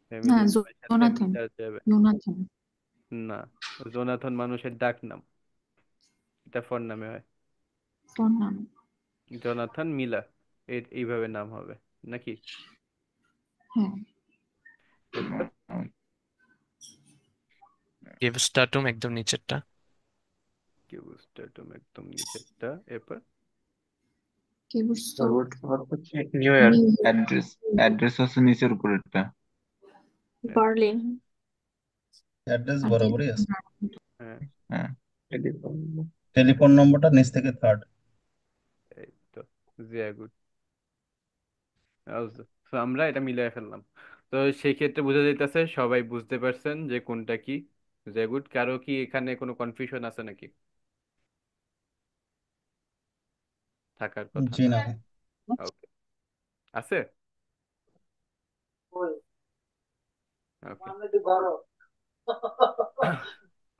Speaker 1: ফ্যামিলি
Speaker 11: হ্যাঁ,
Speaker 1: নামের সাথে
Speaker 11: জোনাথন।
Speaker 1: মিলার যাবে
Speaker 11: জোনাথন।
Speaker 1: না। জোনাথন মানুষের ডাক নাম, এটা ফোন নামে হয়।
Speaker 11: ফোন নাম।
Speaker 1: জোনাথন মিলা, এইভাবে নাম হবে নাকি?
Speaker 11: হ্যাঁ।
Speaker 1: এরপর
Speaker 14: Geburtsdatum একদম নিচেরটা।
Speaker 1: কি বুঝতে তুমি একদম নিচেরটা। এরপর
Speaker 11: গেবুসল্ট।
Speaker 2: হচ্ছে new York,
Speaker 11: new
Speaker 9: address, address হচ্ছে নিচের উপরেরটা।
Speaker 12: বার্লিন।
Speaker 4: অ্যাড্রেস
Speaker 11: আর
Speaker 4: বরাবরই
Speaker 11: টেলিফোন
Speaker 4: আছে।
Speaker 11: নাম্বার।
Speaker 1: হ্যাঁ,
Speaker 9: হ্যাঁ।
Speaker 4: টেলিফোন নম্বরটা নিচ থেকে থার্ড।
Speaker 1: এই তো, জিয়া গুড। তো আমরা এটা মিলাই ফেললাম। তো সেই ক্ষেত্রে বোঝা যাইতেছে সবাই বুঝতে পারছেন যে কোনটা কি। জিয়া গুড। কারো কি এখানে কোনো কনফিউশন আছে নাকি? থাকার কথা
Speaker 4: জি
Speaker 1: না?
Speaker 4: না।
Speaker 1: ওকে, আছে। ওকে।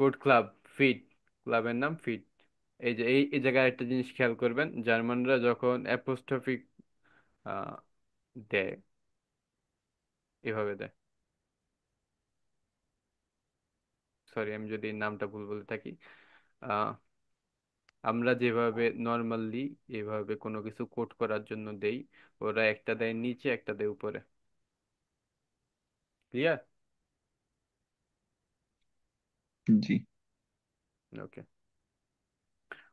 Speaker 1: ফুড ক্লাব, ফিট, ক্লাবের নাম ফিট। এই যে এই জায়গায় একটা জিনিস খেয়াল করবেন, জার্মানরা যখন অ্যাপোস্ট্রফি দেয়, এভাবে দেয়। সরি আমি যদি নামটা ভুল বলে থাকি। আহ আমরা যেভাবে নর্মালি এভাবে কোনো কিছু কোড করার জন্য দেই, ওরা একটা দেয় নিচে একটা দেয় উপরে। ক্লিয়ার?
Speaker 9: জি।
Speaker 1: ওকে।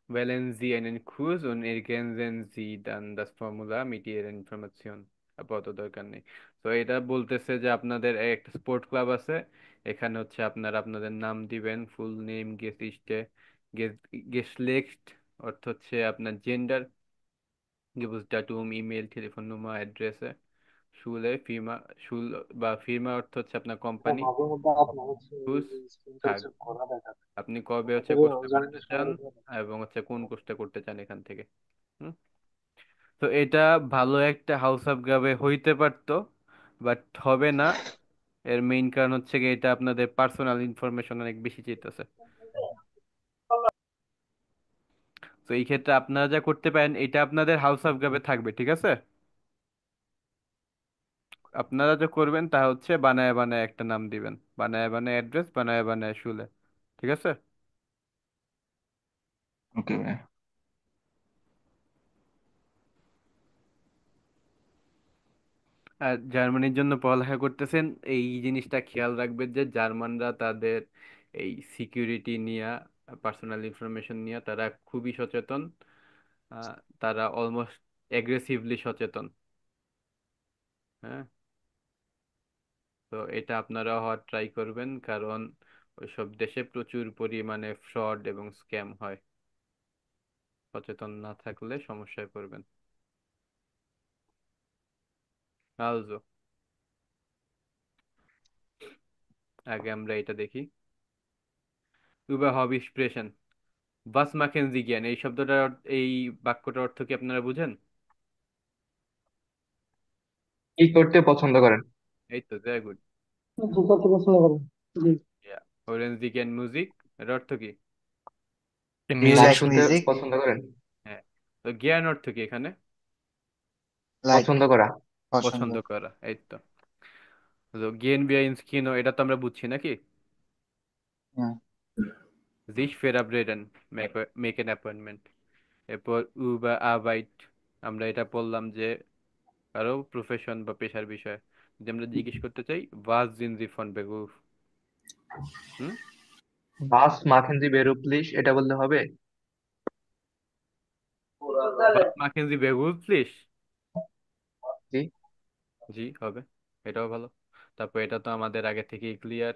Speaker 1: Wählen Sie einen Kurs und ergänzen Sie dann das Formular mit Ihrer Information. আপাতত দরকার নেই। তো এটা বলতেছে যে আপনাদের একটা স্পোর্ট ক্লাব আছে, এখানে হচ্ছে আপনারা আপনাদের নাম দিবেন, ফুল নেম, গেসলেক্ট অর্থ হচ্ছে আপনার জেন্ডার, গেবুসডাটুম, ইমেল, টেলিফোন নাম্বার, অ্যাড্রেসে, শুলে ফিরমা, শুল বা ফিরমা অর্থ হচ্ছে আপনার
Speaker 7: ভাই,
Speaker 1: কোম্পানি,
Speaker 7: মাঝে মধ্যে আপনার হচ্ছে
Speaker 1: হুস
Speaker 7: স্ক্রিনটা
Speaker 1: আর
Speaker 7: হচ্ছে ঘোরা দেখাচ্ছে।
Speaker 1: আপনি কবে হচ্ছে
Speaker 7: যদি
Speaker 1: কোর্সটা
Speaker 7: জানেন
Speaker 1: করতে
Speaker 7: না
Speaker 1: চান
Speaker 7: সমস্যা নেই।
Speaker 1: এবং হচ্ছে কোন কোর্সটা করতে চান এখান থেকে। হুম। তো এটা ভালো একটা হাউস অফ গাবে হইতে পারতো, বাট হবে না। এর মেইন কারণ হচ্ছে কি, এটা আপনাদের পার্সোনাল ইনফরমেশন অনেক বেশি চাইতেছে। তো এই ক্ষেত্রে আপনারা যা করতে পারেন, এটা আপনাদের হাউস অফ গাবে থাকবে, ঠিক আছে? আপনারা যা করবেন তা হচ্ছে বানায় বানায় একটা নাম দিবেন, বানায় বানায় অ্যাড্রেস, বানায় বানায় শুলে, ঠিক আছে?
Speaker 9: ওকে ভাই।
Speaker 1: আর জার্মানির জন্য পড়ালেখা করতেছেন, এই জিনিসটা খেয়াল রাখবেন যে জার্মানরা তাদের এই সিকিউরিটি নিয়ে, পার্সোনাল ইনফরমেশন নিয়ে তারা খুবই সচেতন। আহ, তারা অলমোস্ট অ্যাগ্রেসিভলি সচেতন। হ্যাঁ। তো এটা আপনারা হওয়ার ট্রাই করবেন, কারণ ওইসব দেশে প্রচুর পরিমাণে ফ্রড এবং স্ক্যাম হয়। সচেতন না থাকলে সমস্যায় পড়বেন। আলজো, আগে আমরা এটা দেখি। Überhaupt-Sprechen. Was machen Sie gern? এই শব্দটার এই বাক্যটার অর্থ কি আপনারা বুঝেন?
Speaker 2: কি করতে পছন্দ করেন?
Speaker 1: এই তো, ভেরি গুড।
Speaker 7: কি করতে পছন্দ করেন? জি।
Speaker 1: Hören Sie gern Musik? এর অর্থ কি?
Speaker 6: ডু ইউ
Speaker 2: গান
Speaker 6: লাইক
Speaker 2: শুনতে
Speaker 6: মিউজিক?
Speaker 2: পছন্দ করেন?
Speaker 1: হ্যাঁ। তো জ্ঞান অর্থ কি এখানে?
Speaker 6: লাইক,
Speaker 2: পছন্দ করা।
Speaker 6: পছন্দ।
Speaker 1: পছন্দ করা, এই তো। তো gehen wir ins Kino, এটা তো আমরা বুঝছি নাকি?
Speaker 6: হুম।
Speaker 1: sich verabreden, make an appointment। এরপর über Arbeit, আমরা এটা বললাম যে কারো প্রফেশন বা পেশার বিষয় যদি আমরা জিজ্ঞেস করতে চাই, was sind Sie von Beruf? হুম।
Speaker 2: বাস মাখেন জি বেরুপ্লিশ, এটা বললে হবে?
Speaker 1: was machen Sie beruflich?
Speaker 2: জি।
Speaker 1: জি, হবে। এটাও ভালো। তারপর এটা তো আমাদের আগে থেকেই ক্লিয়ার,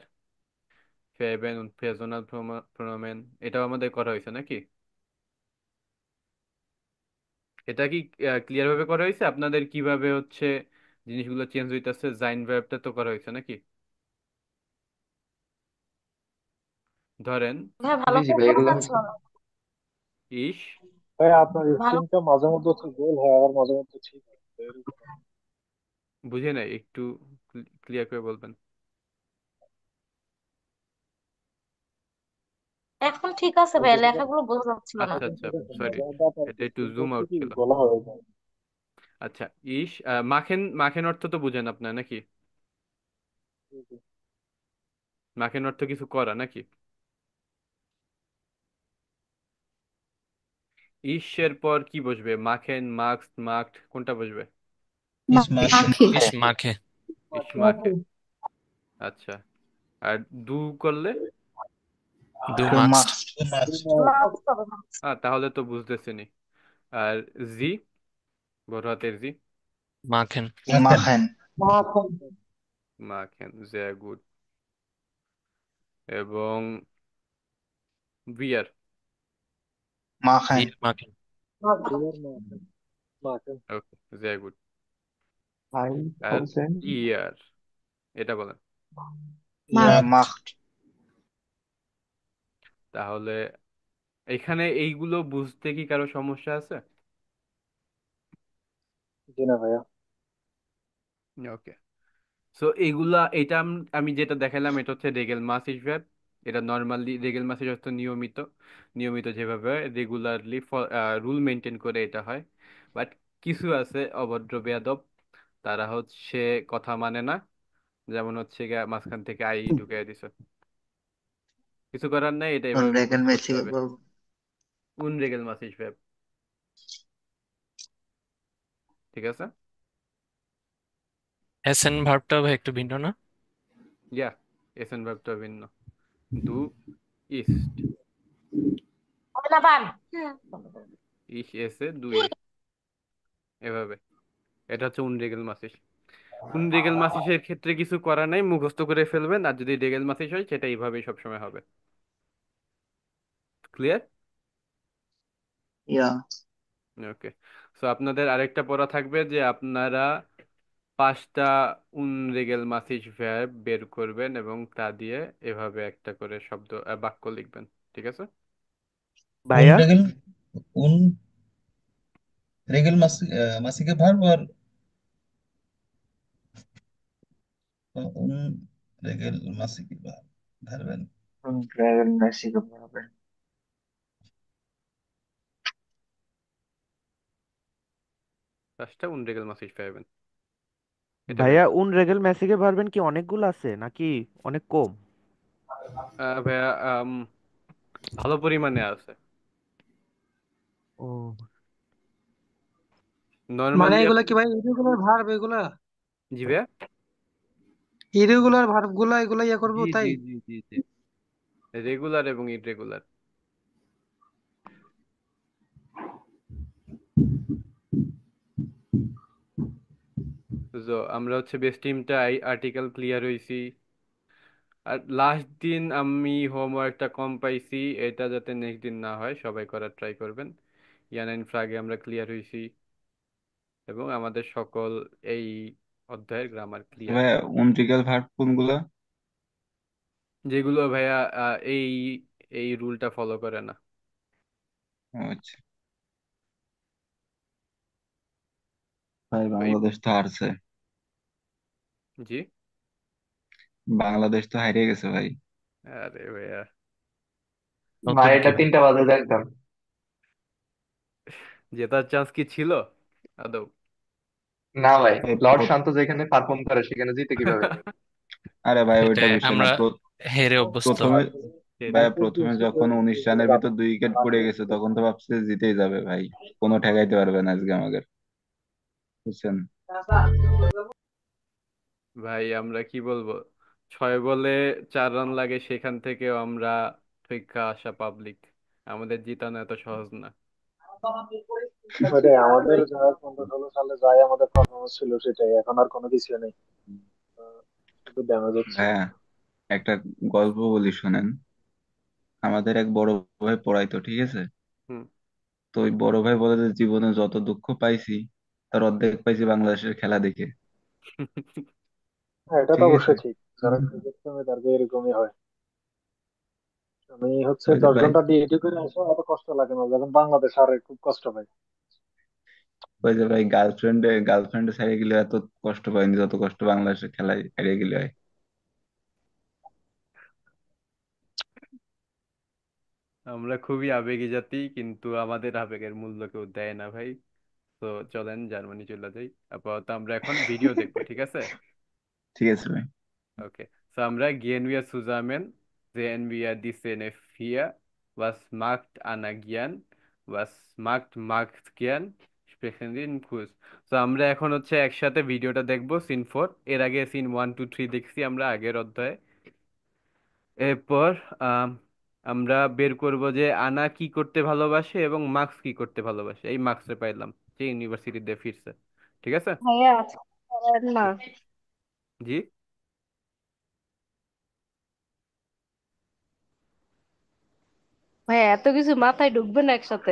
Speaker 1: ফেবেন und Personal Pronomen, এটাও আমাদের করা হয়েছে নাকি? এটা কি ক্লিয়ার ভাবে করা হয়েছে আপনাদের, কিভাবে হচ্ছে জিনিসগুলো চেঞ্জ হইতেছে? জাইন ভার্বটা তো করা হয়েছে নাকি? ধরেন
Speaker 3: ভাই ভালো
Speaker 2: জি জি
Speaker 3: করে
Speaker 2: ভাই,
Speaker 3: বোঝা
Speaker 2: এগুলো
Speaker 3: যাচ্ছিল
Speaker 2: হচ্ছে।
Speaker 3: না।
Speaker 1: ইস,
Speaker 20: ভাই আপনার
Speaker 3: ভালো
Speaker 20: স্ক্রিনটা মাঝে মধ্যে হচ্ছে গোল হয়, আবার মাঝে মধ্যে ঠিক হয়, তো এরকম।
Speaker 1: বুঝে নাই, একটু ক্লিয়ার করে বলবেন?
Speaker 3: এখন ঠিক আছে ভাই, লেখাগুলো বোঝা যাচ্ছিল না।
Speaker 1: আচ্ছা আচ্ছা, সরি,
Speaker 20: মাঝে মধ্যে আপনার
Speaker 1: এটা একটু
Speaker 20: স্ক্রিনটা
Speaker 1: জুম
Speaker 20: হচ্ছে
Speaker 1: আউট
Speaker 20: কি
Speaker 1: ছিল।
Speaker 20: গোলা হয়ে যায়।
Speaker 1: আচ্ছা। ইস, মাখেন, মাখেন অর্থ তো বুঝেন আপনার নাকি? মাখেন অর্থ কিছু করা নাকি? ইসের পর কি বসবে? মাখেন, মাস্ক, মাখড, কোনটা বসবে?
Speaker 4: ইস মাস।
Speaker 11: মাখে।
Speaker 14: ইস মাখে।
Speaker 1: ইস মাখে। আচ্ছা। আর দু করলে?
Speaker 14: ডু
Speaker 6: টু
Speaker 14: মাক্সড।
Speaker 6: মাস্ট।
Speaker 4: মাস্ট।
Speaker 3: মার্কস পাবে marks।
Speaker 1: তাহলে তো বুঝতেছেনি। আর জি, বড় হাতের জি,
Speaker 14: মাখেন।
Speaker 4: মাখেন।
Speaker 6: মাখেন।
Speaker 7: মাখন।
Speaker 1: মাখেন, ভেরি গুড। এবং বিয়ার।
Speaker 6: মাখেন।
Speaker 14: বিয়ার মাখেন।
Speaker 7: মাখন।
Speaker 20: বিয়ের মাখন, মাখন।
Speaker 1: ওকে, ভেরি গুড।
Speaker 2: হাই
Speaker 1: আর
Speaker 2: হোসেন।
Speaker 1: ইয়ার, এটা বলেন।
Speaker 11: মার্ক।
Speaker 6: মাখট।
Speaker 1: তাহলে এখানে এইগুলো বুঝতে কি কারো সমস্যা আছে?
Speaker 20: জি না ভাইয়া।
Speaker 1: ওকে। সো এইগুলা, এটা আমি যেটা দেখালাম এটা হচ্ছে রেগেল মাস হিসেবে। এটা নর্মালি রেগেল মাসের অর্থ নিয়মিত, নিয়মিত যেভাবে রেগুলারলি রুল মেনটেন করে এটা হয়। বাট কিছু আছে অভদ্র বেয়াদব, তারা হচ্ছে কথা মানে না, যেমন হচ্ছে গিয়া মাঝখান থেকে আই ঢুকাই দিছো, কিছু করার নাই, এটা এভাবে মুখস্থ করতে
Speaker 6: unregelmäßige
Speaker 1: হবে।
Speaker 6: Verben.
Speaker 1: unregelmäßig verb, ঠিক আছে?
Speaker 14: এসএন ভার্বটা ভাই একটু ভিন্ন না?
Speaker 1: ইয়া, এসেন ভার্বটা ভিন্ন। দু east,
Speaker 3: Wunderbar.
Speaker 1: ich esse, du isst, এভাবে। এটা হচ্ছে unregelmäßig। unregelmäßig-এর ক্ষেত্রে কিছু করার নাই, মুখস্থ করে ফেলবেন, আর যদি regelmäßig হয় সেটা এইভাবেই সবসময় হবে। ক্লিয়ার?
Speaker 6: Ja.
Speaker 1: ওকে। সো আপনাদের আরেকটা পড়া থাকবে যে আপনারা 5টা unregelmäßig verb বের করবেন এবং তা দিয়ে এভাবে একটা করে শব্দ বাক্য লিখবেন, ঠিক আছে?
Speaker 13: ভাইয়া
Speaker 4: उन रेगल मासिके भार्ब और उन रेगल मासिके भार्ब।
Speaker 6: Unregelmäßige Verben.
Speaker 1: 5টা unregelmäßig verb, এটা বের
Speaker 13: ভাইয়া
Speaker 1: করুন।
Speaker 13: উন রেগেল মেসিকে পারবেন কি অনেকগুলো আছে নাকি অনেক কম?
Speaker 1: ভাইয়া ভালো পরিমাণে আছে।
Speaker 13: ও
Speaker 7: মানে
Speaker 1: নর্মালি
Speaker 7: এগুলা কি ভাই ইরেগুলার ভার্ব এগুলা?
Speaker 1: জি ভাইয়া,
Speaker 7: ইরেগুলার ভার্ব গুলা এগুলা ইয়ে করবো
Speaker 1: জি জি
Speaker 7: তাই?
Speaker 1: জি জি জি, রেগুলার এবং ইররেগুলার। তো আমরা হচ্ছে বেস্ট টিমটা আর্টিকেল ক্লিয়ার হইছি। আর লাস্ট দিন আমি হোমওয়ার্কটা কম পাইছি, এটা যাতে নেক্সট দিন না হয় সবাই করার ট্রাই করবেন। ইয়ানাইন ফ্রাগে আমরা ক্লিয়ার হইছি এবং আমাদের সকল এই অধ্যায়ের গ্রামার ক্লিয়ার।
Speaker 9: ভাইয়া unregal verb কোনগুলা?
Speaker 1: যেগুলো ভাইয়া এই এই রুলটা ফলো করে না।
Speaker 9: ও আচ্ছা, ভাই
Speaker 1: এই
Speaker 9: বাংলাদেশ তো হারছে,
Speaker 1: জি,
Speaker 9: বাংলাদেশ তো হারিয়ে গেছে ভাই।
Speaker 1: আরে ভাইয়া,
Speaker 2: ভাই
Speaker 14: নতুন
Speaker 2: এটা
Speaker 14: টিম।
Speaker 2: 3টা বাজে দেখতাম।
Speaker 1: জেতার চান্স কি ছিল আদৌ?
Speaker 2: না ভাই,
Speaker 9: এই
Speaker 2: লর্ড শান্ত যেখানে পারফর্ম করে সেখানে জিতে কিভাবে?
Speaker 9: আরে ভাই ওইটা
Speaker 14: এটাই
Speaker 9: বিষয় না।
Speaker 14: আমরা হেরে অভ্যস্ত।
Speaker 9: প্রথমে
Speaker 1: সেটাই।
Speaker 9: ভাই প্রথমে যখন 19 রানের ভিতর 2 উইকেট পড়ে গেছে তখন তো ভাবছে জিতেই যাবে ভাই, কোনো ঠেকাইতে পারবে না আজকে আমাদের, বুঝছেন?
Speaker 1: ভাই আমরা কি বলবো, 6 বলে 4 রান লাগে, সেখান থেকেও আমরা থেকে আসা পাবলিক, আমাদের জিতানো এত সহজ না।
Speaker 7: সেটাই আমাদের যারা 15-16 সালে যাই আমাদের পারফরমেন্স ছিল সেটাই, এখন আর কোনো কিছু নেই, শুধু ড্যামেজ হচ্ছে।
Speaker 9: হ্যাঁ, একটা গল্প বলি শোনেন। আমাদের এক বড় ভাই পড়াইতো, ঠিক আছে?
Speaker 1: হুম।
Speaker 9: তো ওই বড় ভাই বলে যে জীবনে যত দুঃখ পাইছি তার অর্ধেক পাইছি বাংলাদেশের খেলা দেখে,
Speaker 7: হ্যাঁ, এটা তো
Speaker 9: ঠিক আছে?
Speaker 7: অবশ্যই ঠিক, যারা ক্রিকেট প্রেমী তাদের এরকমই হয়। আমি হচ্ছে
Speaker 9: ওই যে
Speaker 7: 10
Speaker 9: ভাই,
Speaker 7: ঘন্টা ডিউটি করে আসো এত কষ্ট লাগে না, যখন বাংলাদেশ হারে খুব কষ্ট পাই।
Speaker 9: ওই যে ভাই গার্লফ্রেন্ডে হারিয়ে গেলে এত কষ্ট পাইনি যত কষ্ট বাংলাদেশের খেলায় হারিয়ে গেলে হয়।
Speaker 1: আমরা খুবই আবেগী জাতি, কিন্তু আমাদের আবেগের মূল্য কেউ দেয় না ভাই। তো চলেন জার্মানি চলে যাই, আপাতত আমরা এখন ভিডিও দেখবো, ঠিক আছে?
Speaker 9: ঠিক আছে ভাই।
Speaker 1: Okay, so আমরা gehen wir zusammen, sehen wir die Szene 4. Was macht Anna gern? Was macht Max gern? Sprechen Sie den Kurs. So আমরা এখন হচ্ছে একসাথে ভিডিওটা দেখবো, সিন 4। এর আগে সিন 1 2 3 দেখছি আমরা আগের অধ্যায়ে। এরপর আম, আমরা বের করব যে আনা কি করতে ভালোবাসে এবং মার্কস কি করতে ভালোবাসে। এই মার্কসে পাইলাম যে ইউনিভার্সিটিতে ফিরছে, ঠিক আছে?
Speaker 12: ভাইয়া আজকে পড়ার না।
Speaker 1: জি।
Speaker 12: ভাইয়া এত কিছু মাথায় ঢুকবে না একসাথে।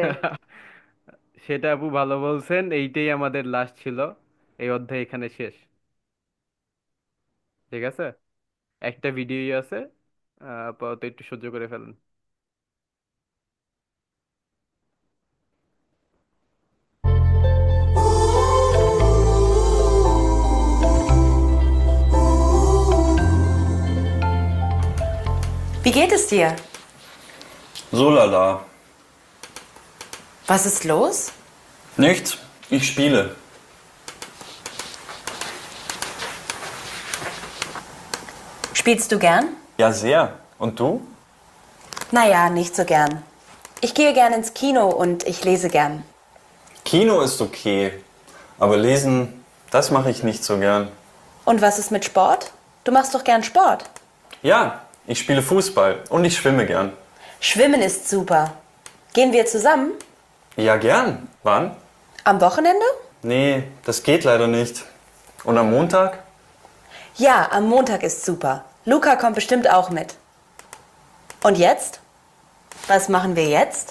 Speaker 1: সেটা আপু ভালো বলছেন, এইটাই আমাদের লাস্ট ছিল, এই অধ্যায় এখানে শেষ, ঠিক আছে? একটা ভিডিওই আছে, আপাতত একটু সহ্য করে ফেলেন।
Speaker 10: Wie geht es dir?
Speaker 8: So lala.
Speaker 10: Was ist los?
Speaker 8: Nichts, ich spiele.
Speaker 10: Spielst du gern?
Speaker 8: Ja, sehr. Und du?
Speaker 10: Naja, nicht so gern. Ich gehe gern ins Kino und ich lese gern.
Speaker 8: Kino ist okay. Aber lesen, das mache ich nicht so gern.
Speaker 10: Und was ist mit Sport? Du machst doch gern Sport.
Speaker 8: Ja, ich spiele Fußball und ich schwimme gern.
Speaker 10: Schwimmen ist super. Gehen wir zusammen?
Speaker 8: Ja, gern. Wann?
Speaker 10: Am Wochenende?
Speaker 8: Nee, das geht leider nicht. Und am Montag?
Speaker 10: Ja, am Montag ist super. Luca kommt bestimmt auch mit. Und jetzt? Was machen wir jetzt?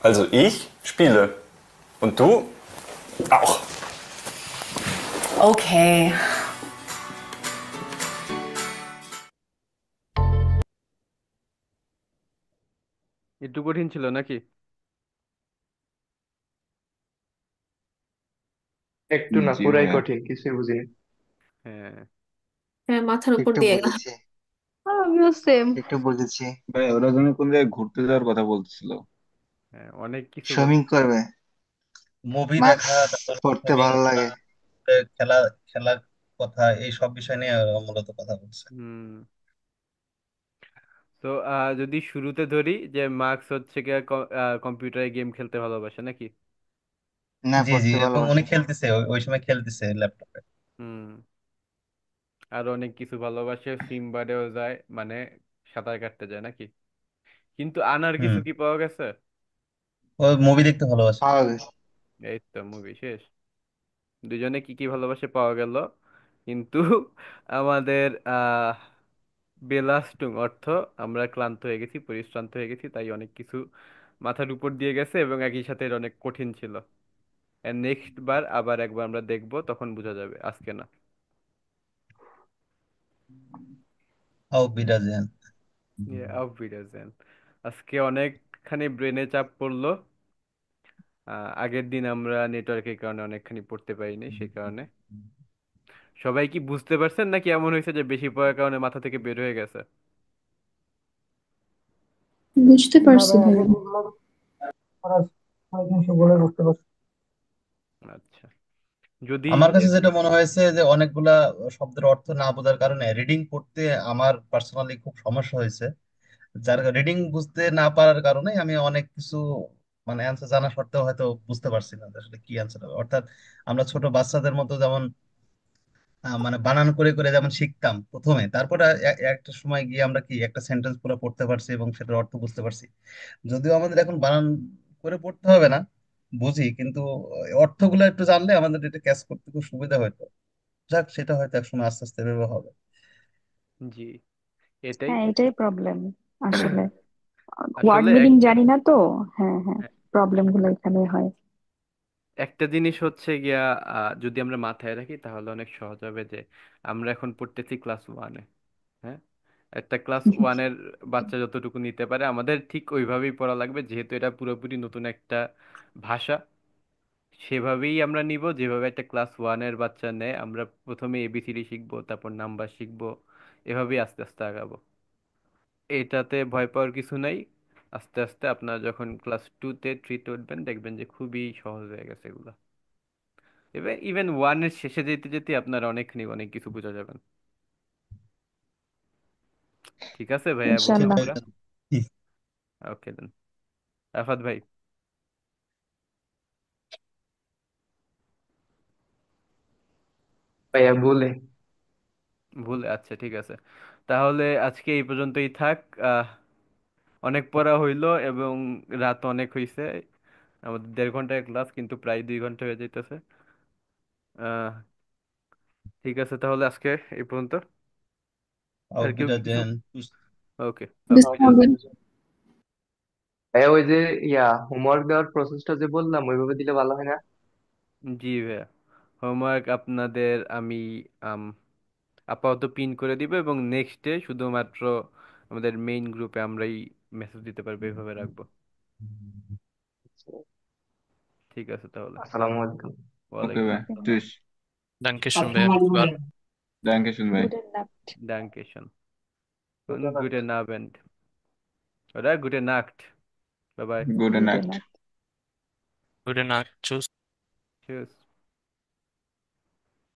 Speaker 8: Also ich spiele. Und du? Auch.
Speaker 10: Okay.
Speaker 1: একটু কঠিন ছিল নাকি?
Speaker 2: একটু না,
Speaker 9: জি
Speaker 2: পুরাই
Speaker 9: ভাইয়া,
Speaker 2: কঠিন, কিছুই বুঝিনি।
Speaker 1: হ্যাঁ,
Speaker 16: হ্যাঁ, মাথার উপর
Speaker 6: একটু
Speaker 16: দিয়ে গেল।
Speaker 6: বুঝেছি,
Speaker 16: আমিও সেম।
Speaker 6: একটু বুঝেছি।
Speaker 9: ভাই ওরা যেন কোন জায়গায় ঘুরতে যাওয়ার কথা বলছিল।
Speaker 1: হ্যাঁ, অনেক কিছু
Speaker 6: সুইমিং
Speaker 1: বলছে।
Speaker 6: করবে,
Speaker 4: মুভি
Speaker 6: মাস্ক
Speaker 4: দেখা, তারপর
Speaker 6: পড়তে
Speaker 4: সুইমিং,
Speaker 6: ভালো লাগে।
Speaker 4: খেলা খেলার কথা, এই সব বিষয় নিয়ে মূলত কথা বলছে।
Speaker 1: হুম। তো যদি শুরুতে ধরি যে মার্কস হচ্ছে গিয়ে কম্পিউটারে গেম খেলতে ভালোবাসে নাকি?
Speaker 6: না,
Speaker 4: জি জি,
Speaker 6: পড়তে
Speaker 4: এবং উনি
Speaker 6: ভালোবাসে।
Speaker 4: খেলতেছে, ওই সময় খেলতেছে ল্যাপটপে।
Speaker 1: হুম। আর অনেক কিছু ভালোবাসে, সিম্বারেও যায়, মানে সাঁতার কাটতে যায় নাকি? কিন্তু আনার
Speaker 4: হুম,
Speaker 1: কিছু কি পাওয়া গেছে?
Speaker 4: ও মুভি দেখতে ভালোবাসে।
Speaker 6: পাওয়া গেছে।
Speaker 1: এই তো মুভি শেষ। দুজনে কি কি ভালোবাসে পাওয়া গেল, কিন্তু আমাদের বেলাস্টুং অর্থ আমরা ক্লান্ত হয়ে গেছি, পরিশ্রান্ত হয়ে গেছি, তাই অনেক কিছু মাথার উপর দিয়ে গেছে এবং একই সাথে এর অনেক কঠিন ছিল। নেক্সট বার আবার একবার আমরা দেখবো, তখন বোঝা যাবে, আজকে না।
Speaker 4: আও বিরাজেন।
Speaker 1: auf Wiedersehen। আজকে অনেকখানি ব্রেনে চাপ পড়লো। আগের দিন আমরা নেটওয়ার্কের কারণে অনেকখানি পড়তে পারিনি, সেই কারণে। সবাই কি বুঝতে পারছেন নাকি এমন হয়েছে যে বেশি পড়ার কারণে মাথা থেকে বের হয়ে গেছে?
Speaker 11: বুঝতে
Speaker 7: না
Speaker 11: পারছি
Speaker 7: ভাই, আমি
Speaker 11: ভাইয়া।
Speaker 7: বুঝলাম, আর অনেক কিছু বলে বুঝতে পারছি।
Speaker 1: আচ্ছা, যদি
Speaker 4: আমার কাছে যেটা মনে হয়েছে যে অনেকগুলা শব্দের অর্থ না বোঝার কারণে রিডিং পড়তে আমার পার্সোনালি খুব সমস্যা হয়েছে। যার রিডিং বুঝতে না পারার কারণে আমি অনেক কিছু মানে অ্যান্সার জানা সত্ত্বেও হয়তো বুঝতে পারছি না যে আসলে কি অ্যান্সার হবে। অর্থাৎ আমরা ছোট বাচ্চাদের মতো যেমন মানে বানান করে করে যেমন শিখতাম প্রথমে, তারপরে একটা সময় গিয়ে আমরা কি একটা সেন্টেন্স পুরো পড়তে পারছি এবং সেটার অর্থ বুঝতে পারছি। যদিও আমাদের এখন বানান করে পড়তে হবে না, বুঝি, কিন্তু অর্থগুলো একটু জানলে আমাদের এটা ক্যাচ করতে খুব সুবিধা হতো। যাক, সেটা হয়তো একসময় আস্তে আস্তে এভাবে হবে।
Speaker 1: জি, এটাই।
Speaker 5: হ্যাঁ, এটাই প্রবলেম আসলে। ওয়ার্ড
Speaker 1: আসলে
Speaker 5: মিনিং জানি না তো। হ্যাঁ হ্যাঁ, প্রবলেম গুলো এখানে হয়।
Speaker 1: একটা জিনিস হচ্ছে গিয়া, যদি আমরা মাথায় রাখি তাহলে অনেক সহজ হবে যে আমরা এখন পড়তেছি ক্লাস ওয়ানে। হ্যাঁ, একটা ক্লাস ওয়ানের বাচ্চা যতটুকু নিতে পারে আমাদের ঠিক ওইভাবেই পড়া লাগবে, যেহেতু এটা পুরোপুরি নতুন একটা ভাষা। সেভাবেই আমরা নিব যেভাবে একটা ক্লাস ওয়ানের বাচ্চা নেয়। আমরা প্রথমে এবিসিডি শিখবো, তারপর নাম্বার শিখবো, এভাবেই আস্তে আস্তে আগাবো। এটাতে ভয় পাওয়ার কিছু নাই। আস্তে আস্তে আপনারা যখন ক্লাস টুতে থ্রিতে উঠবেন দেখবেন যে খুবই সহজ হয়ে গেছে এগুলো। এবার ইভেন ওয়ানের শেষে যেতে যেতে আপনারা অনেকখানি অনেক কিছু বুঝে যাবেন। ঠিক আছে ভাইয়া এবং
Speaker 5: ইনশাল্লাহ।
Speaker 1: আপুরা? ওকে দেন। আফাত ভাই,
Speaker 2: ভাইয়া বলে।
Speaker 1: ভুল? আচ্ছা ঠিক আছে, তাহলে আজকে এই পর্যন্তই থাক। আহ অনেক পড়া হইলো এবং রাত অনেক হইছে। আমাদের 1.5 ঘন্টার ক্লাস, কিন্তু প্রায় 2 ঘন্টা হয়ে যাইতেছে। আহ ঠিক আছে, তাহলে আজকে এই পর্যন্ত।
Speaker 4: আও
Speaker 1: আর কেউ কি কিছু?
Speaker 4: বিরাজেন।
Speaker 1: ওকে,
Speaker 11: Bis
Speaker 1: auf
Speaker 11: morgen.
Speaker 1: Wiedersehen।
Speaker 2: ভাইয়া ওই যে হোমওয়ার্ক দেওয়ার প্রসেসটা যে বললাম, ওইভাবে দিলে ভালো হয় না?
Speaker 1: জি ভাইয়া, হোমওয়ার্ক আপনাদের আমি আম, আপাতত পিন করে দিব এবং নেক্সট ডে শুধুমাত্র আমাদের মেইন গ্রুপে আমরাই মেসেজ দিতে পারবো, এভাবে রাখবো। ঠিক আছে তাহলে।
Speaker 2: আসসালামু আলাইকুম।
Speaker 9: ওকে
Speaker 1: ওয়ালাইকুম
Speaker 9: ভাই,
Speaker 1: আসসালাম।
Speaker 9: চুস।
Speaker 14: Dankeschön, ভাইয়া। Bye.
Speaker 9: Dankeschön ভাই।
Speaker 5: Good night.
Speaker 1: Dankeschön und guten Abend oder gute Nacht. Bye bye.
Speaker 9: Good
Speaker 5: good
Speaker 9: night.
Speaker 5: Night.
Speaker 14: Gute Nacht. Tschüss.
Speaker 1: Tschüss.